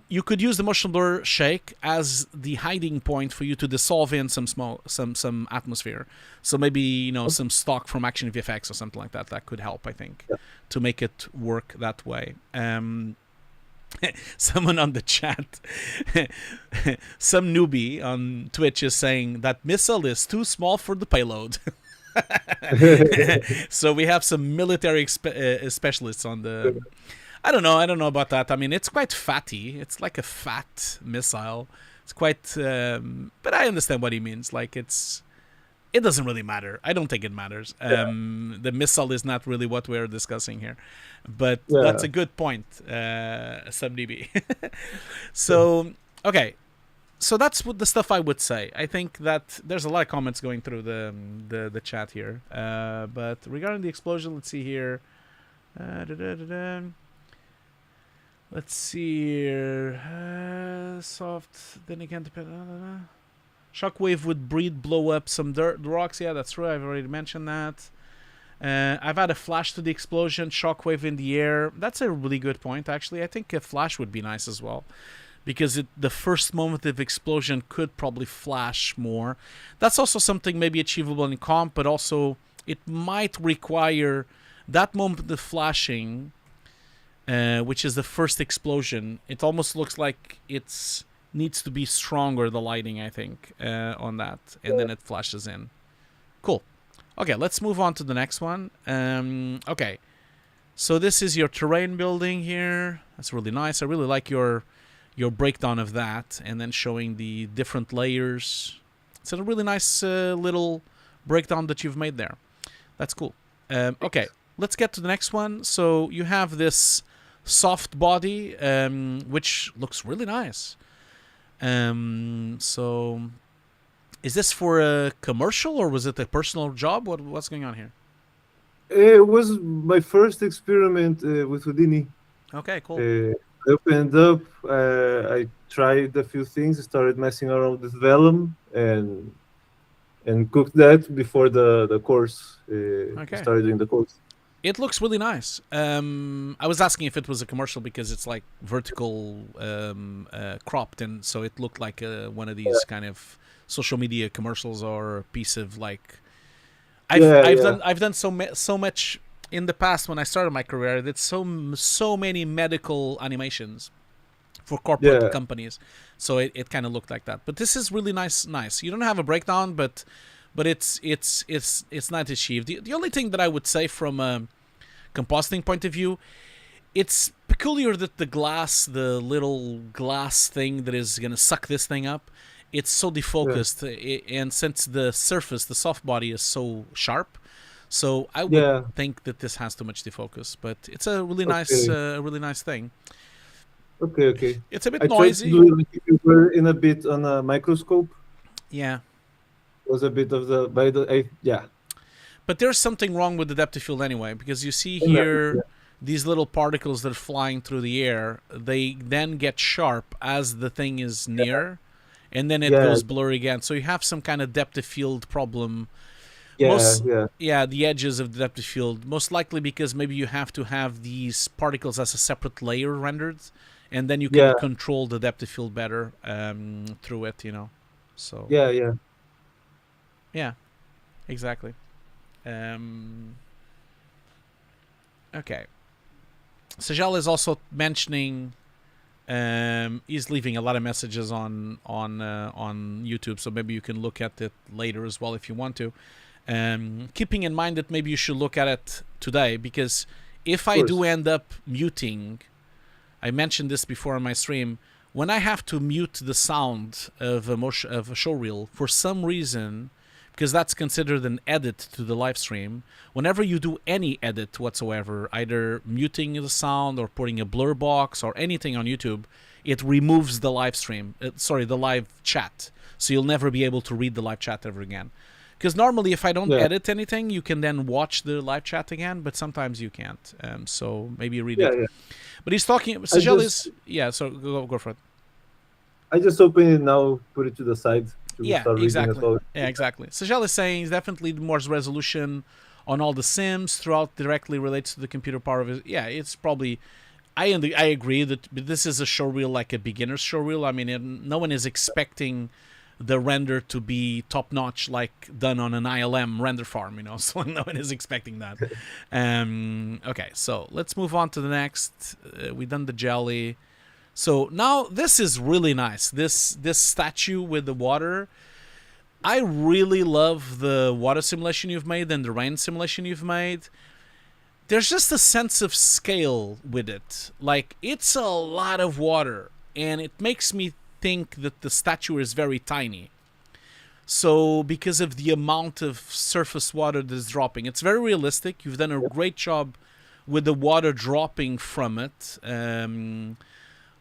A: You could use the motion blur shake as the hiding point for you to dissolve in some atmosphere. So maybe, you know, some stock from Action VFX or something like that. That could help, I think, to make it work that way. Someone on the chat, some newbie on Twitch is saying that missile is too small for the payload. So we have some military specialists on the... I don't know about that. I mean, it's quite fatty. It's like a fat missile. It's quite... but I understand what he means. Like, it doesn't really matter. I don't think it matters. The missile is not really what we're discussing here. But that's a good point, SubDB. So, okay. So that's what the stuff I would say. I think that there's a lot of comments going through the chat here. But regarding the explosion, let's see here. Let's see here. Soft, then again, depend. Shockwave would blow up some rocks. Yeah, that's true. I've already mentioned that. I've had a flash to the explosion, shockwave in the air. That's a really good point, actually. I think a flash would be nice as well, because the first moment of explosion could probably flash more. That's also something maybe achievable in comp, but also it might require that moment of flashing, which is the first explosion. It almost looks like it's needs to be stronger, the lighting, I think, on that, and then it flashes in. Cool. Okay, let's move on to the next one. Okay, so this is your terrain building here. That's really nice. I really like your breakdown of that, and then showing the different layers. It's a really nice little breakdown that you've made there. That's cool. Okay, let's get to the next one. So you have this soft body, which looks really nice. So is this for a commercial or was it a personal job? What's going on here?
B: It was my first experiment with Houdini.
A: Okay, cool.
B: I opened up. I tried a few things. Started messing around with Vellum and cooked that before the course.
A: Okay.
B: Started doing the course.
A: It looks really nice. I was asking if it was a commercial because it's like vertical cropped, and so it looked like one of these kind of social media commercials or a piece of like. I've done so much in the past when I started my career. I did so many medical animations for corporate companies, so it kind of looked like that. But this is really nice. You don't have a breakdown, but it's nice achieved. The only thing that I would say from a compositing point of view, it's peculiar that the little glass thing that is going to suck this thing up, it's so defocused, and since the surface, the soft body, is so sharp, so I would think that this has too much defocus. But it's a really nice thing.
B: Okay.
A: It's a bit
B: I
A: noisy.
B: tried to do it if you were in a bit on a microscope.
A: Yeah.
B: It was a bit of the
A: But there's something wrong with the depth of field anyway, because you see here these little particles that are flying through the air, they then get sharp as the thing is near, and then it goes blurry again. So you have some kind of depth of field problem. The edges of the depth of field, most likely because maybe you have to have these particles as a separate layer rendered, and then you can control the depth of field better through it, So yeah, exactly. Okay. Sajal is also mentioning he's leaving a lot of messages on YouTube, so maybe you can look at it later as well if you want to. Keeping in mind that maybe you should look at it today, because if I do end up muting, I mentioned this before on my stream, when I have to mute the sound of a showreel for some reason, because that's considered an edit to the live stream, whenever you do any edit whatsoever, either muting the sound or putting a blur box or anything on YouTube, it removes the live stream, the live chat. So you'll never be able to read the live chat ever again. Because normally if I don't edit anything, you can then watch the live chat again, but sometimes you can't. So maybe read it. Yeah. But he's talking, Sajal is, so go for it.
B: I just open it now, put it to the side.
A: Exactly. Yeah, exactly. Sajal is saying he's definitely more resolution on all the sims throughout directly relates to the computer power of it. Yeah, it's probably. I agree that this is a showreel, like a beginner's showreel. I mean, no one is expecting the render to be top notch, like done on an ILM render farm, So no one is expecting that. Okay, so let's move on to the next. We've done the jelly. So now this is really nice. This statue with the water. I really love the water simulation you've made and the rain simulation you've made. There's just a sense of scale with it. Like, it's a lot of water, and it makes me think that the statue is very tiny. So because of the amount of surface water that's dropping, it's very realistic. You've done a great job with the water dropping from it.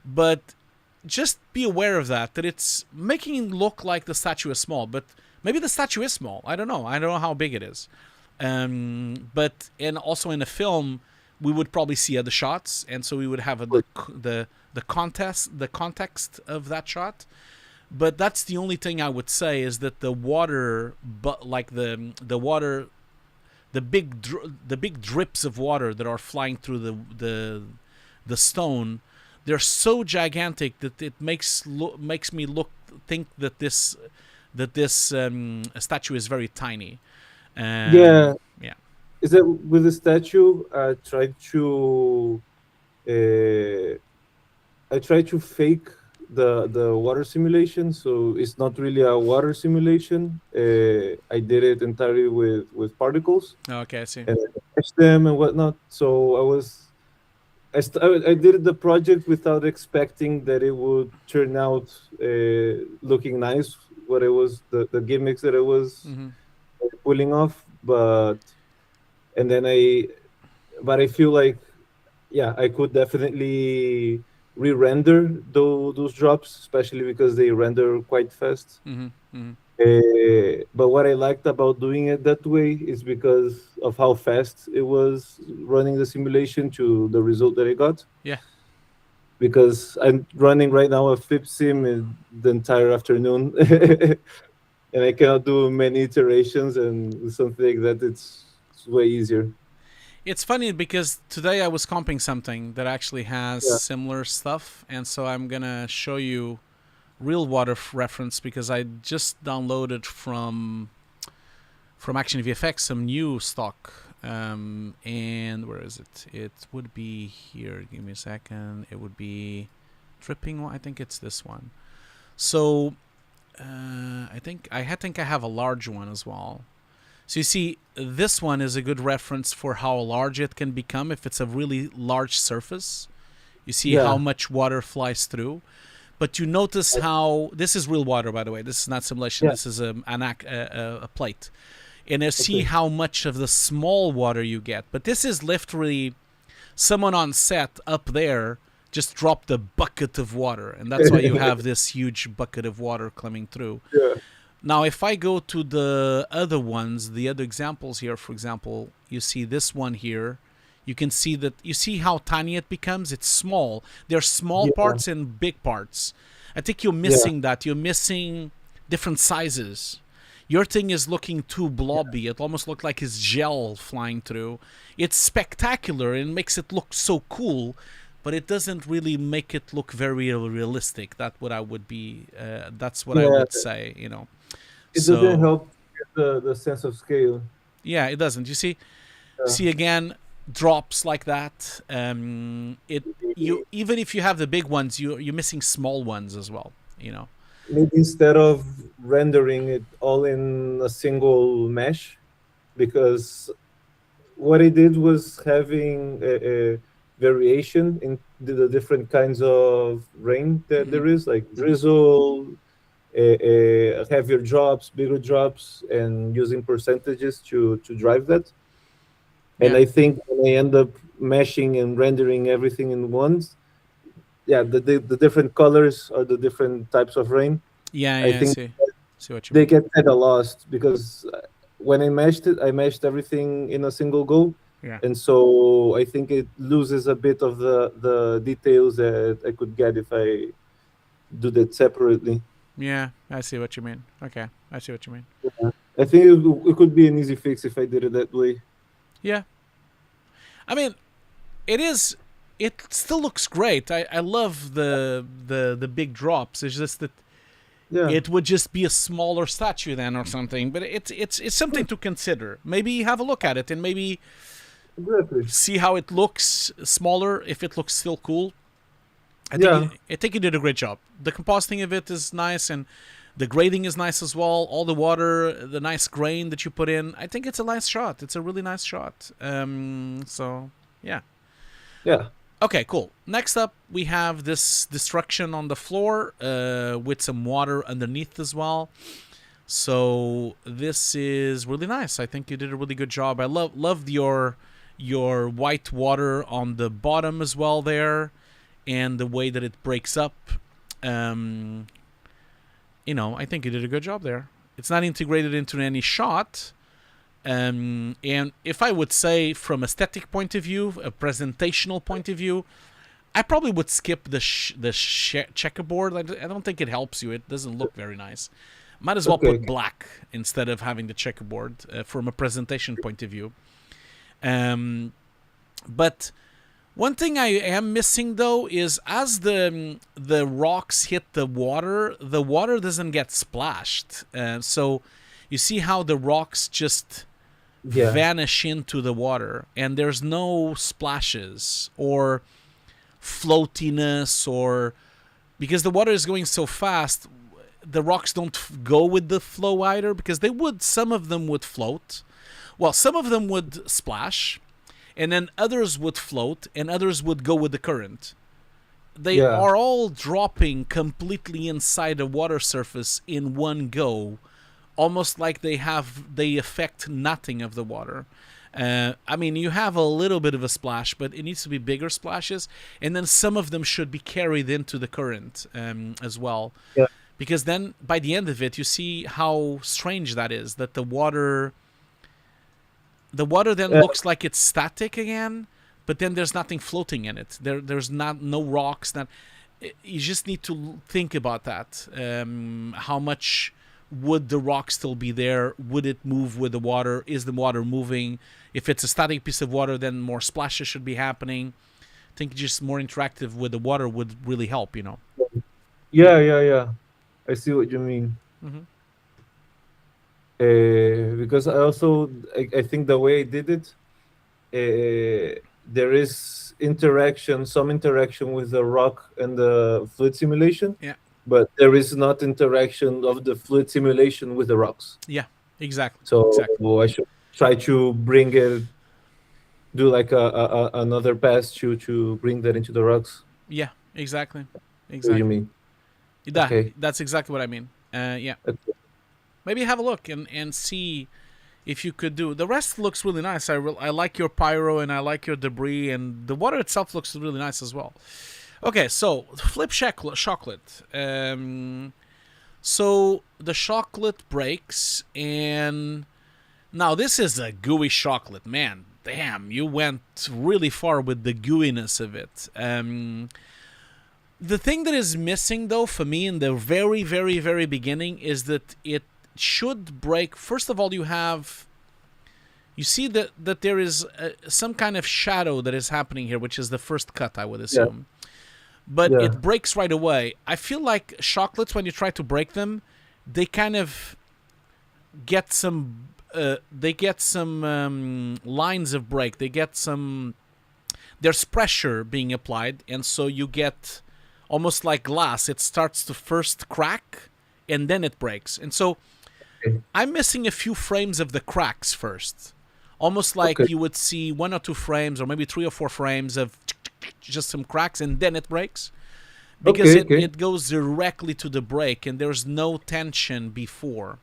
A: But just be aware of that it's making it look like the statue is small, but maybe the statue is small. I don't know how big it is. But and also in a film, we would probably see other shots, and so we would have the context of that shot. But that's the only thing I would say, is that the water, but like the water, the big drips of water that are flying through the stone. They're so gigantic that it makes me think that this statue is very tiny.
B: Yeah. Is that with the statue? I tried to fake the water simulation, so it's not really a water simulation. I did it entirely with particles.
A: Okay, I see.
B: And I touched them and whatnot. So I did the project without expecting that it would turn out looking nice. What it was, the gimmicks that it was pulling off, but I feel like I could definitely re-render those drops, especially because they render quite fast. But what I liked about doing it that way is because of how fast it was running the simulation to the result that I got.
A: Yeah.
B: Because I'm running right now a flip sim the entire afternoon, and I cannot do many iterations, and with something like that, it's way easier.
A: It's funny because today I was comping something that actually has
B: Yeah,
A: similar stuff, and so I'm gonna show you real water reference because I just downloaded from Action VFX some new stock. And where is it? It would be here. Give me a second. It would be dripping one. I think it's this one. So I think I have a large one as well. So you see, this one is a good reference for how large it can become if it's a really large surface. You see how
B: yeah,
A: much water flies through. But you notice how this is real water, by the way. This is not simulation.
B: yeah.
A: This is a plate, and you see
B: Okay.
A: how much of the small water you get. But this is literally someone on set up there just dropped a bucket of water, and that's why you have this huge bucket of water coming through.
B: Yeah,
A: Now, if I go to the other ones, the other examples here, for example, you see this one here. You can see that, you see how tiny it becomes? It's small. There are small
B: yeah,
A: parts and big parts. I think you're
B: yeah,
A: missing that. You're missing different sizes. Your thing is looking too blobby. It almost looks like it's gel flying through. It's spectacular and makes it look so cool, but it doesn't really make it look very realistic. That's what I would be. That's what I
B: yeah.
A: would say. You know.
B: It doesn't
A: So
B: help get the sense of scale.
A: yeah, it doesn't. You see,
B: Yeah.
A: see again, drops like that. It you
B: Maybe,
A: even if you have the big ones, you're missing small ones as well. You know.
B: maybe instead of rendering it all in a single mesh, because what I did was having a variation in the different kinds of rain that
A: Hmm.
B: there is, like drizzle, heavier drops, bigger drops, and using percentages to drive that. And
A: Yeah.
B: I think when I end up meshing and rendering everything in once, yeah, the different colors or the different types of rain,
A: Yeah.
B: I
A: Yeah. I
B: think
A: see what you
B: they
A: mean.
B: get kind of lost because when I meshed it, I meshed everything in a single go,
A: Yeah.
B: and so I think it loses a bit of the details that I could get if I do that separately.
A: Yeah. I see what you mean. Okay. I see what you mean.
B: Yeah. I think it could be an easy fix if I did it that way.
A: Yeah. I mean, it is. It still looks great. I love the big drops. It's just that
B: Yeah,
A: it would just be a smaller statue then or something. But it's something to consider. Maybe have a look at it and maybe
B: exactly.
A: see how it looks smaller. If it looks still cool,
B: Yeah,
A: I think you did a great job. The compositing of it is nice and the grading is nice as well. All the water, the nice grain that you put in. I think it's a nice shot. It's a really nice shot. So yeah.
B: yeah,
A: Okay, cool. Next up, we have this destruction on the floor with some water underneath as well. So this is really nice. I think you did a really good job. I loved your white water on the bottom as well there, and the way that it breaks up. Um, I think you did a good job there. It's not integrated into any shot. And if I would say from aesthetic point of view, a presentational point of view, I probably would skip the checkerboard. I don't think it helps you. It doesn't look very nice. Might as well
B: okay,
A: put black instead of having the checkerboard from a presentation point of view. Um, but one thing I am missing though is as the rocks hit the water doesn't get splashed. So you see how the rocks just
B: yeah,
A: vanish into the water and there's no splashes or floatiness, or because the water is going so fast, the rocks don't go with the flow either, because some of them would float, well, some of them would splash, and then others would float and others would go with the current. They
B: yeah,
A: are all dropping completely inside the water surface in one go, almost like they affect nothing of the water. I mean, you have a little bit of a splash, but it needs to be bigger splashes, and then some of them should be carried into the current as well,
B: yeah.
A: because then by the end of it, you see how strange that is. That the water then looks like it's static again, but then there's nothing floating in it. There's no rocks. You just need to think about that. How much would the rock still be there? Would it move with the water? Is the water moving? If it's a static piece of water, then more splashes should be happening. I think just more interactive with the water would really help, you know.
B: Yeah. I see what you mean.
A: Mhm.
B: Because I think the way I did it, there is some interaction with the rock and the fluid simulation.
A: Yeah.
B: But there is not interaction of the fluid simulation with the rocks.
A: Yeah, exactly.
B: So
A: Exactly.
B: I should try to do like another pass to bring that into the rocks.
A: Yeah, exactly.
B: What do you mean? Okay.
A: That's exactly what I mean. Yeah.
B: Okay.
A: Maybe have a look and see if you could do. The rest looks really nice. I like your pyro and I like your debris, and the water itself looks really nice as well. Okay, so flip chocolate. So the chocolate breaks, and now this is a gooey chocolate. Man, damn, you went really far with the gooiness of it. The thing that is missing, though, for me in the very, very, very beginning is that it should break. First of all, you see that there is some kind of shadow that is happening here, which is the first cut, I would assume. But it breaks right away. I feel like chocolates, when you try to break them, they kind of get some lines of break. They get some. There's pressure being applied, and so you get almost like glass. It starts to first crack, and then it breaks. And so I'm missing a few frames of the cracks first. Almost like you would see 1 or 2 frames, or maybe 3 or 4 frames of just some cracks, and then it breaks. Because it goes directly to the break, and there's no tension before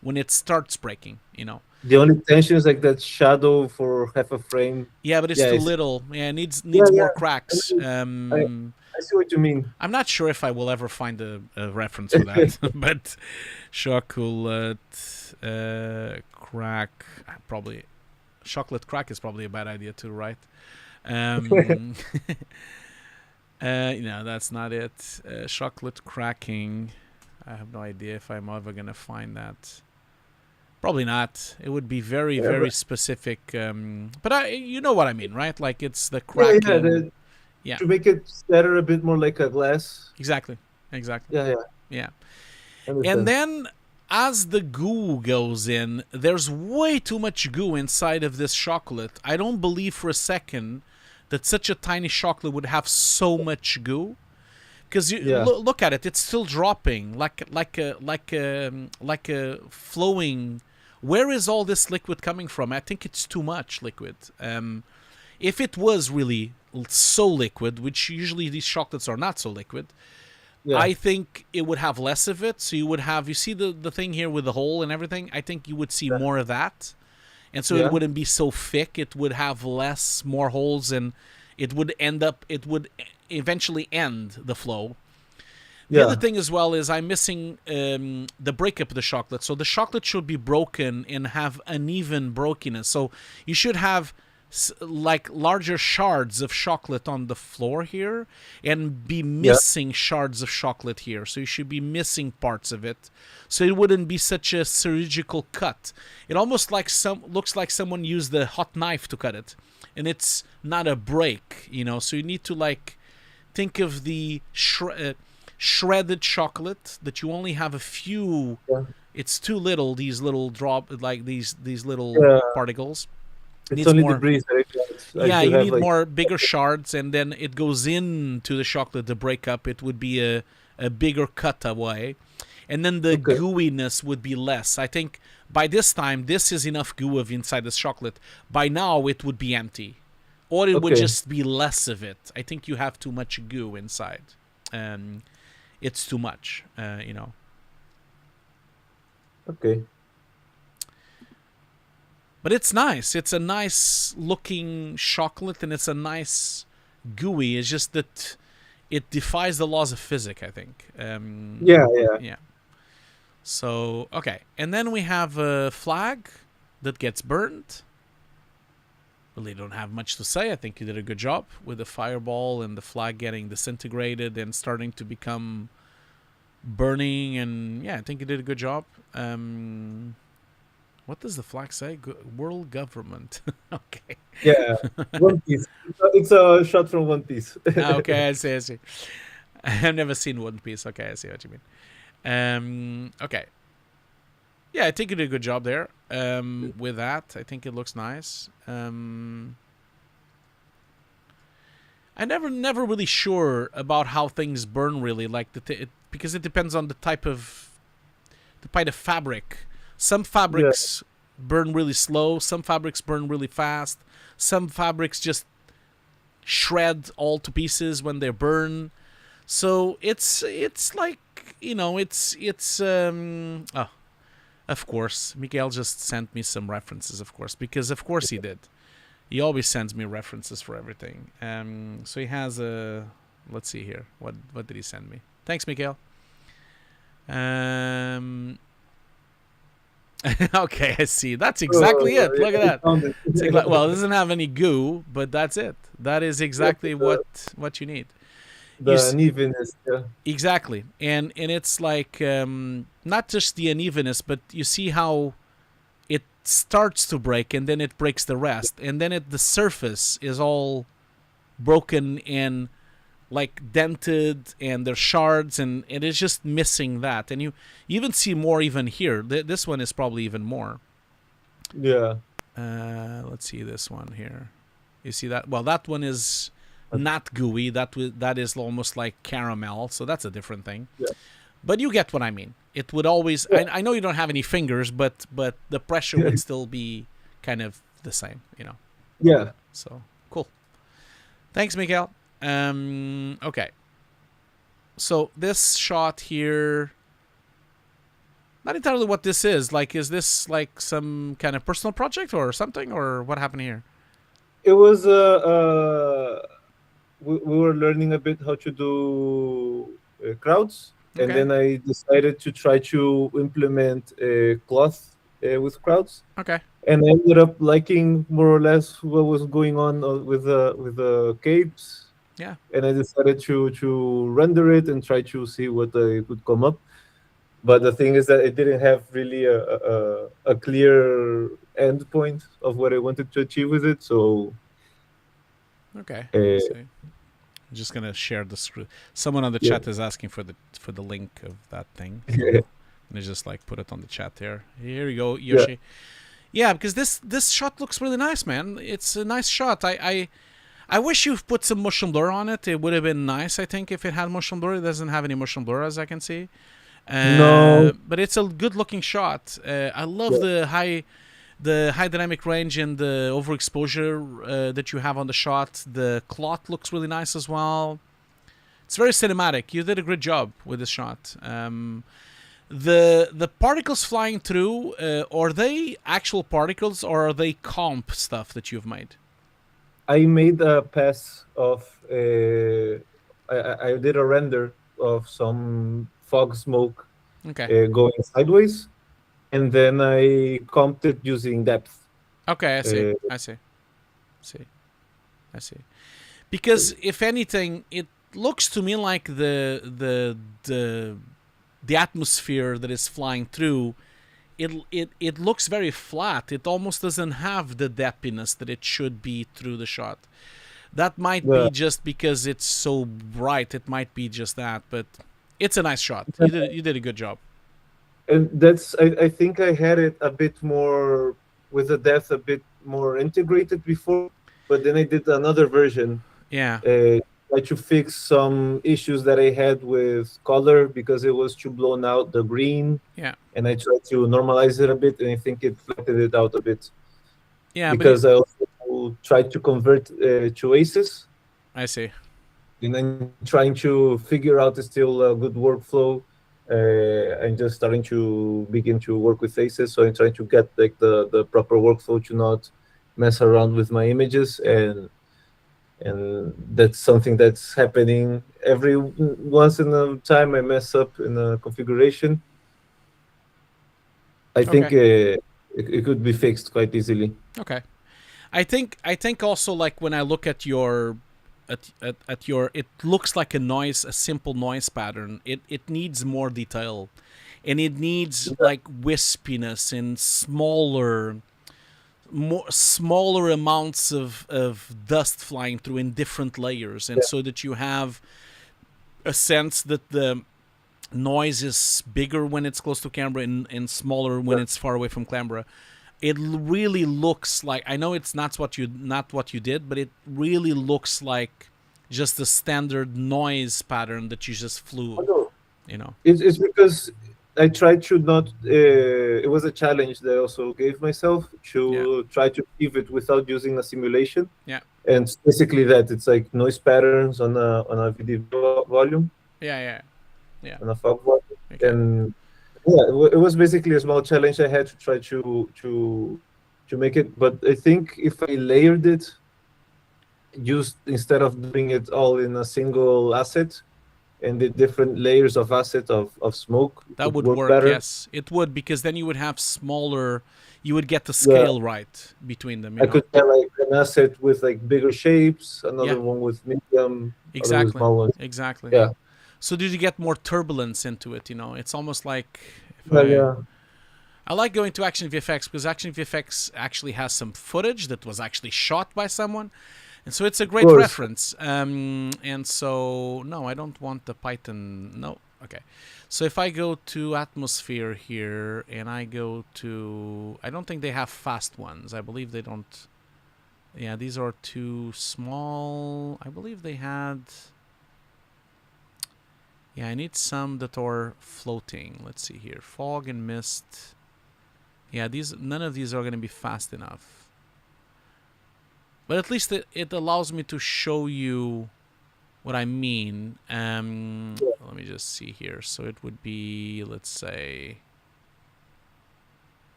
A: when it starts breaking, you know.
B: The only tension is like that shadow for half a frame.
A: Yeah, but it's too little. Yeah, it needs more cracks.
B: I see what you mean.
A: I'm not sure if I will ever find a reference for that, but chocolate crack, probably. Chocolate crack is probably a bad idea too, right? No, that's not it. Chocolate cracking. I have no idea if I'm ever gonna find that. Probably not. It would be very, very specific. But you know what I mean, right? Like it's the cracking. Yeah.
B: To make it scatter a bit more like a glass.
A: Exactly. Yeah.
B: Understand.
A: And then as the goo goes in, there's way too much goo inside of this chocolate. I don't believe for a second that such a tiny chocolate would have so much goo. Because you look at it, it's still dropping like a flowing. Where is all this liquid coming from? I think it's too much liquid. If it was really so liquid, which usually these chocolates are not so liquid, I think it would have less of it. So you see the thing here with the hole and everything? I think you would see more of that. And so it wouldn't be so thick. It would have more holes, and it would eventually end the flow. The other thing as well is I'm missing the breakup of the chocolate. So the chocolate should be broken and have uneven brokenness. So you should have like larger shards of chocolate on the floor here and be missing shards of chocolate here. So you should be missing parts of it. So it wouldn't be such a surgical cut. It almost looks like someone used a hot knife to cut it. And it's not a break, you know. So you need to think of the shredded chocolate that you only have a few. It's too little. These little these little particles.
B: It's only debris.
A: You need more bigger shards, and then it goes into the chocolate to break up. It would be a bigger cutaway, and then the gooiness would be less. I think by this time, this is enough goo of inside this chocolate. By now, it would be empty, or it would just be less of it. I think you have too much goo inside. It's too much, you know.
B: Okay.
A: But it's nice. It's a nice looking chocolate, and it's a nice gooey. It's just that it defies the laws of physics, I think.
B: Yeah.
A: So, okay. And then we have a flag that gets burnt. Really don't have much to say. I think you did a good job with the fireball and the flag getting disintegrated and starting to become burning. And yeah, I think you did a good job. What does the flag say? World government. Okay.
B: Yeah. One Piece. It's a shot from One Piece.
A: Okay, I see. I've never seen One Piece. Okay, I see what you mean. Okay. Yeah, I think you did a good job there. With that, I think it looks nice. I'm never really sure about how things burn. Really, like because it depends on the type of fabric. Some fabrics burn really slow. Some fabrics burn really fast. Some fabrics just shred all to pieces when they burn. So it's like, of course, Miguel just sent me some references, of course, because of course he did. He always sends me references for everything. So he has let's see here. What did he send me? Thanks, Miguel. Okay, I see. That's exactly it. Look at that. Well, it doesn't have any goo, but that's it. That is exactly what you need.
B: The unevenness, yeah.
A: Exactly. And it's like not just the unevenness, but you see how it starts to break and then it breaks the rest. And then the surface is all broken and like dented, and there's shards, and it is just missing that. And you even see more even here. This one is probably even more.
B: Yeah.
A: Let's see this one here. You see that? Well, that one is not gooey. That is almost like caramel. So that's a different thing.
B: Yeah.
A: But you get what I mean. It would always. Yeah. I know you don't have any fingers, but the pressure would still be kind of the same.
B: Yeah.
A: So cool. Thanks, Miguel. Okay. So this shot here, not entirely what this is. Like, is this like some kind of personal project or something, or what happened here?
B: It was we were learning a bit how to do crowds, and then I decided to try to implement cloth with crowds.
A: Okay.
B: And I ended up liking more or less what was going on with the capes.
A: Yeah.
B: And I decided to render it and try to see what could come up. But the thing is that it didn't have really a clear end point of what I wanted to achieve with it. So
A: okay. I'm just gonna share the screen. Someone on the chat is asking for the link of that thing. So I'm gonna just like put it on the chat there. Here you go, Yoshi. Yeah, because this shot looks really nice, man. It's a nice shot. I wish you've put some motion blur on it. It would have been nice, I think, if it had motion blur. It doesn't have any motion blur, as I can see.
B: No.
A: But it's a good-looking shot. I love the high dynamic range and the overexposure that you have on the shot. The cloth looks really nice as well. It's very cinematic. You did a great job with this shot. The particles flying through, are they actual particles or are they comp stuff that you've made?
B: I made a pass of I did a render of some fog smoke going sideways, and then I comped it using depth.
A: Okay, I see. Because if anything, it looks to me like the atmosphere that is flying through, it looks very flat. It almost doesn't have the depthiness that it should be through the shot. That might be just because it's so bright. It might be just that, but it's a nice shot. You did a good job.
B: And that's I think I had it a bit more with the depth a bit more integrated before, but then I did another version.
A: Yeah.
B: Try to fix some issues that I had with color because it was too blown out, the green.
A: Yeah.
B: And I tried to normalize it a bit, and I think it flattened it out a bit.
A: Yeah.
B: Because I also tried to convert to aces.
A: I see.
B: And then trying to figure out still a good workflow. I'm just starting to begin to work with aces, so I'm trying to get like the proper workflow to not mess around with my images. And and that's something that's happening every once in a time. I mess up in a configuration. I think it could be fixed quite easily.
A: Okay. I think also, like, when I look at your at your, it looks like a simple noise pattern. It needs more detail, and it needs like wispiness and smaller amounts of dust flying through in different layers, and so that you have a sense that the noise is bigger when it's close to camera and smaller when it's far away from camera. It really looks like, I know it's not what you did, but it really looks like just a standard noise pattern that you just flew.
B: It's because I tried to not. It was a challenge that I also gave myself to try to achieve it without using a simulation.
A: Yeah.
B: And it's basically that it's like noise patterns on a video volume.
A: Yeah.
B: On a fog volume.
A: Okay.
B: And it was basically a small challenge I had to try to make it. But I think if I layered it, instead of doing it all in a single asset, and the different layers of asset of smoke,
A: that would work
B: better.
A: Yes, it would, because then you would have smaller, you would get the scale right between them.
B: I could have like an asset with like bigger shapes, another one with medium,
A: exactly,
B: small ones.
A: Exactly.
B: Yeah.
A: So did you get more turbulence into it? It's almost like I like going to Action VFX because Action VFX actually has some footage that was actually shot by someone. And so it's a great reference. And so, no, I don't want the Python. No. Okay. So if I go to Atmosphere here and I go to, I don't think they have fast ones. I believe they don't. Yeah, these are too small. I believe they had. Yeah, I need some that are floating. Let's see here. Fog and mist. Yeah, none of these are going to be fast enough. But at least it allows me to show you what I mean. Let me just see here. So it would be, let's say,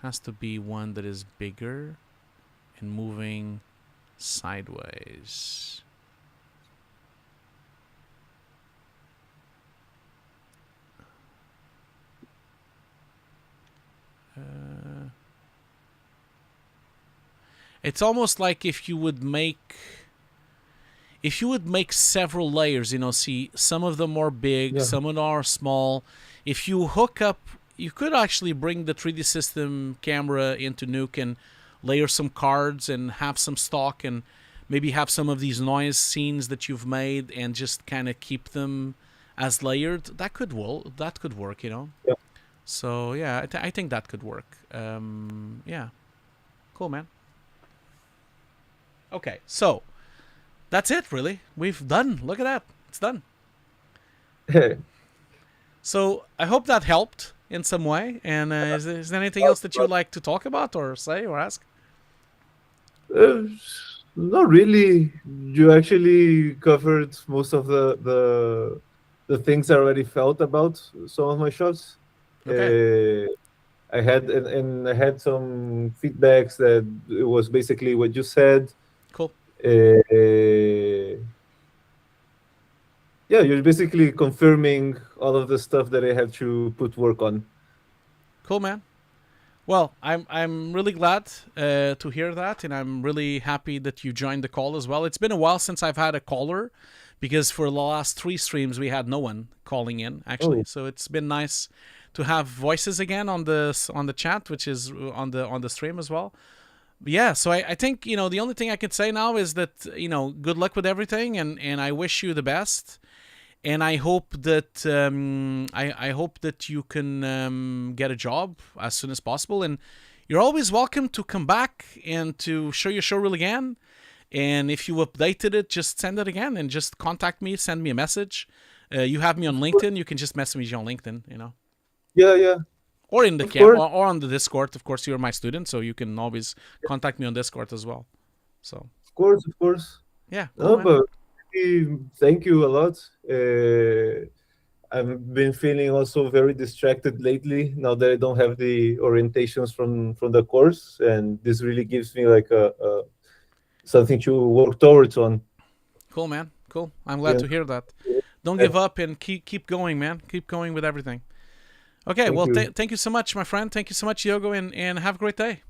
A: has to be one that is bigger and moving sideways. It's almost like if you would make several layers, see, some of them are big, some of them are small. If you hook up, you could actually bring the 3D system camera into Nuke and layer some cards and have some stock and maybe have some of these noise scenes that you've made and just kind of keep them as layered. That could work,
B: Yeah.
A: So yeah, I think that could work. Yeah, cool, man. Okay, so that's it, really. We've done. Look at that. It's done. So I hope that helped in some way. And is there anything else that you would like to talk about or say or ask?
B: Not really. You actually covered most of the things I already felt about some of my shots.
A: Okay.
B: I had some feedbacks that it was basically what you said.
A: Cool.
B: Yeah, you're basically confirming all of the stuff that I have to put work on.
A: Cool, man. Well, I'm really glad to hear that, and I'm really happy that you joined the call as well. It's been a while since I've had a caller, because for the last 3 streams we had no one calling in actually. So it's been nice to have voices again on the chat, which is on the stream as well. But yeah, so I think the only thing I can say now is that good luck with everything, and I wish you the best. And I hope that I hope that you can get a job as soon as possible. And you're always welcome to come back and to show your showreel again. And if you updated it, just send it again and just contact me. Send me a message. You have me on LinkedIn. You can just message me on LinkedIn.
B: Yeah.
A: Or in the camp, or on the Discord. Of course, you're my student, so you can always contact me on Discord as well. So.
B: Of course.
A: Yeah. Cool,
B: but thank you a lot. I've been feeling also very distracted lately now that I don't have the orientations from the course, and this really gives me like something to work towards on.
A: Cool, man. Cool. I'm glad to hear that. Don't give up and keep going, man. Keep going with everything. Okay, thank you so much, my friend. Thank you so much, Hugo, and have a great day.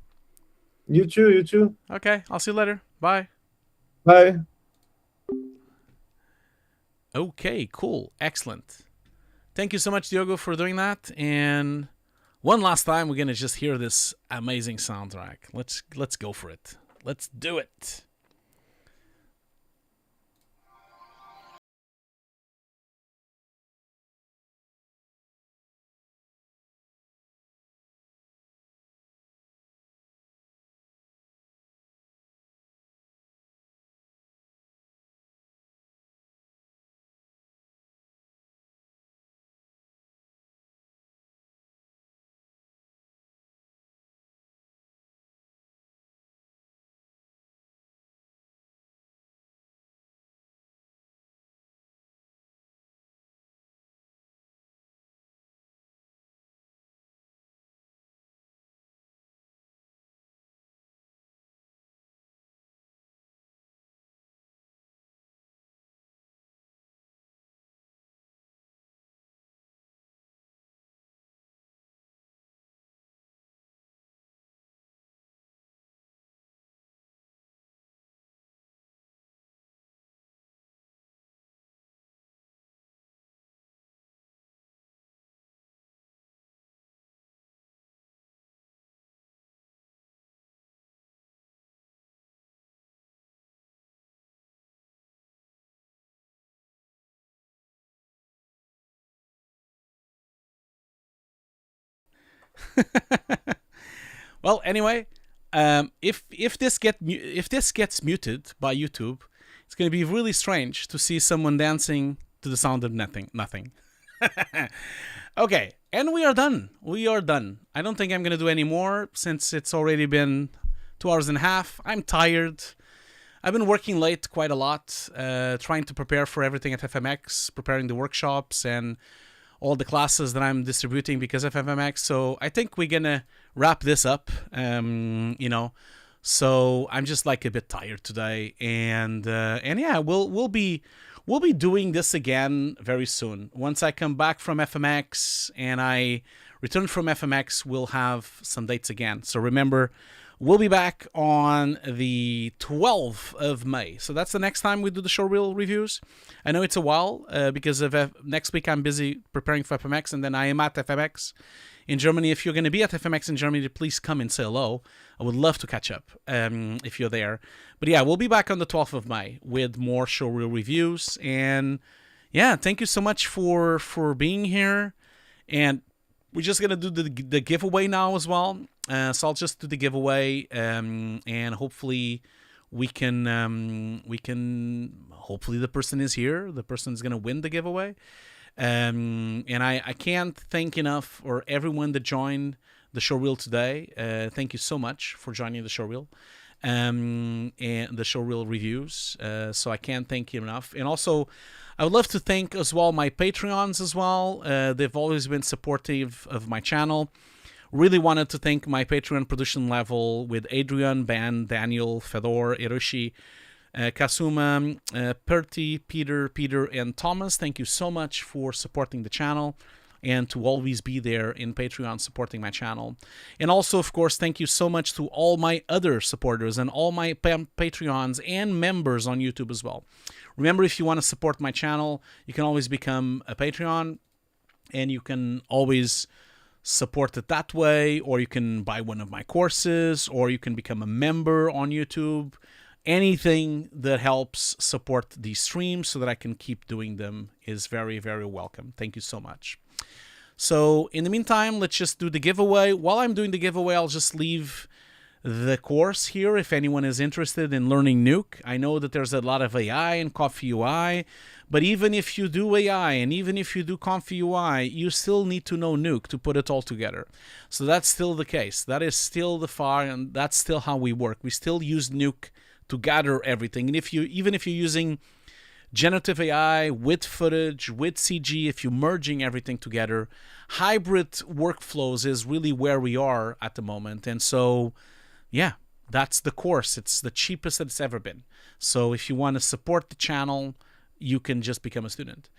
B: You too.
A: Okay, I'll see you later. Bye.
B: Bye.
A: Okay, cool. Excellent. Thank you so much, Diogo, for doing that. And one last time, we're going to just hear this amazing soundtrack. Let's go for it. Let's do it. Well, anyway, if this gets muted by YouTube, it's going to be really strange to see someone dancing to the sound of nothing. Okay, and we are done. I don't think I'm going to do any more since it's already been 2 hours and a half. I'm tired. I've been working late quite a lot, trying to prepare for everything at FMX, preparing the workshops and all the classes that I'm distributing because of FMX. So I think we're gonna wrap this up. So I'm just like a bit tired today, and yeah, we'll be doing this again very soon. Once I come back from FMX and I return from FMX, we'll have some dates again. So remember, we'll be back on the 12th of May. So that's the next time we do the Showreel reviews. I know it's a while because of next week I'm busy preparing for FMX, and then I am at FMX in Germany. If you're going to be at FMX in Germany, please come and say hello. I would love to catch up if you're there. But yeah, we'll be back on the 12th of May with more Showreel reviews. And yeah, thank you so much for being here. And we're just going to do the giveaway now as well. So I'll just do the giveaway, and hopefully we can hopefully the person is here. The person is going to win the giveaway. And I can't thank enough for everyone that joined the Showreel today. Thank you so much for joining the Showreel and the Showreel reviews. So I can't thank you enough. And also, I would love to thank as well my Patreons as well. They've always been supportive of my channel. Really wanted to thank my Patreon production level with Adrian, Ben, Daniel, Fedor, Hiroshi, Kasuma, Perty, Peter, and Thomas. Thank you so much for supporting the channel and to always be there in Patreon supporting my channel. And also, of course, thank you so much to all my other supporters and all my Patreons and members on YouTube as well. Remember, if you want to support my channel, you can always become a Patreon, and you can always support it that way, or you can buy one of my courses, or you can become a member on YouTube. Anything that helps support these streams so that I can keep doing them is very, very welcome. Thank you so much. So in the meantime, let's just do the giveaway. While I'm doing the giveaway, I'll just leave the course here if anyone is interested in learning Nuke. I know that there's a lot of AI in Coffee UI, but even if you do AI and even if you do Coffee UI, you still need to know Nuke to put it all together. So that's still the case. That is still the far, and that's still how we work. We still use Nuke to gather everything. And even if you're using generative AI with footage, with CG, if you're merging everything together, hybrid workflows is really where we are at the moment. And so, yeah, That's the course. It's the cheapest that it's ever been. So if you want to support the channel, you can just become a student.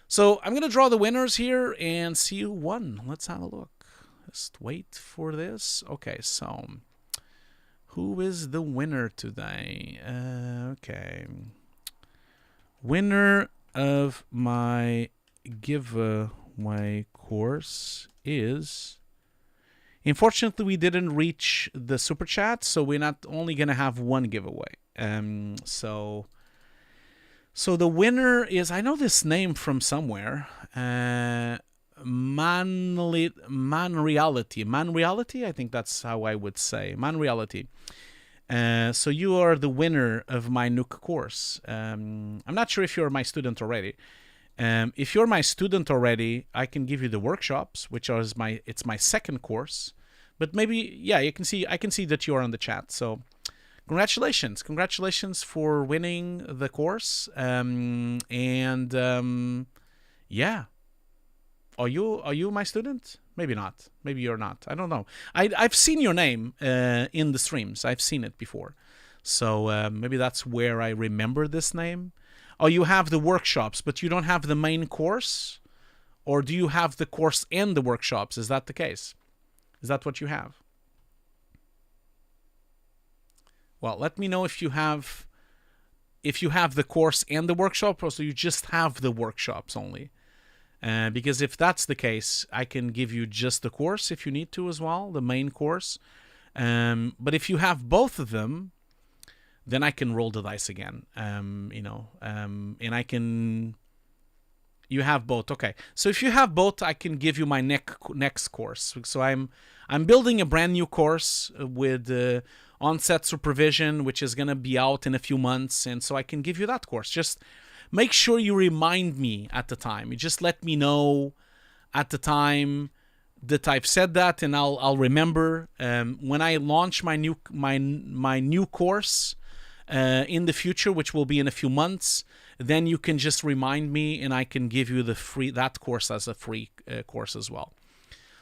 A: So I'm going to draw the winners here and see who won. Let's have a look. Just wait for this. Okay, so who is the winner today? Okay. Winner of my giveaway course is... Unfortunately, we didn't reach the super chat, so we're not only going to have one giveaway. So the winner is, I know this name from somewhere, Man Reality, I think that's how I would say, Man Reality. So you are the winner of my Nuke course. I'm not sure if you're my student already. If you're my student already, I can give you the workshops, which is it's my second course. But maybe, yeah, I can see that you're on the chat. So congratulations for winning the course. Yeah. Are you my student? Maybe not. Maybe you're not. I don't know. I've seen your name in the streams. I've seen it before. So maybe that's where I remember this name. Oh, you have the workshops, but you don't have the main course? Or do you have the course and the workshops? Is that the case? Is that what you have? Well, let me know if you have the course and the workshop, or so you just have the workshops only. Because if that's the case, I can give you just the course if you need to as well, the main course. But if you have both of them, then I can roll the dice again. And I can... You have both, okay. So if you have both, I can give you my next course. So I'm building a brand new course with on-set supervision, which is gonna be out in a few months, and so I can give you that course. Just make sure you remind me at the time. You just let me know at the time that I've said that, and I'll remember. When I launch my new course in the future, which will be in a few months, then you can just remind me, and I can give you that course as a free course as well.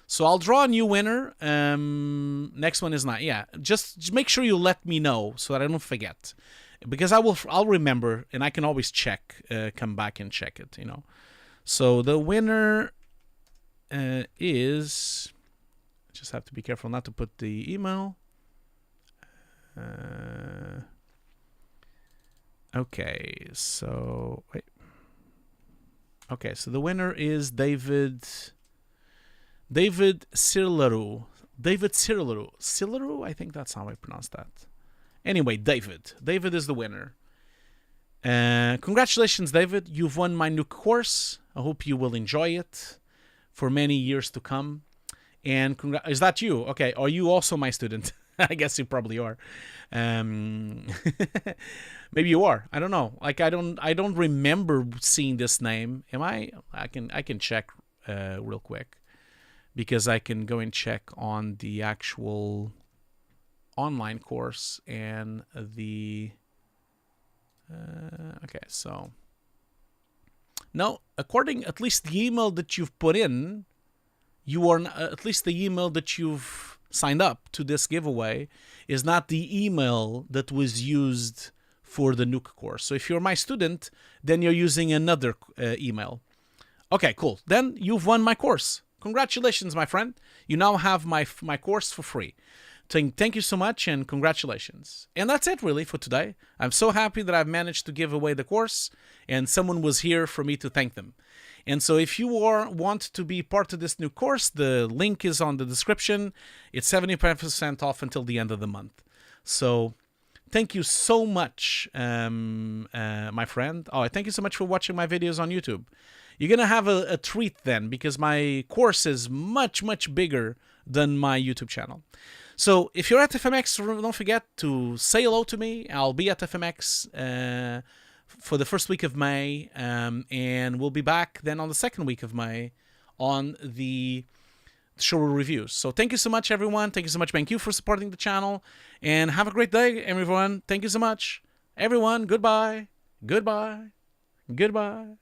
A: So I'll draw a new winner. Next one is not. Yeah, just make sure you let me know so that I don't forget, because I'll remember, and I can always check, come back and check it. So the winner is. Just have to be careful not to put the email. Okay, so wait. Okay, so the winner is David Sirleru. David Sirleru, I think that's how I pronounce that. Anyway, David is the winner. Congratulations, David. You've won my Nuke course. I hope you will enjoy it for many years to come. And is that you? Okay, are you also my student? I guess you probably are. Maybe you are. I don't know. Like I don't remember seeing this name. Am I? I can check real quick, because I can go and check on the actual online course and the. Okay, so no, according at least the email that you've put in, you are at least the email that you've signed up to this giveaway is not the email that was used for the Nuke course. So if you're my student, then you're using another email. Okay, cool. Then you've won my course. Congratulations, my friend. You now have my course for free. Thank you so much, and congratulations. And that's it really for today. I'm so happy that I've managed to give away the course, and someone was here for me to thank them. And so if you want to be part of this new course, the link is on the description. It's 75% off until the end of the month. So thank you so much, my friend. Oh, thank you so much for watching my videos on YouTube. You're going to have a treat then, because my course is much, much bigger than my YouTube channel. So if you're at FMX, don't forget to say hello to me. I'll be at FMX for the first week of May, and we'll be back then on the second week of May on the Showreel reviews. So thank you so much, everyone. Thank you so much, BenQ, for supporting the channel, and have a great day, everyone. Thank you so much, everyone. Goodbye. Goodbye. Goodbye.